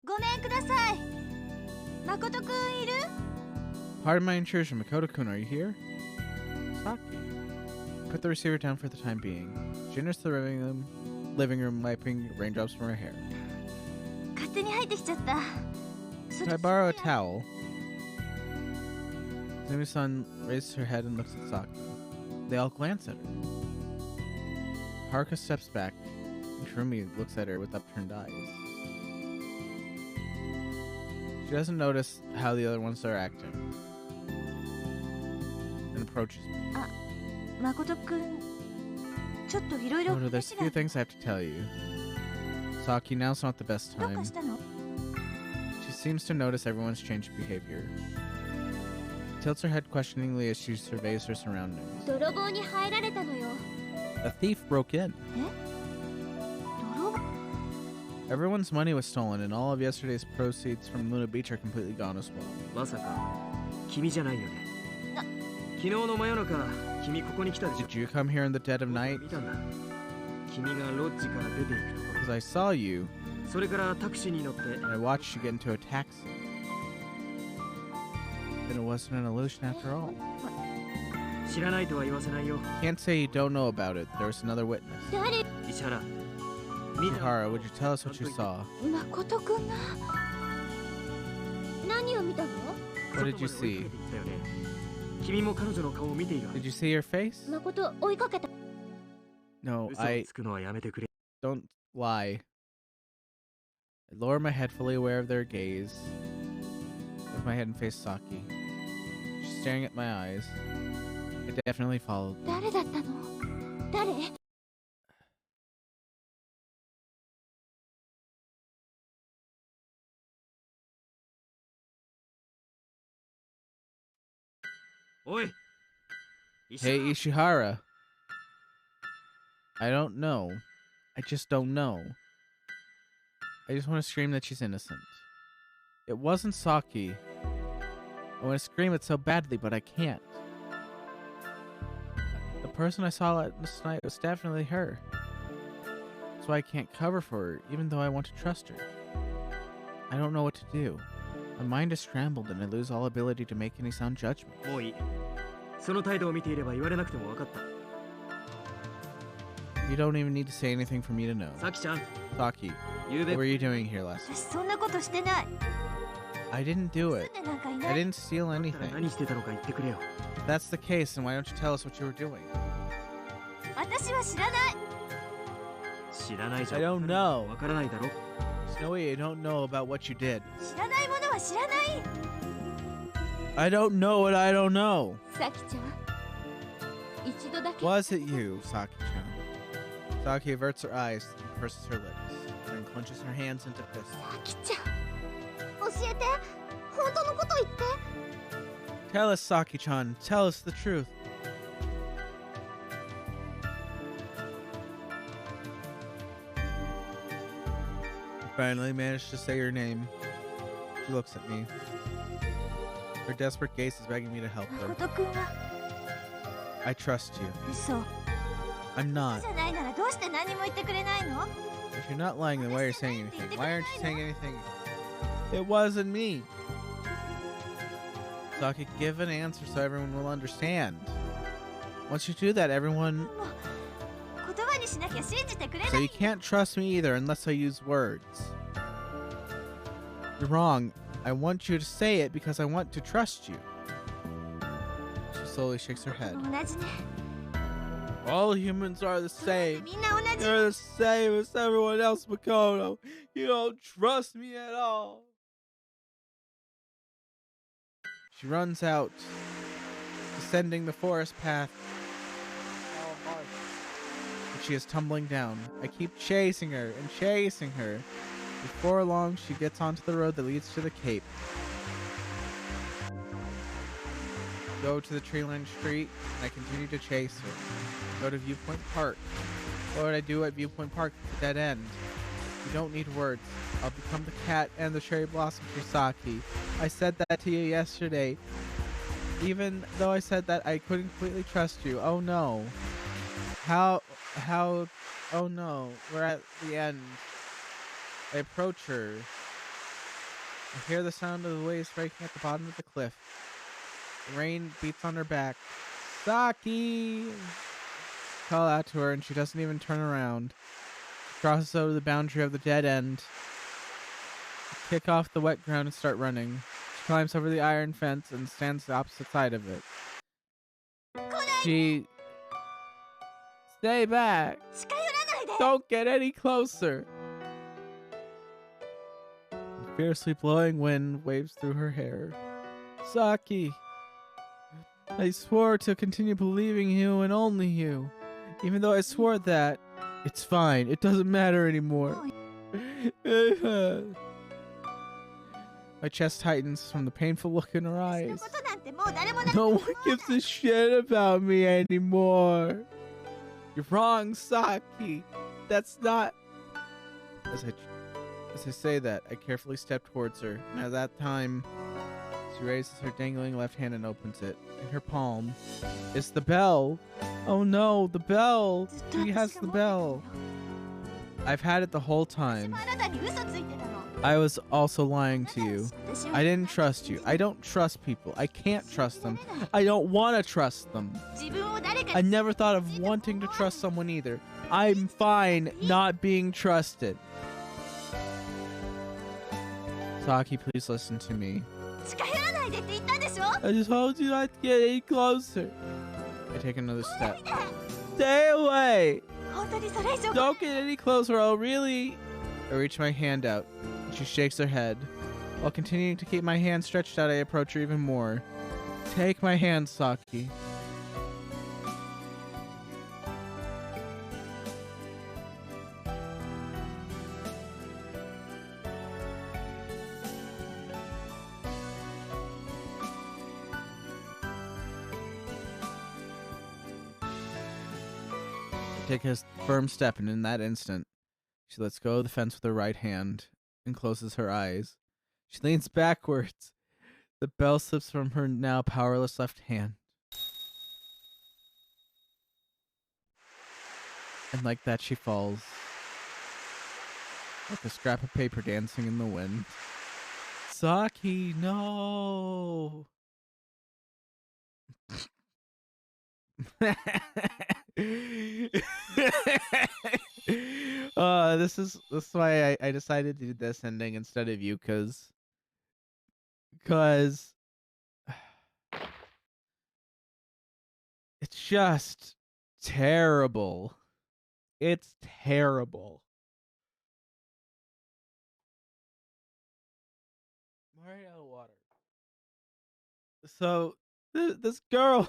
ごめんください。誠くんいる？ Pardon my intrusion, Makoto-kun, are you here? Saki. Put the receiver down for the time being. She enters the living room, wiping raindrops from her hair. 勝手に入ってきちゃった。 Could I borrow a towel? Zumi-san raises her head and looks at Saki. They all glance at her. Haruka steps back, and Kurumi looks at her with upturned eyes. She doesn't notice how the other ones are acting, and approaches me. 誠くん、ちょっといろいろ Oh, there's a few things I have to tell you. Saki, now's not the best どう time. かしたの？ She seems to notice everyone's changed behavior. She tilts her head questioningly as she surveys her surroundings. 泥棒に入られたのよ。 A thief broke in. 泥棒？ Everyone's money was stolen, and all of yesterday's proceeds from Luna Beach are completely gone as well. まさか君じゃないよね。昨日の真夜中、君ここに来たでしょ。 Did you come here in the dead of night? 見たんだ。君がロッジから出ていくとこ Because I saw you, ろ。それからタクシーに乗って、 and I watched you get into a taxi. Then it wasn't an illusion after all. 知らないとは言わせないよ。 Can't say you don't know about it. There was another witness. 誰？石原。見た。 Hara, would you tell us what you saw? 誠くんが？何を見たの？ What did you see? 君も彼女の顔を見ている。 Did you see your face? 誠追いかけた。 No, 嘘を I つくのはやめてくれ。 don't lie. I lower my head, fully aware of their gaze. Lift my head and face Saki. She's staring at my eyes. I definitely followed. 誰だったの？誰？ おい。 Hey, Ishihara. I don't know. I just don't know. I just want to scream that she's innocent. It wasn't Saki. I want to scream it so badly, but I can't. The person I saw last night was definitely her. That's why I can't cover for her, even though I want to trust her. I don't know what to do. My mind is scrambled and I lose all ability to make any sound judgment. もういい。その態度を見ていれば言われなくても分かった。 You don't even need to say anything for me to know. さきちゃん、 Saki, ゆう what べ were you doing here last 私そんなことしてない。 I didn't do 住 it. んでなんかいな I い。 didn't steal から anything. 何してたのか言ってくれよ。 If that's the case, then why don't you tell us what you were doing? 私は知らない。知らないじゃ I ん。 don't know. わからないだろ。 Snowy, I don't know about what you did. 知らないものは知らない。 I don't know what I don't know. さきちゃん、一度だけ。 Was it you, Saki-chan? Saki averts her eyes and purses her lips, then clenches her hands into fists. さきちゃん、教えて。本当のこと言って。 Tell us, Saki-chan. Tell us the truth. I finally managed to say your name. She looks at me. Her desperate gaze is begging me to help her. 誠くんは I trust you. 嘘。 I'm not. じゃないならどうして何も言ってくれないの？ If you're not lying, then why are you saying anything? Why aren't you saying anything? It wasn't me. Saki, give an answer so everyone will understand. Once you do that, everyone... 言葉にしなきゃ信じてくれな So い。 you can't trust me either unless I use words. You're wrong. I want you to say it because I want to trust you. She slowly shakes her head. 同じね。 All humans are the same. みんな同じ。 You're the same as everyone else, Makoto. You don't trust me at all. She runs out, descending the forest path. The She is tumbling down. I keep chasing her and chasing her. Before long, she gets onto the road that leads to the cape. Go to the tree-lined street, and I continue to chase her. Go to Viewpoint Park. What would I do at Viewpoint Park? It's a dead end. You don't need words. I'll become the cat and the cherry blossom for Saki. I said that to you yesterday. Even though I said that I couldn't completely trust you. Oh no. How, oh no. We're at the end. I approach her. I hear the sound of the waves breaking at the bottom of the cliff. The rain beats on her back. Saki! Call out to her and she doesn't even turn around. She crosses over the boundary of the dead end. I kick off the wet ground and start running. She climbs over the iron fence and stands the opposite side of it. She... Stay back! Don't get any closer! The fiercely blowing wind waves through her hair. Saki! I swore to continue believing you and only you. Even though I swore that, it's fine. It doesn't matter anymore. My chest tightens from the painful look in her eyes. No one gives a shit about me anymore. You're wrong, Saki. That's not... As I say that, I carefully step towards her. And at that time, she raises her dangling left hand and opens it. In her palm is the bell. Oh no, the bell. She has the bell. I've had it the whole time. I was also lying to you. I didn't trust you. I don't trust people. I can't trust them. I don't want to trust them. I never thought of wanting to trust someone either. I'm fine not being trusted. Saki, please listen to me. I just told you not to get any closer. I take another step. Stay away! Don't get any closer, oh really? I reach my hand out. She shakes her head. While continuing to keep my hand stretched out, I approach her even more. Take my hand, Saki. Take a firm step, and in that instant, she lets go of the fence with her right hand and closes her eyes. She leans backwards. The bell slips from her now powerless left hand. And like that, she falls. Like a scrap of paper dancing in the wind. Saki, no! This is why I decided to do this ending instead of you, cause it's just terrible. It's terrible. I'm already out of water. So this girl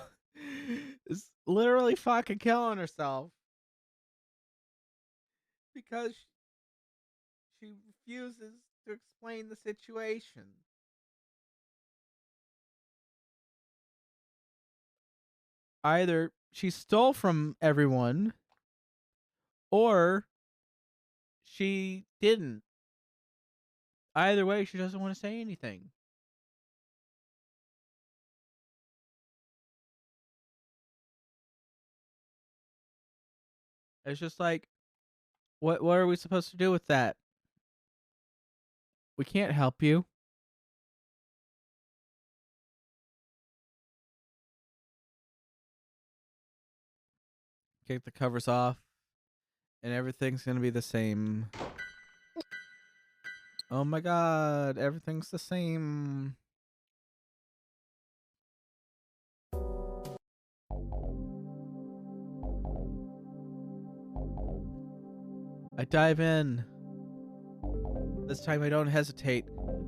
is literally fucking killing herself because she refuses to explain the situation. Either she stole from everyone or she didn't. Either way, she doesn't want to say anything. It's just like, what are we supposed to do with that? We can't help you. Take the covers off, and everything's gonna be the same. Oh my god, everything's the same. I dive in. This time I don't hesitate.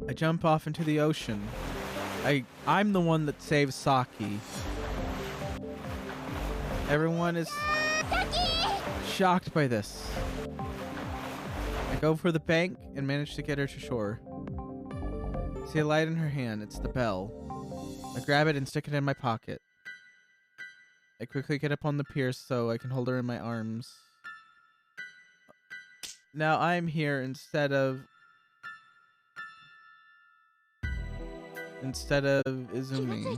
I jump off into the ocean. I'm the one that saves Saki. Everyone is shocked by this. I go for the bank and manage to get her to shore. See a light in her hand. It's the bell. I grab it and stick it in my pocket. I quickly get up on the pier so I can hold her in my arms. Now I'm here instead of Izumi.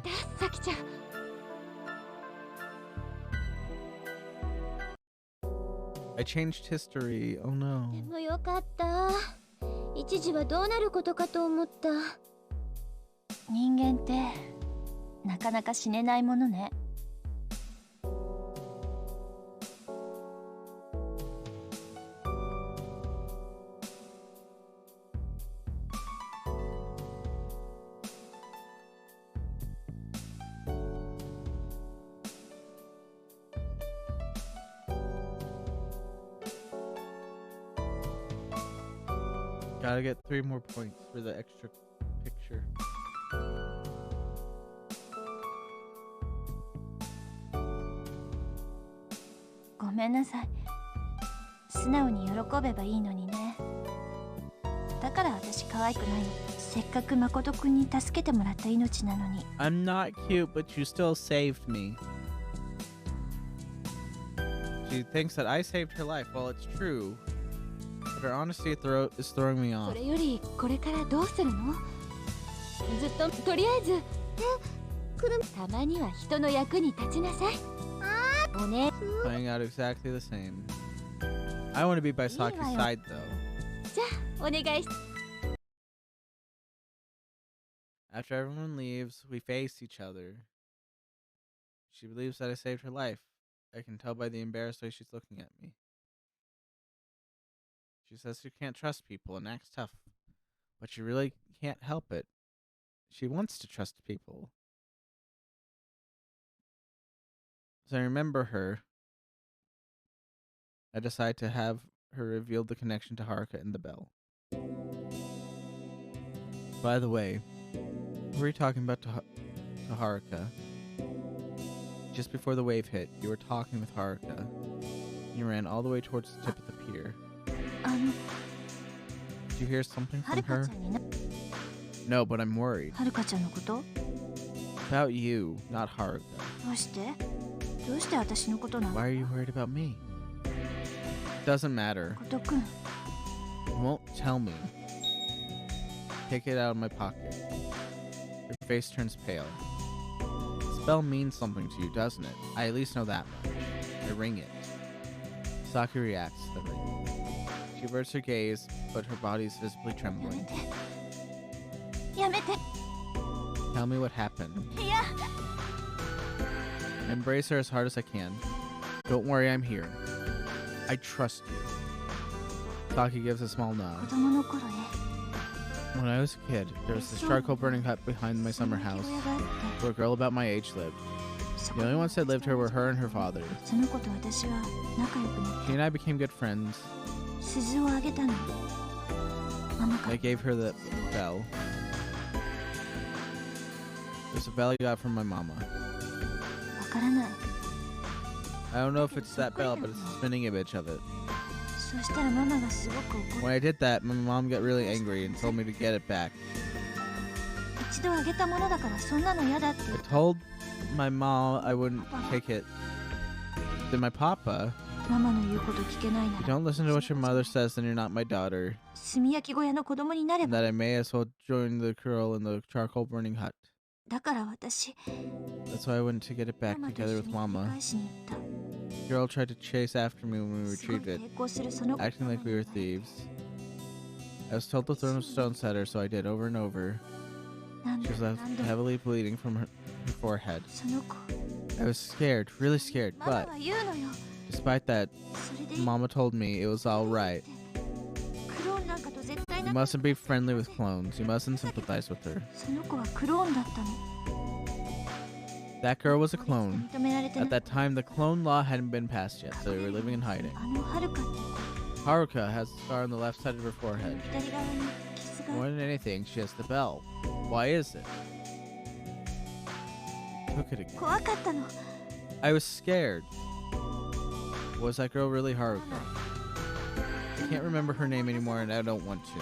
I changed history. Oh no. でもよかった。一時はどうなることかと思った。人間ってなかなか死ねないものね。Gotta get 3 more points for the extra picture. ごめんなさい。素直に喜べばいいのにね。だから私可愛くないの。せっかく誠くんに助けてもらった命なのに。I'm not cute, but you still saved me. She thinks that I saved her life. Well, it's true. But her honesty is throwing me off. それよりこれからどうするの？ずっととりあえずたまには人の役に立ちなさい。おね。Playing out exactly the same. I want to be by Saki's side though. じゃあお願いし。After everyone leaves, we face each other. She believes that I saved her life. I can tell by the embarrassed way she's looking at me. She says she can't trust people and acts tough, but she really can't help it. She wants to trust people. As I remember her, I decide to have her reveal the connection to Haruka and the bell. By the way, what were you talking about to Haruka? Just before the wave hit, you were talking with Haruka. You ran all the way towards the tip of the pier. Did you hear something from her? No, but I'm worried. About you, not Haruka. Why are you worried about me? Doesn't matter. You won't tell me. Take it out of my pocket. Your face turns pale. This bell means something to you, doesn't it? I at least know that much. I ring it. Saki reacts to the ring. She averts her gaze, but her body is visibly trembling. Tell me what happened. I embrace her as hard as I can. Don't worry, I'm here. I trust you. Saki gives a small nod. When I was a kid, there was this charcoal burning hut behind my summer house, where a girl about my age lived. The only ones that lived here were her and her father. She and I became good friends. I gave her the bell. There's a bell I got from my mama. I don't know if it's that bell, but it's a spinning image of it. When I did that, my mom got really angry and told me to get it back. I told my mom I wouldn't take it. Then my papa, if you don't listen to what your mother says, then you're not my daughter. And that I may as well join the girl in the charcoal burning hut. That's why I went to get it back together with Mama. The girl tried to chase after me when we retrieved it, acting like we were thieves. I was told to throw a stone at her, so I did over and over. She was left heavily bleeding from her forehead. I was scared, really scared, but despite that, Mama told me it was alright. You mustn't be friendly with clones. You mustn't sympathize with her. That girl was a clone. At that time, the clone law hadn't been passed yet, so they were living in hiding. Haruka has a scar on the left side of her forehead. More than anything, she has the bell. Why is it? Took it again. I was scared. Was that girl really Haruka? I can't remember her name anymore and I don't want to.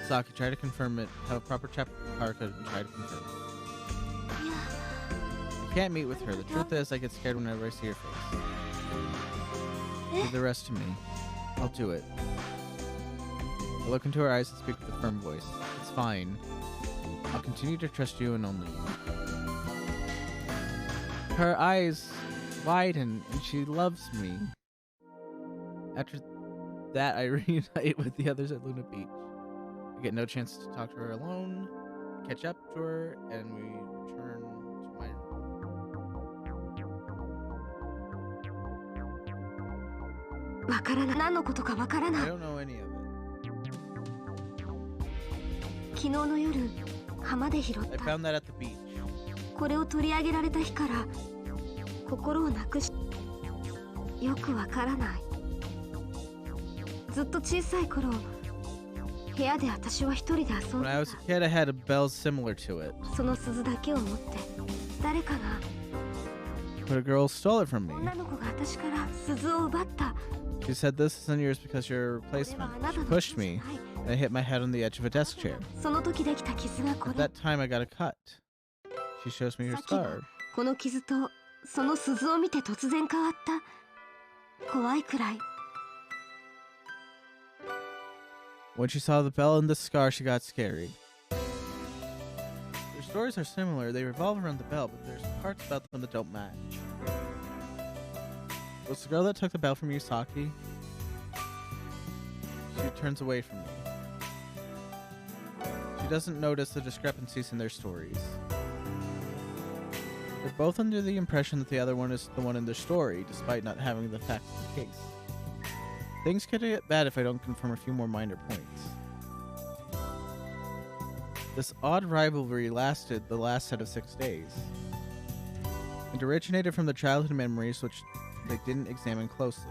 Saki, try to confirm it. Have a proper chat with Haruka and try to confirm it. I can't meet with her. The truth is, I get scared whenever I see her face. Leave the rest to me. I'll do it. I look into her eyes and speak with a firm voice. It's fine. I'll continue to trust you and only you. Her eyes widen and she loves me. After that, I reunite with the others at Luna Beach. I get no chance to talk to her alone, catch up to her, and we return to my room. I don't know any of it. I found that at the beach. これを取り上げられた日から心をなくしよくわからないずっと小さい頃部屋で私は一人で遊ん When I で was a kid, I had a bell similar to it. その鈴だけを持って誰かが But a girl stole it from me. 女の子が私から鈴を奪った She said this isn't yours because you're a replacement. She pushed me, and I hit my head on the edge of a desk chair. その時できた傷がこ At れ that time, I got a cut. She shows me her さっきは scar. この傷とその鈴を見て突然変わった怖いくらい When she saw the bell and the scar, she got scary. Their stories are similar. They revolve around the bell, but there's parts about them that don't match. Was the girl that took the bell from you Saki? She turns away from me. She doesn't notice the discrepancies in their stories. They're both under the impression that the other one is the one in their story, despite not having the facts of the case. Things could get bad if I don't confirm a few more minor points. This odd rivalry lasted the last set of 6 days. It originated from the childhood memories which they didn't examine closely.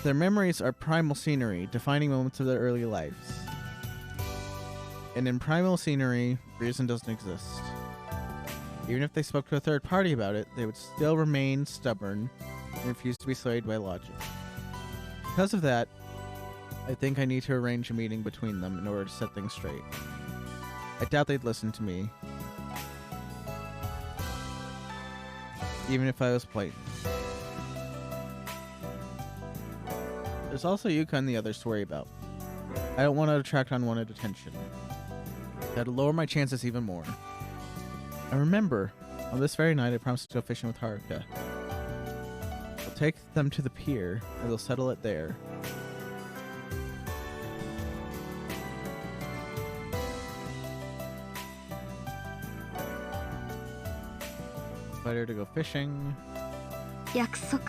Their memories are primal scenery, defining moments of their early lives. And in primal scenery, reason doesn't exist. Even if they spoke to a third party about it, they would still remain stubborn and refuse to be swayed by logic. Because of that, I think I need to arrange a meeting between them in order to set things straight. I doubt they'd listen to me, even if I was polite. There's also Yuka and the others to worry about. I don't want to attract unwanted attention. That'll lower my chances even more. I remember, on this very night I promised to go fishing with Haruka. I'll take them to the pier, and they'll settle it there. Invite her to go fishing. 約束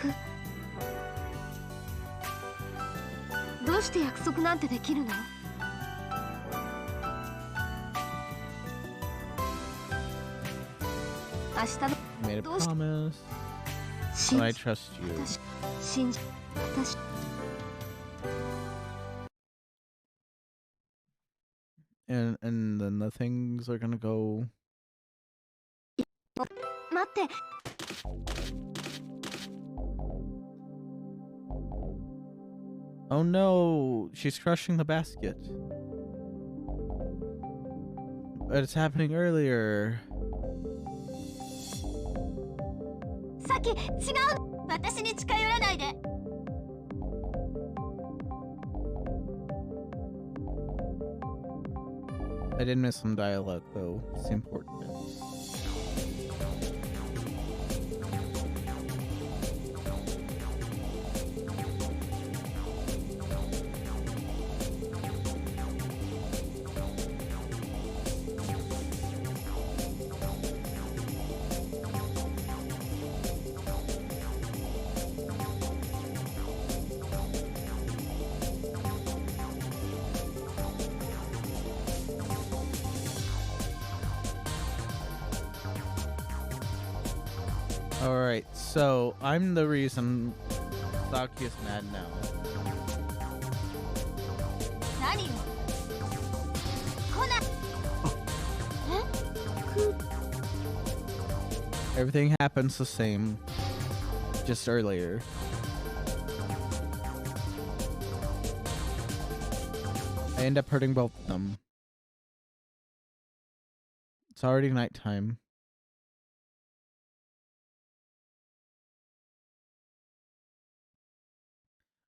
どうして約束なんてできるの 明日の You made a promise, 信 and I trust you. 私信じ私 And then the things are gonna go. 待って Oh no, she's crushing the basket. But it's happening earlier. さっき違う私に近寄らないで I did miss some dialogue though. It's important. Alright, so I'm the reason Saki is mad now. 何よ来ないえ Everything happens the same, just earlier. I end up hurting both of them. It's already nighttime.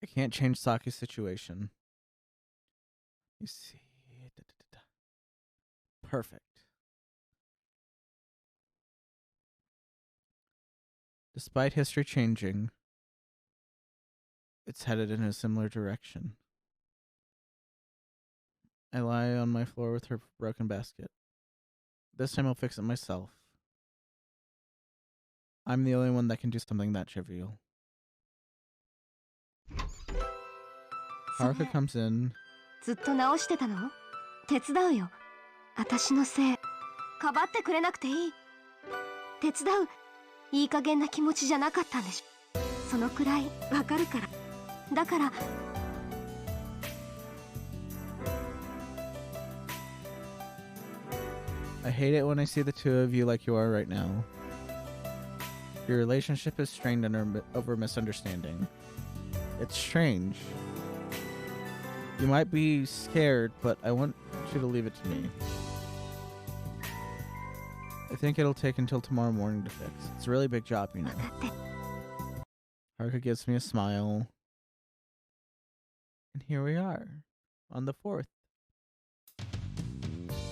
I can't change Saki's situation. You see. Perfect. Despite history changing, it's headed in a similar direction. I lie on my floor with her broken basket. This time I'll fix it myself. I'm the only one that can do something that trivial. Haruka comes in. ずっと直してたの？手伝うよ。私のせい。かばってくれなくていい。手伝う。いい加減な気持ちじゃなかったんでしょ。そのくらいわかるから。だから。I hate it when I see the two of you like you are right now. Your relationship is strained over misunderstanding. It's strange. You might be scared, but I want you to leave it to me. I think it'll take until tomorrow morning to fix. It's a really big job, you know. Haruka gives me a smile. And here we are, on the 4th.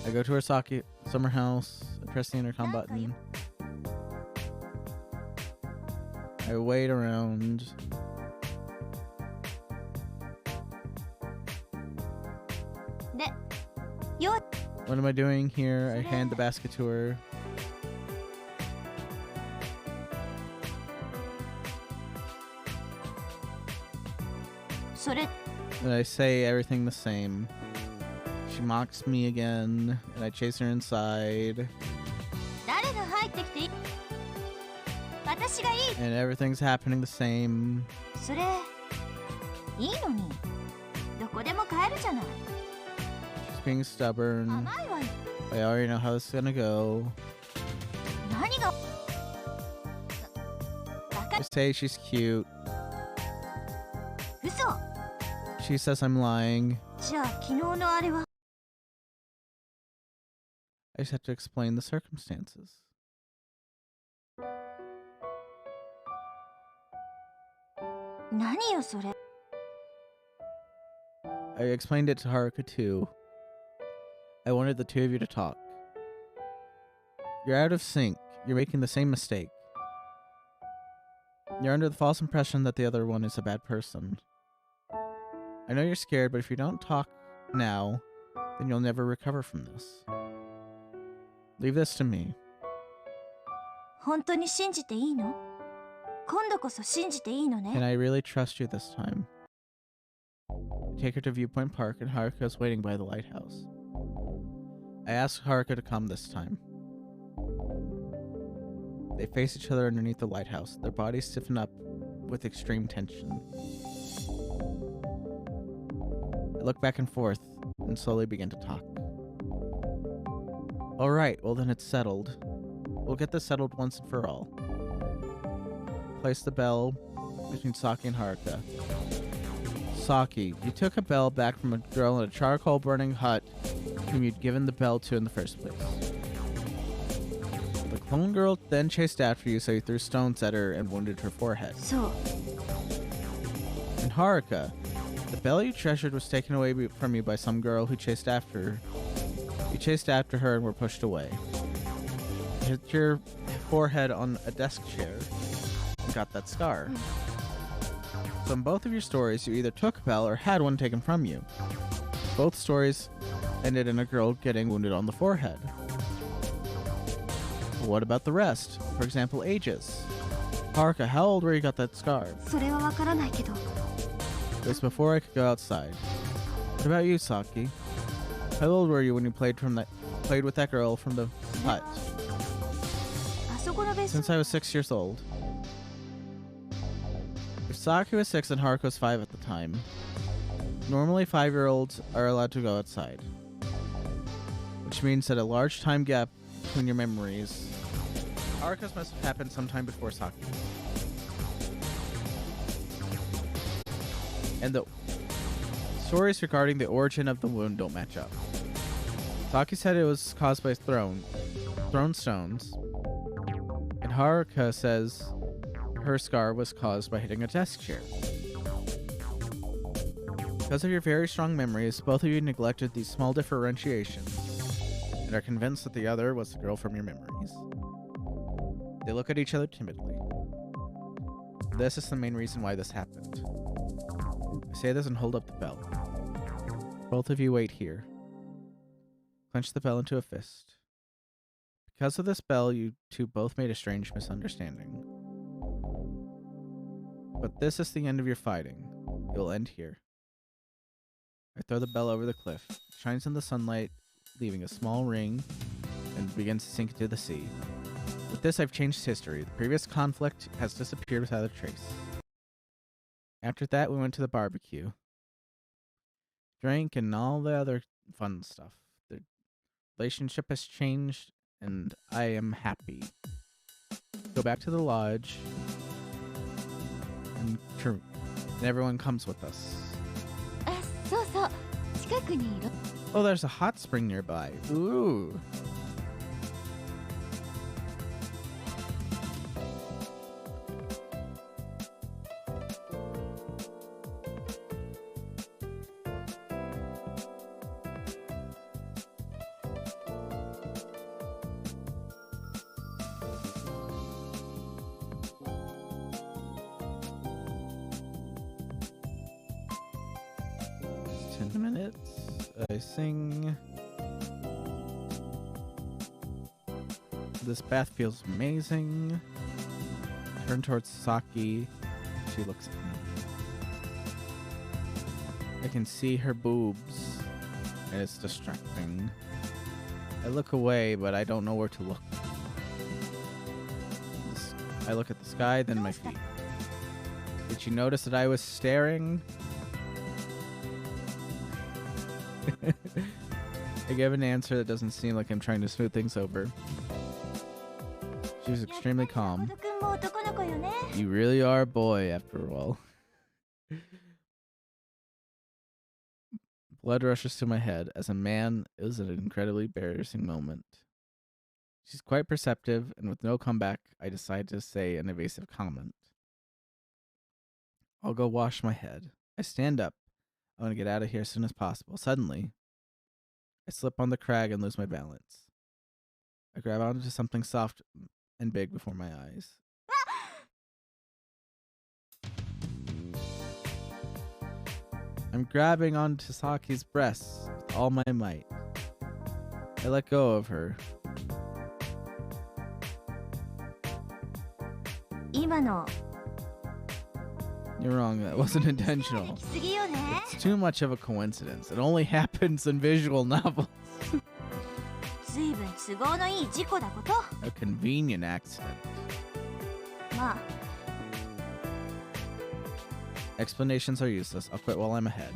I go to her Saki summer house, I press the intercom button. I wait around. What am I doing here? I hand the basket to her. And I say everything the same. She mocks me again, and I chase her inside. And everything's happening the same. She's being stubborn. I already know how this is gonna go. I say she's cute. She says I'm lying. I just have to explain the circumstances. I explained it to Haruka too. I wanted the two of you to talk. You're out of sync. You're making the same mistake. You're under the false impression that the other one is a bad person. I know you're scared, but if you don't talk now, then you'll never recover from this. Leave this to me. Can I really trust you this time? I take her to Viewpoint Park, and Haruka is waiting by the lighthouse. I ask Haruka to come this time. They face each other underneath the lighthouse. Their bodies stiffen up with extreme tension. I look back and forth and slowly begin to talk. Alright, well then it's settled. We'll get this settled once and for all. Place the bell between Saki and Haruka. Saki, you took a bell back from a girl in a charcoal burning hut whom you'd given the bell to in the first place. The clone girl then chased after you, so you threw stones at her and wounded her forehead. And Haruka, the bell you treasured was taken away from you by some girl who chased after her. You chased after her and were pushed away. You hit your forehead on a desk chair and got that scar. So in both of your stories, you either took a bell or had one taken from you. Both stories ended in a girl getting wounded on the forehead. But what about the rest? For example, ages. Haruka, how old were you got that scar? It was before I could go outside. What about you, Saki? How old were you when you played with that girl from the hut? Since I was 6 years old. If Saki was 6 and Haruka was 5 at the time, normally 5-year-olds are allowed to go outside. Which means that a large time gap between your memories Haruka's must have happened sometime before Saki. And the stories regarding the origin of the wound don't match up. Saki said it was caused by thrown stones, and Haruka says her scar was caused by hitting a desk chair. Because of your very strong memories, both of you neglected these small differentiations and are convinced that the other was the girl from your memories. They look at each other timidly. This is the main reason why this happened. I say this and hold up the bell. Both of you wait here. Clench the bell into a fist. Because of this bell, you two both made a strange misunderstanding. But this is the end of your fighting. It will end here. I throw the bell over the cliff. It shines in the sunlight, leaving a small ring, and begins to sink into the sea. With this, I've changed history. The previous conflict has disappeared without a trace. After that, we went to the barbecue. Drank and all the other fun stuff. The relationship has changed, and I am happy. Go back to the lodge, and everyone comes with us. Oh, there's a hot spring nearby. Ooh. I sing. This bath feels amazing. Turn towards Saki. She looks at me. I can see her boobs, and it's distracting. I look away, but I don't know where to look. I look at the sky, then my feet. Did you notice that I was staring? I give an answer that doesn't seem like I'm trying to smooth things over. She was extremely calm. You really are a boy, after all. Blood rushes to my head. As a man, it was an incredibly embarrassing moment. She's quite perceptive, and with no comeback, I decide to say an evasive comment. I'll go wash my head. I stand up. I want to get out of here as soon as possible. Suddenly, I slip on the crag and lose my balance. I grab onto something soft and big before my eyes. I'm grabbing onto Saki's breasts with all my might. I let go of her. You're wrong, that wasn't intentional. It's too much of a coincidence. It only happens in visual novels. A convenient accident. Explanations are useless. I'll quit while I'm ahead.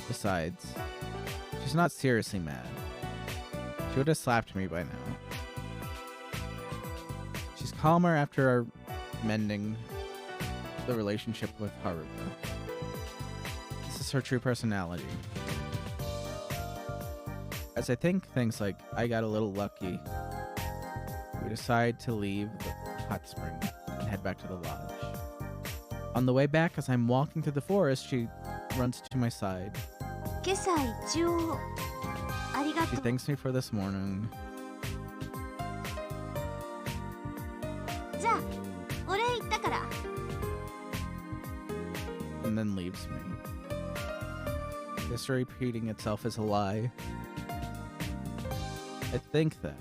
Besides, she's not seriously mad. She would have slapped me by now. She's calmer after our mending the relationship with Haruka. This is her true personality. As I think things like I got a little lucky, we decide to leave the hot spring and head back to the lodge. On the way back, as I'm walking through the forest, she runs to my side. She thanks me for this morning. And then leaves me. History repeating itself is a lie. I think that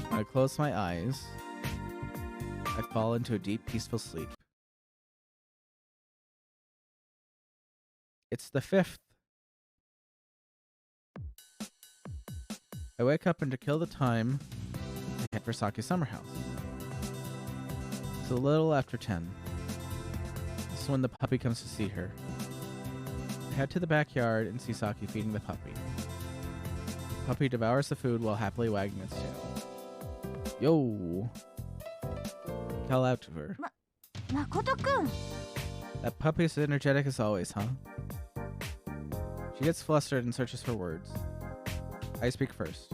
when I close my eyes, I fall into a deep, peaceful sleep. It's the 5th. I wake up and to kill the time, I head for Saki's summer house. It's a little after 10. This is when the puppy comes to see her. I head to the backyard and see Saki feeding the puppy. The puppy devours the food while happily wagging its tail. Yo. Call out to her. Makoto-kun! That puppy is energetic as always, huh? She gets flustered and searches for words. I speak first.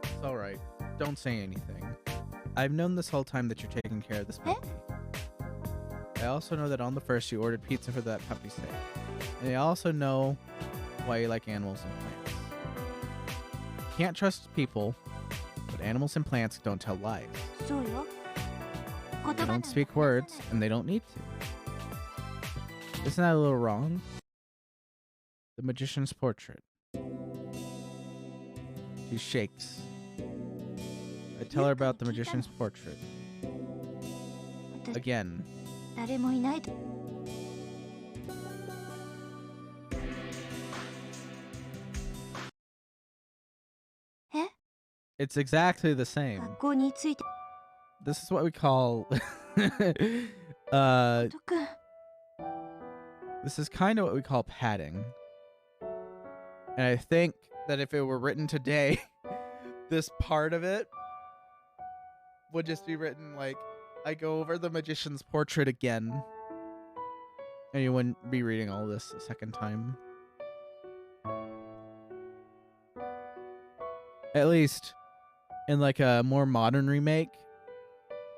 It's alright. Don't say anything. I've known this whole time that you're taking care of this puppy. I also know that on the first you ordered pizza for that puppy's sake. And I also know why you like animals and plants. You can't trust people, but animals and plants don't tell lies. They don't speak words, and they don't need to. Isn't that a little wrong? The magician's portrait. She shakes. I tell her about the magician's portrait. Again. It's exactly the same. This is what we call this is kind of what we call padding. And I think that if it were written today, this part of it would just be written like, I go over the magician's portrait again. And you wouldn't be reading all this a second time. At least in like a more modern remake,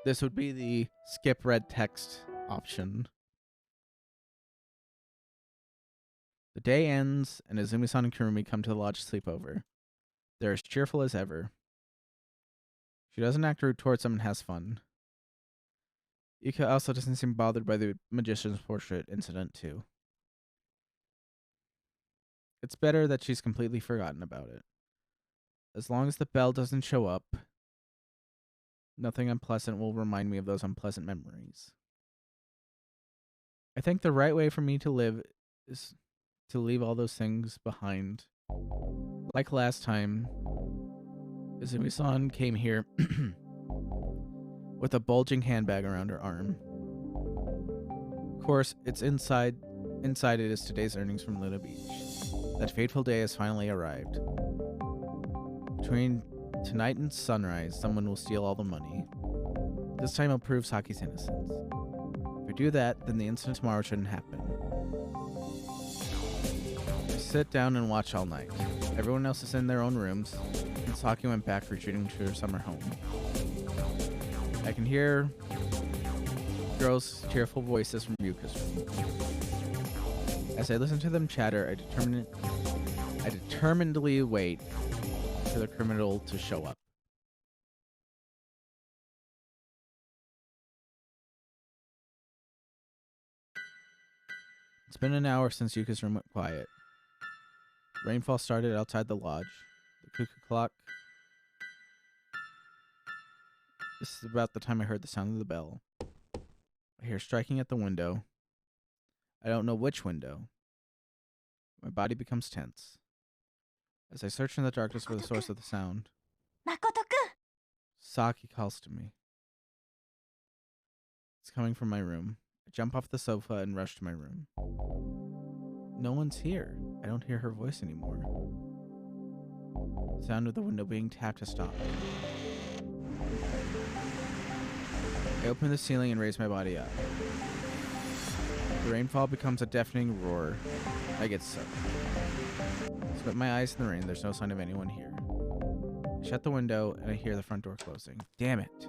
this would be the skip red text option. The day ends, and Izumi-san and Kurumi come to the lodge to sleep over. They're as cheerful as ever. She doesn't act rude towards them and has fun. Ika also doesn't seem bothered by the magician's portrait incident, too. It's better that she's completely forgotten about it. As long as the bell doesn't show up, nothing unpleasant will remind me of those unpleasant memories. I think the right way for me to live is to leave all those things behind. Like last time, Izumi-san came here with a bulging handbag around her arm. Of course, it's inside it is today's earnings from Luna Beach. That fateful day has finally arrived. Between tonight and sunrise, someone will steal all the money. This time I'll prove Saki's innocence. If I do that, then the incident tomorrow shouldn't happen. I sit down and watch all night. Everyone else is in their own rooms, and Saki went back retreating to her summer home. I can hear girls' tearful voices from Yuka's room. As I listen to them chatter, I determinedly wait for the criminal to show up. It's been an hour since Yuka's room went quiet. Rainfall started outside the lodge. The cuckoo clock. This is about the time I heard the sound of the bell. I hear striking at the window. I don't know which window. My body becomes tense. As I search in the darkness for the source of the sound, Makoto-kun! Saki calls to me. It's coming from my room. I jump off the sofa and rush to my room. No one's here. I don't hear her voice anymore. The sound of the window being tapped has stopped. I open the ceiling and raise my body up. The rainfall becomes a deafening roar. I get soaked. I squint my eyes in the rain. There's no sign of anyone here. I shut the window and I hear the front door closing. Damn it.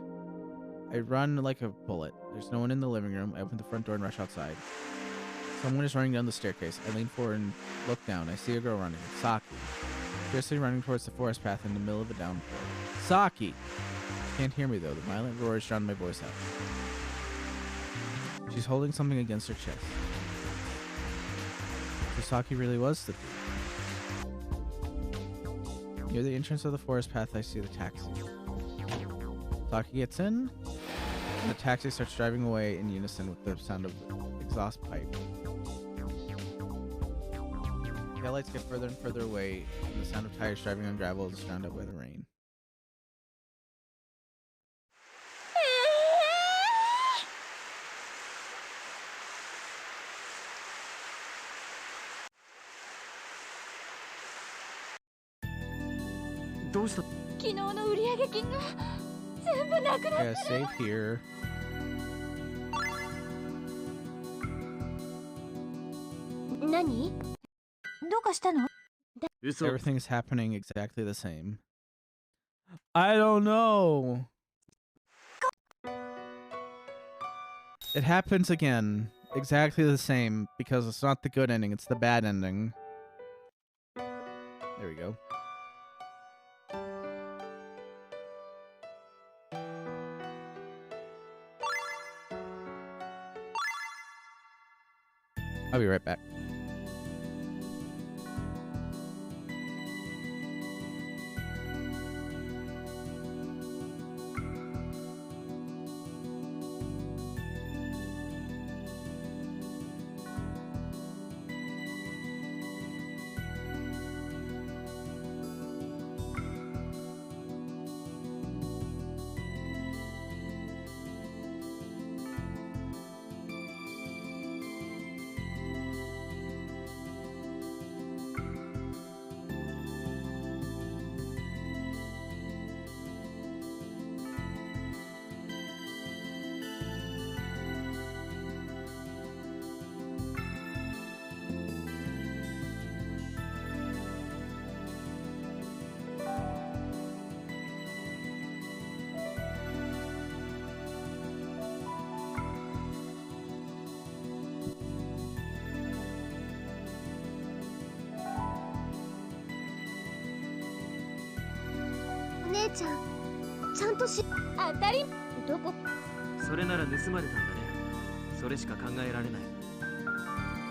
I run like a bullet. There's no one in the living room. I open the front door and rush outside. Someone is running down the staircase. I lean forward and look down. I see a girl running. It's Saki. Fiercely running towards the forest path in the middle of a downpour. Saki! She can't hear me though. The violent roars drown my voice out. She's holding something against her chest. So Saki really was the thief. Near the entrance of the forest path, I see the taxi. Saki gets in, and the taxi starts driving away in unison with the sound of the exhaust pipe. Taillights get further and further away, and the sound of tires driving on gravel is drowned out by the rain. Yeah, save here. Everything's happening exactly the same. I don't know. It happens again. Exactly the same, because it's not the good ending, it's the bad ending. There we go. I'll be right back.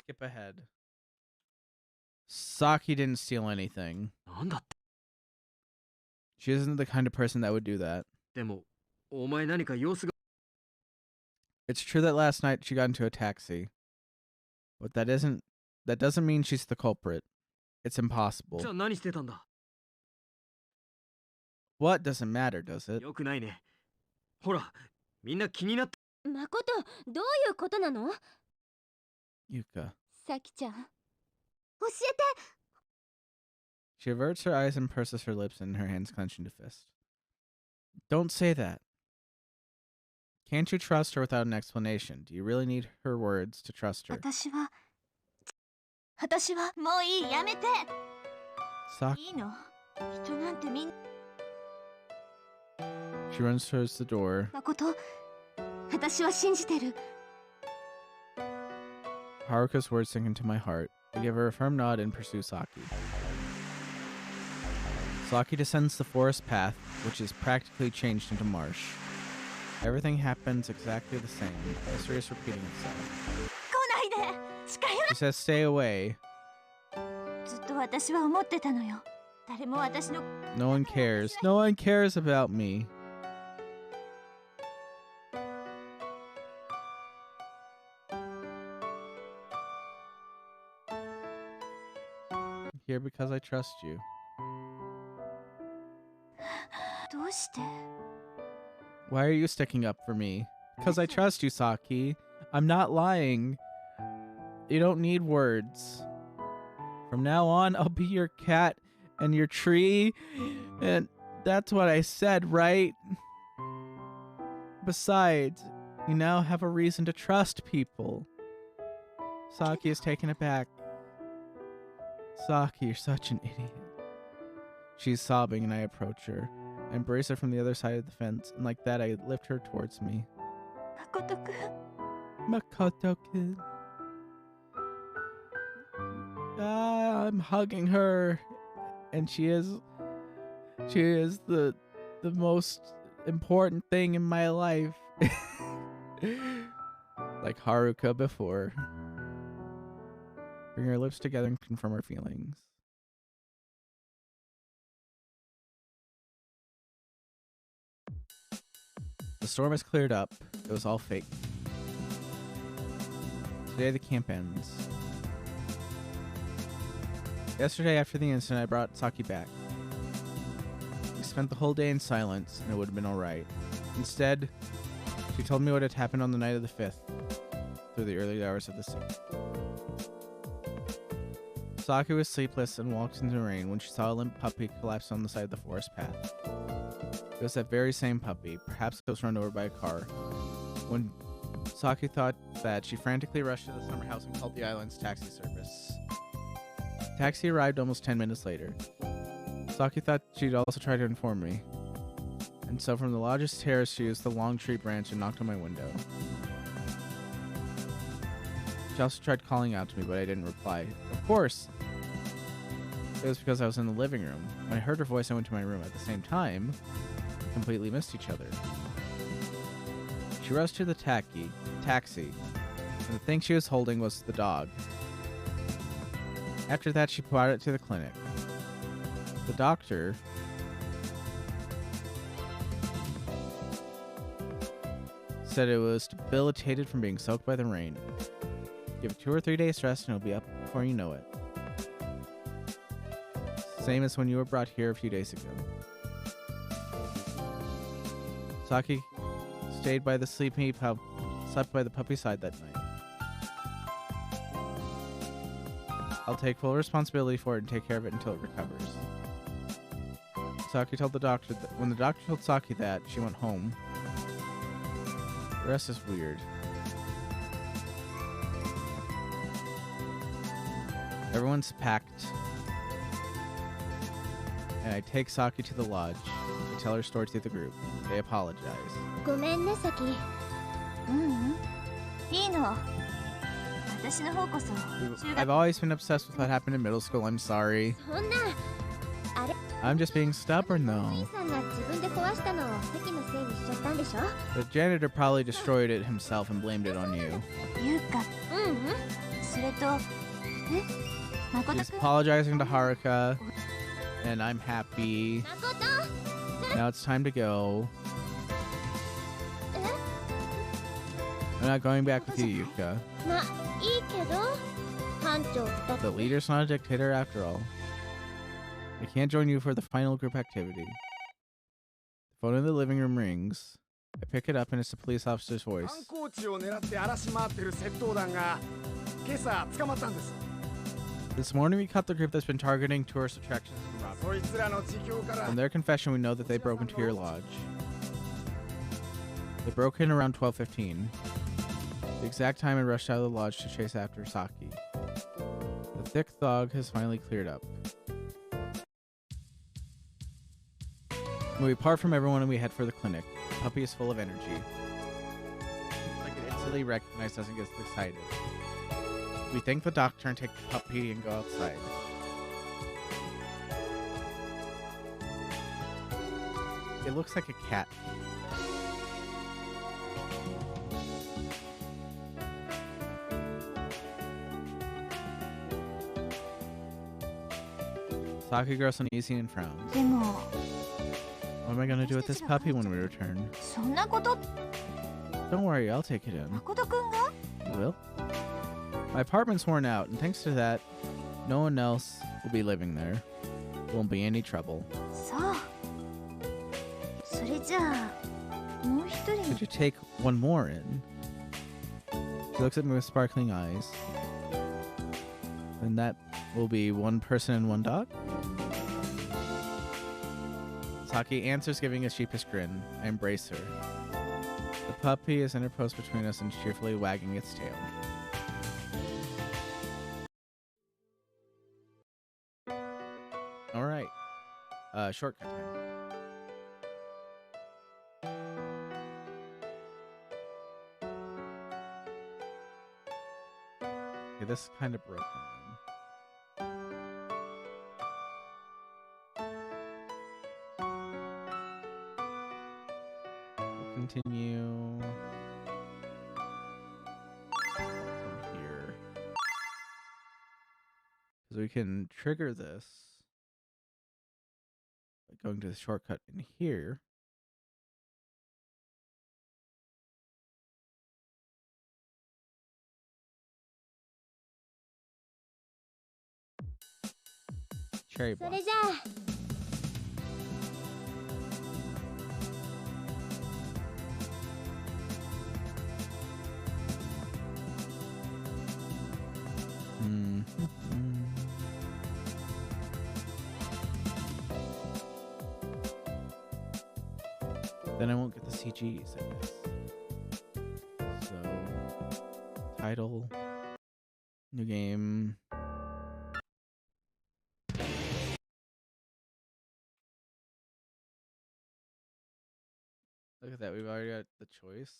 Skip ahead. Saki didn't steal anything. She isn't the kind of person that would do that. It's true that last night she got into a taxi. But that doesn't mean she's the culprit. It's impossible. What doesn't matter, does it? Yuka. She averts her eyes and purses her lips and her hands clench into fist. Don't say that. Can't you trust her without an explanation? Do you really need her words to trust her? Saki. She runs towards the door. Haruka's words sink into my heart. I give her a firm nod and pursue Saki. Saki descends the forest path, which is practically changed into marsh. Everything happens exactly the same. History is repeating itself. She says, stay away. No one cares. No one cares about me. I'm here because I trust you. Why are you sticking up for me? Because I trust you, Saki. I'm not lying. You don't need words. From now on, I'll be your cat and your tree. And that's what I said, right? Besides, you now have a reason to trust people. Saki is taken aback. Saki, you're such an idiot. She's sobbing and I approach her. I embrace her from the other side of the fence, and like that I lift her towards me. Makoto-kun. I'm hugging her, and she is the most important thing in my life. Like Haruka before. Bring our lips together and confirm our feelings. The storm has cleared up. It was all fake. Today the camp ends. Yesterday after the incident, I brought Saki back. We spent the whole day in silence, and it would have been alright. Instead, she told me what had happened on the night of the 5th, through the early hours of the 6th. Saki was sleepless and walked in the rain when she saw a limp puppy collapse on the side of the forest path. It was that very same puppy. Perhaps it was run over by a car. When Saki thought that, she frantically rushed to the summer house and called the island's taxi service. Taxi arrived almost 10 minutes later. Saki thought she'd also try to inform me. And so from the lodge's terrace, she used the long tree branch and knocked on my window. She also tried calling out to me, but I didn't reply. Of course! It was because I was in the living room. When I heard her voice, I went to my room. At the same time, we completely missed each other. She rushed to the taxi, and the thing she was holding was the dog. After that, she brought it to the clinic. The doctor said it was debilitated from being soaked by the rain. Give it 2 or 3 days rest and it'll be up before you know it. Same as when you were brought here a few days ago. Saki stayed by the slept by the puppy's side that night. I'll take full responsibility for it and take care of it until it recovers. Saki told the doctor that when the doctor told Saki that, she went home. The rest is weird. Everyone's packed. And I take Saki to the lodge and tell her story to the group. They apologize. ごめんね、サキ。いいの。私の方こそ。I've always been obsessed with what happened in middle school. I'm sorry. そんな。あれ。 I'm just being stubborn though. お兄さんが自分で壊したのをサキのせいにしちゃったんでしょ? The janitor probably destroyed it himself and blamed it on you. いうか、それと、He's apologizing to Haruka, and I'm happy. Now it's time to go. I'm not going back with you, Yuka. The leader's not a dictator after all. I can't join you for the final group activity. The phone in the living room rings. I pick it up and it's a police officer's voice. This morning we caught the group that's been targeting tourist attractions and robbery. From their confession we know that they broke into your lodge. They broke in around 12:15. The exact time I rushed out of the lodge to chase after Saki. The thick fog has finally cleared up. When we part from everyone and we head for the clinic, the puppy is full of energy. Like it instantly recognizes us and gets excited. We thank the doctor and take the puppy and go outside. It looks like a cat. Saki grows uneasy and frowns. What am I gonna do with this puppy when we return? Don't worry, I'll take it in. You will? My apartment's worn out, and thanks to that, no one else will be living there. There won't be any trouble. Could you take one more in? She looks at me with sparkling eyes. And that will be one person and one dog? Saki answers, giving a sheepish grin. I embrace her. The puppy is interposed between us and cheerfully wagging its tail. Alright. Shortcut time. Okay, this is kind of broken then. We'll continue from here. Because we can trigger this by going to the shortcut in here. Cherry blossom. Mm-hmm. Then I won't get the CGs, I guess. So, title, new game. Look at that, we've already got the choice.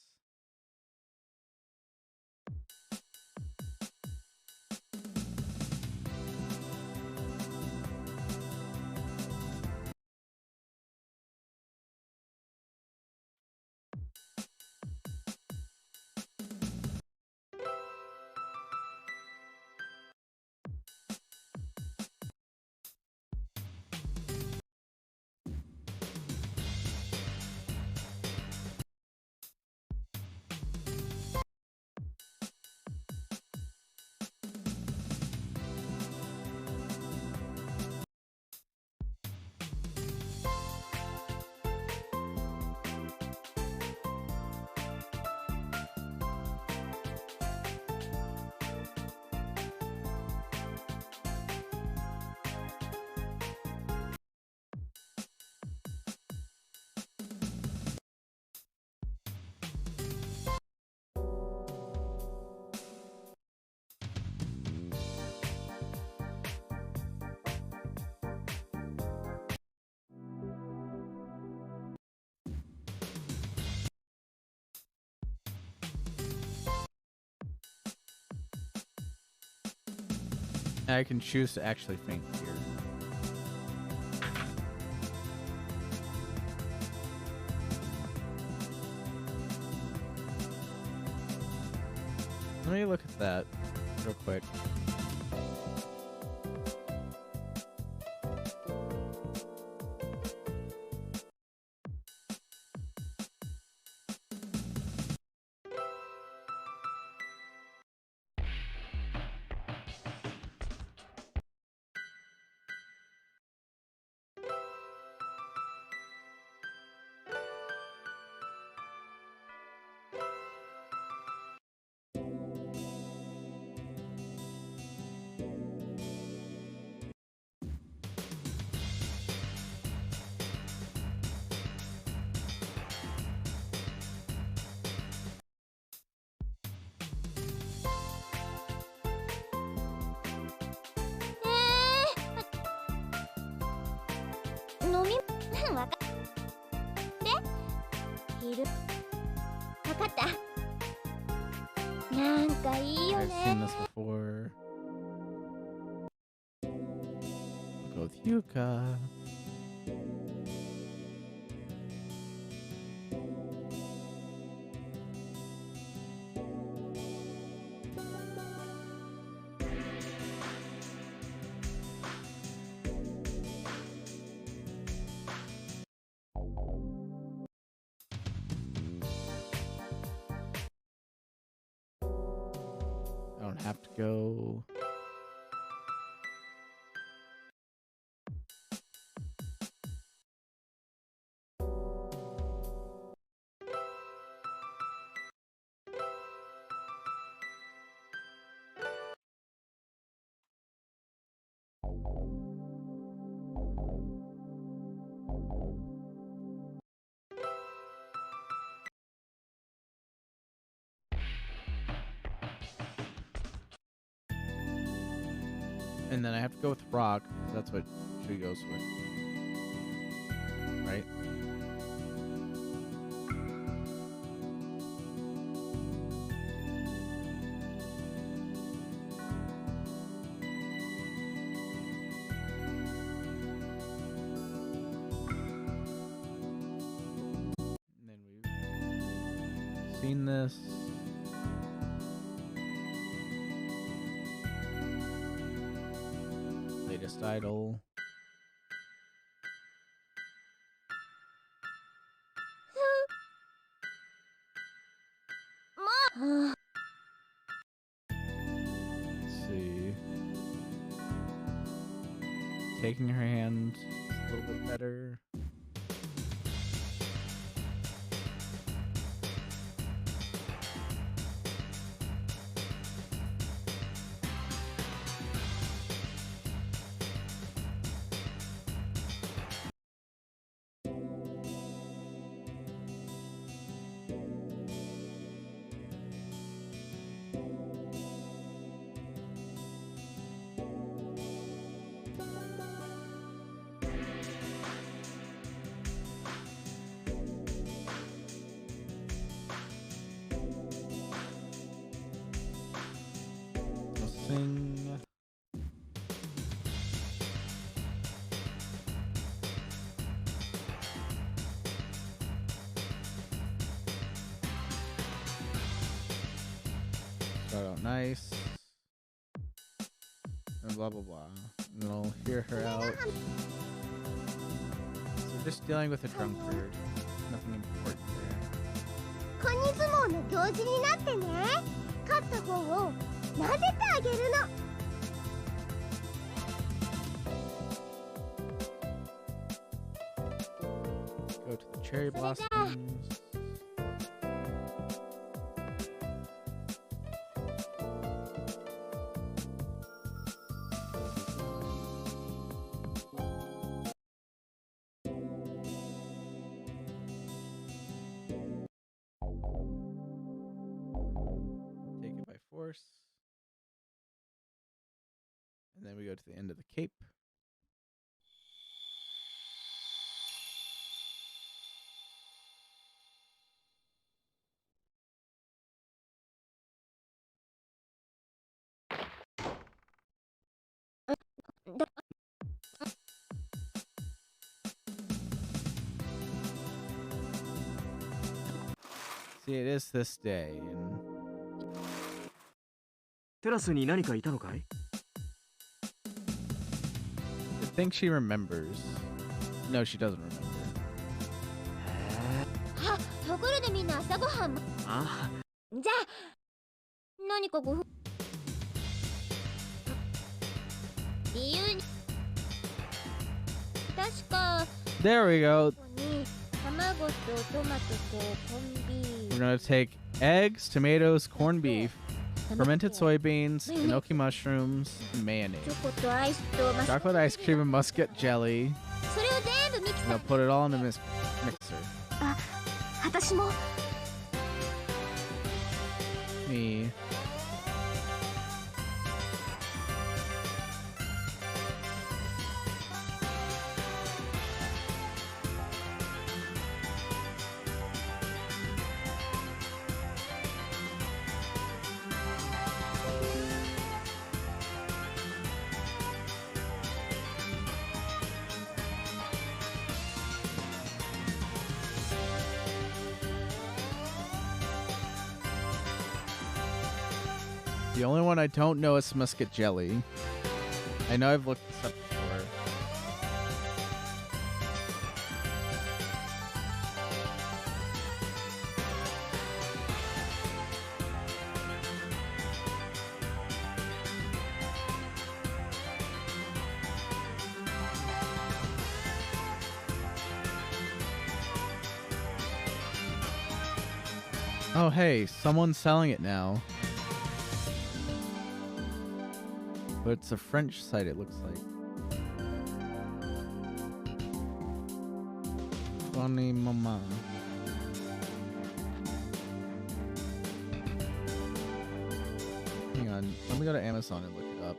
I can choose to actually faint here. Let me look at that real quick. I've seen this before. I'll go with Yuka. I don't have to go. And then I have to go with rock, because that's what she goes with. Right? And then we've seen this. Latest idol. Let's see. Taking her hand is a little bit better. Swing. Start out nice. And blah, blah, blah. And we'll hear her out. So we're just dealing with a drunkard. Nothing important there. 子に相撲の行事になってね。勝った方を撫でてあげるの。Go to the cherry blossoms. Take it by force. And then we go to the end of the cape. See, it is this day, and テラスに何かいたのかい？ I think she remembers. No, she doesn't remember. あ、ところでみんな朝ごはん。ああ、じゃあ何かご理由に確か There we go. ここに卵とトマトとコンビー We're gonna take eggs, tomatoes, corned beef, fermented soybeans, enoki mushrooms, and チ mayonnaise. ョコとアイスとマス Chocolate ice cream and muscat jelly. それを全部ミキ And サ I'll ー put it all in a mixer. あ、私も Me. The only one I don't know is muscat jelly. I know I've looked this up before. Oh, hey, someone's selling it now. But it's a French site, it looks like. Funny mama. Hang on, let me go to Amazon and look it up.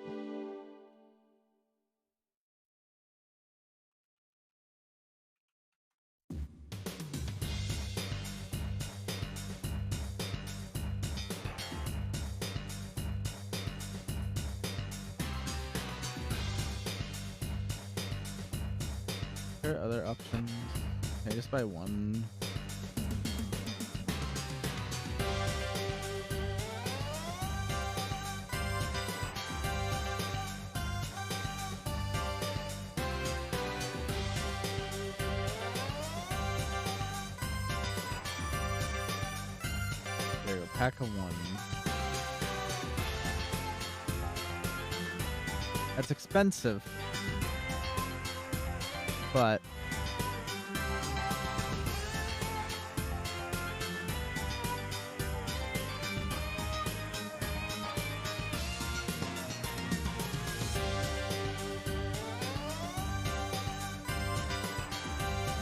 There are other options. Can I just buy one? There you go, pack of one. That's expensive. But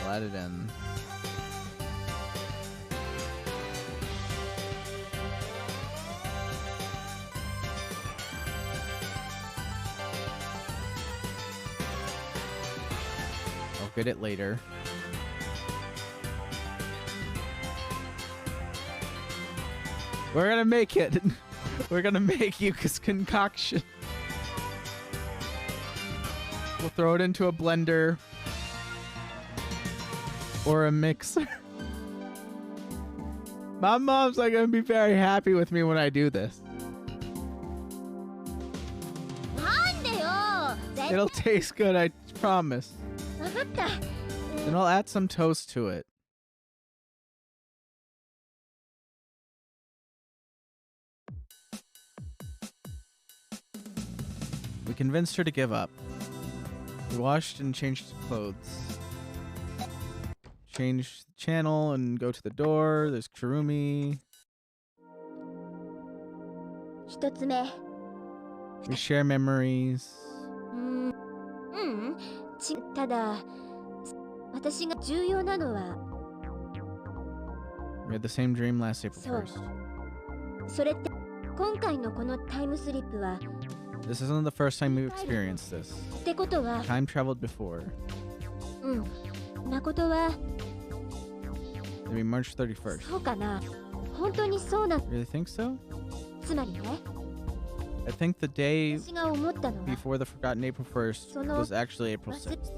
I'll add it in. I'll get it later. We're gonna make it. We're gonna make Yuka's concoction. We'll throw it into a blender or a mixer. My mom's not gonna be very happy with me when I do this. It'll taste good, I promise. And I'll add some toast to it. We convinced her to give up. We washed and changed clothes. Change the channel and go to the door. There's Kurumi. We share memories. We had the same dream last April 1st. This isn't the first time we've experienced this. Time traveled before. Maybe March 31st. Really think so? I think the day before the forgotten April 1st was actually April 6th.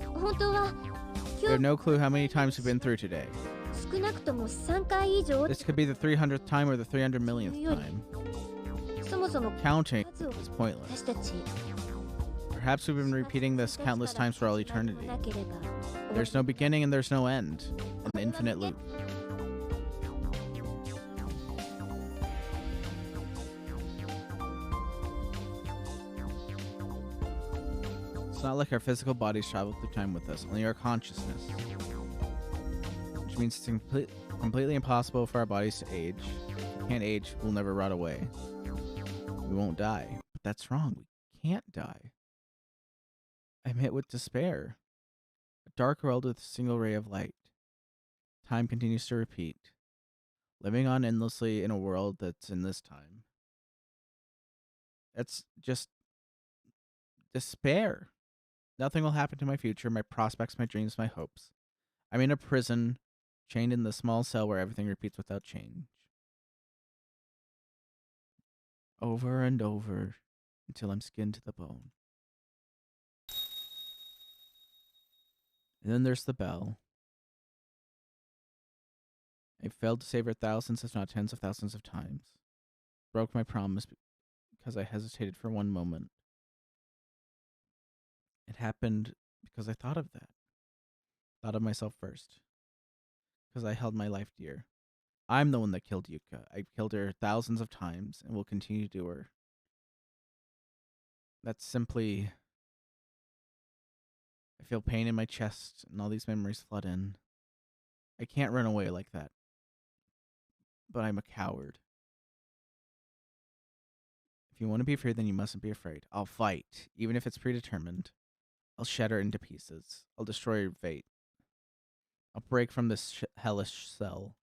We have no clue how many times we've been through today. This could be the 300th time or the 300 millionth time. Counting is pointless. Perhaps we've been repeating this countless times for all eternity. There's no beginning and there's no end. An infinite loop. It's not like our physical bodies travel through time with us, only our consciousness. Which means it's completely impossible for our bodies to age. If we can't age, we'll never rot away. We won't die. But that's wrong. We can't die. I'm hit with despair. A dark world with a single ray of light. Time continues to repeat. Living on endlessly in a world that's in this time. That's just despair. Nothing will happen to my future, my prospects, my dreams, my hopes. I'm in a prison, chained in the small cell where everything repeats without change. Over and over until I'm skinned to the bone. And then there's the bell. I failed to save her thousands, if not tens of thousands of times. Broke my promise because I hesitated for one moment. It happened because I thought of that. Thought of myself first. Because I held my life dear. I'm the one that killed Yuka. I've killed her thousands of times and will continue to do her. That's simply... I feel pain in my chest and all these memories flood in. I can't run away like that. But I'm a coward. If you want to be free, then you mustn't be afraid. I'll fight, even if it's predetermined. I'll shatter into pieces. I'll destroy your fate. I'll break from this hellish cell.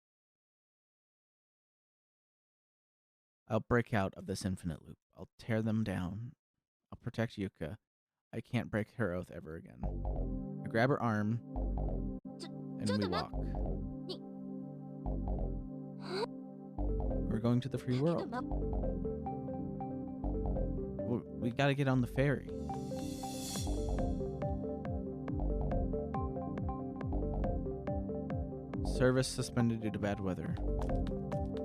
I'll break out of this infinite loop. I'll tear them down. I'll protect Yuka. I can't break her oath ever again. I grab her arm, and we walk. We're going to the free world. We gotta get on the ferry. Service suspended due to bad weather.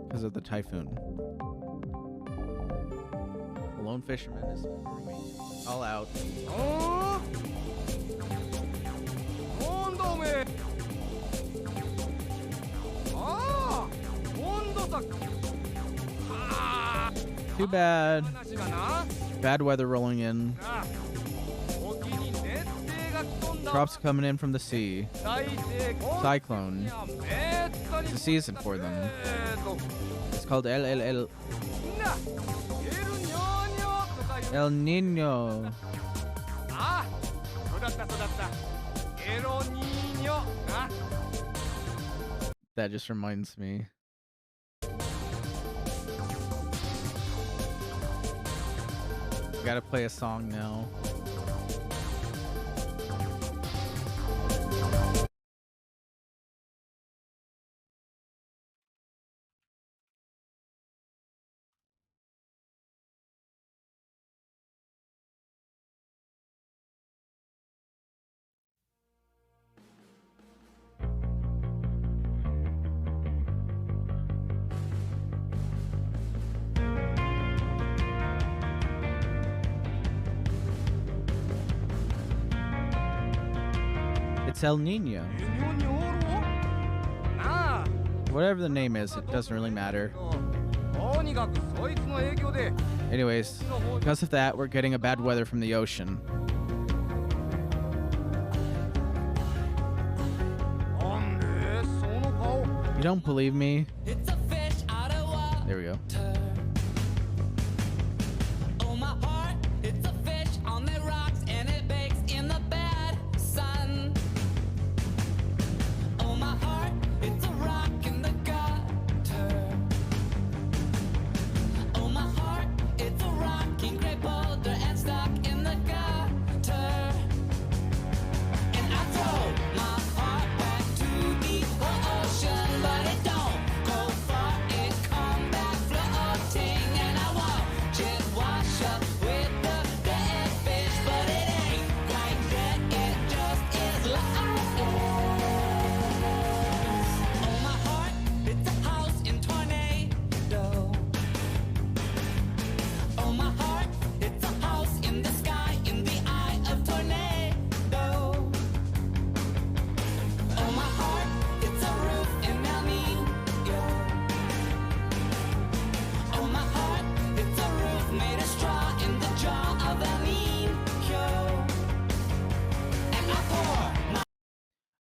Because of the typhoon. The lone fisherman is all out. Too bad. Bad weather rolling in. Crops coming in from the sea. Cyclone. It's a season for them. It's called El Nino. That just reminds me. Gotta play a song now. El Nino. Whatever the name is, it doesn't really matter. Anyways, because of that, we're getting a bad weather from the ocean. You don't believe me? There we go.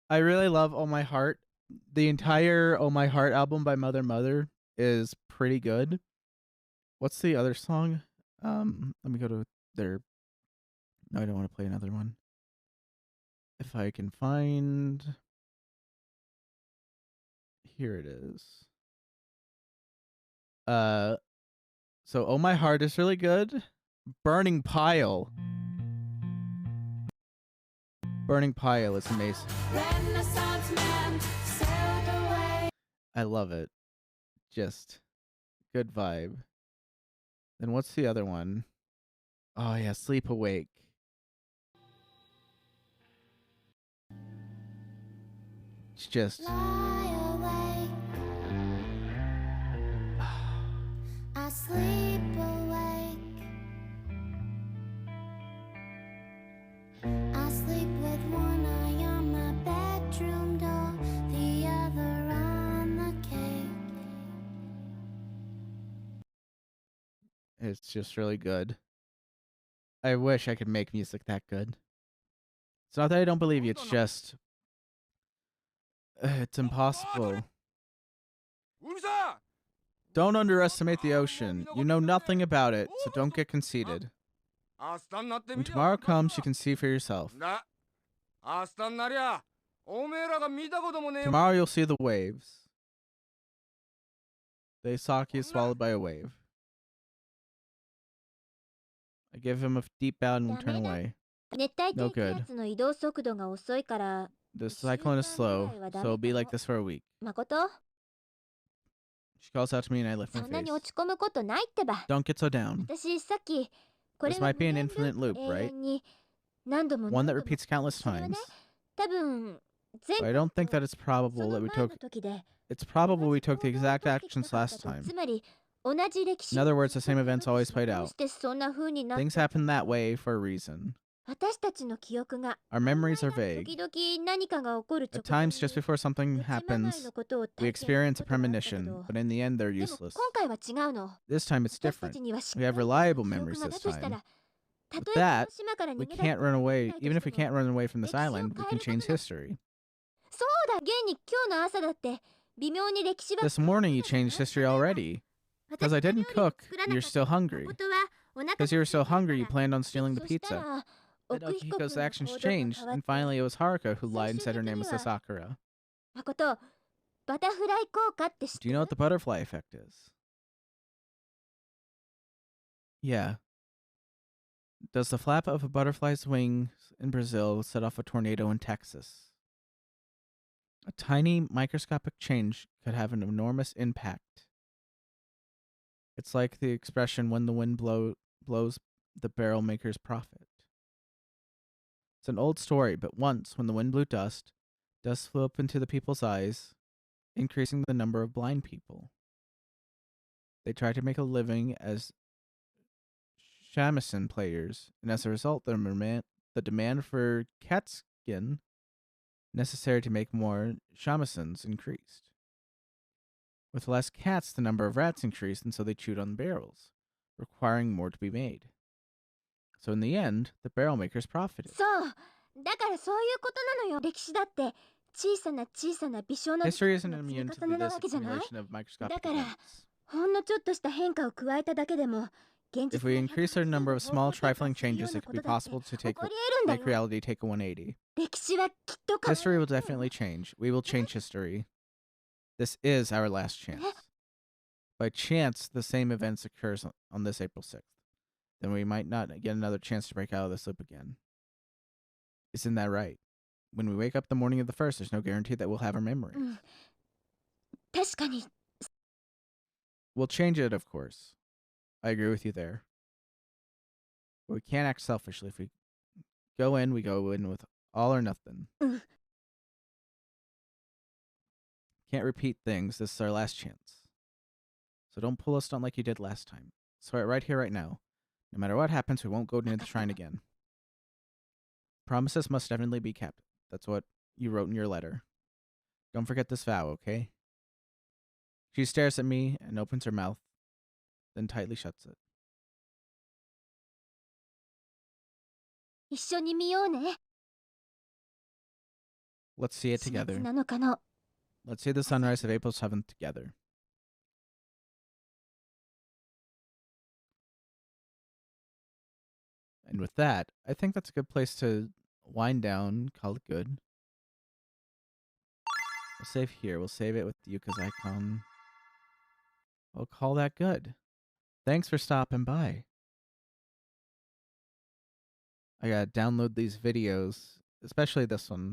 I really love Oh My Heart. The entire Oh My Heart album by Mother Mother is pretty good. What's the other song? Let me go to their... No, I don't want to play another one. If I can find... Here it is. So Oh My Heart is really good. Burning Pile. Burning Pile is amazing. I love it. Just good vibe. Then what's the other one? Oh yeah, Sleep Awake. It's just... I sleep awake. I sleep with one eye on my bedroom door, the other on the cake. It's just really good. I wish I could make music that good. It's not that I don't believe you, it's just... it's impossible. Don't underestimate the ocean. You know nothing about it, so don't get conceited. When tomorrow comes, you can see for yourself. Tomorrow you'll see the waves. The Saki is swallowed by a wave. I give him a deep bow and turn away. No good. The cyclone is slow, so it'll be like this for a week. She calls out to me and I lift my face. Don't get so down. This might be an infinite loop, right? One that repeats countless times. But I don't think that it's probable that we took... It's probable we took the exact actions last time. In other words, the same events always played out. Things happen that way for a reason. Our memories are vague. At times, just before something happens, we experience a premonition, but in the end, they're useless. This time, it's different. We have reliable memories this time. With that, we can't run away. Even if we can't run away from this island, we can change history. This morning, you changed history already. Because I didn't cook, you're still hungry. Because you were so hungry, you planned on stealing the pizza. Then Okihiko's actions changed, and finally it was Haruka who lied and said her name was Sakura. Do you know what the butterfly effect is? Yeah. Does the flap of a butterfly's wings in Brazil set off a tornado in Texas? A tiny microscopic change could have an enormous impact. It's like the expression, when the wind blows, the barrel maker's profit. It's an old story, but once, when the wind blew dust flew up into the people's eyes, increasing the number of blind people. They tried to make a living as shamisen players, and as a result, the demand for cat skin necessary to make more shamisen increased. With less cats, the number of rats increased, and so they chewed on barrels, requiring more to be made. So in the end, the barrel makers profited. そうだからそういうことなのよ。歴史だって小さな小さな微小な History isn't の積み immune to 重ねな this わけじゃない。 accumulation of microscopic だから events. ほんのちょっとした変化を加えただけでも現 If 実 we が increase our 180 number 度 of 方 small 向転換 trifling するよう changes, な it こ could be とだって possible to 起 take こり得るん make だよ。 reality take a 180. 歴史はきっと変わ History will definitely change. We will change history. This is our last chance. By chance, the same events occurs on this April 6th. Then we might not get another chance to break out of this loop again. Isn't that right? When we wake up the morning of the 1st, there's no guarantee that we'll have our memories. 確かに We'll change it, of course. I agree with you there. But we can't act selfishly. If we go in with all or nothing. Can't repeat things. This is our last chance. So don't pull us down like you did last time. Swear it right here, right now. No matter what happens, we won't go near the shrine again. Promises must definitely be kept. That's what you wrote in your letter. Don't forget this vow, okay? She stares at me and opens her mouth, then tightly shuts it. 一緒に見ようね。 Let's see it 4月 together. 7日の Let's see the sunrise of April 7th together. And with that, I think that's a good place to wind down, call it good. We'll save here. We'll save it with Yuka's icon. We'll call that good. Thanks for stopping by. I gotta download these videos, especially this one.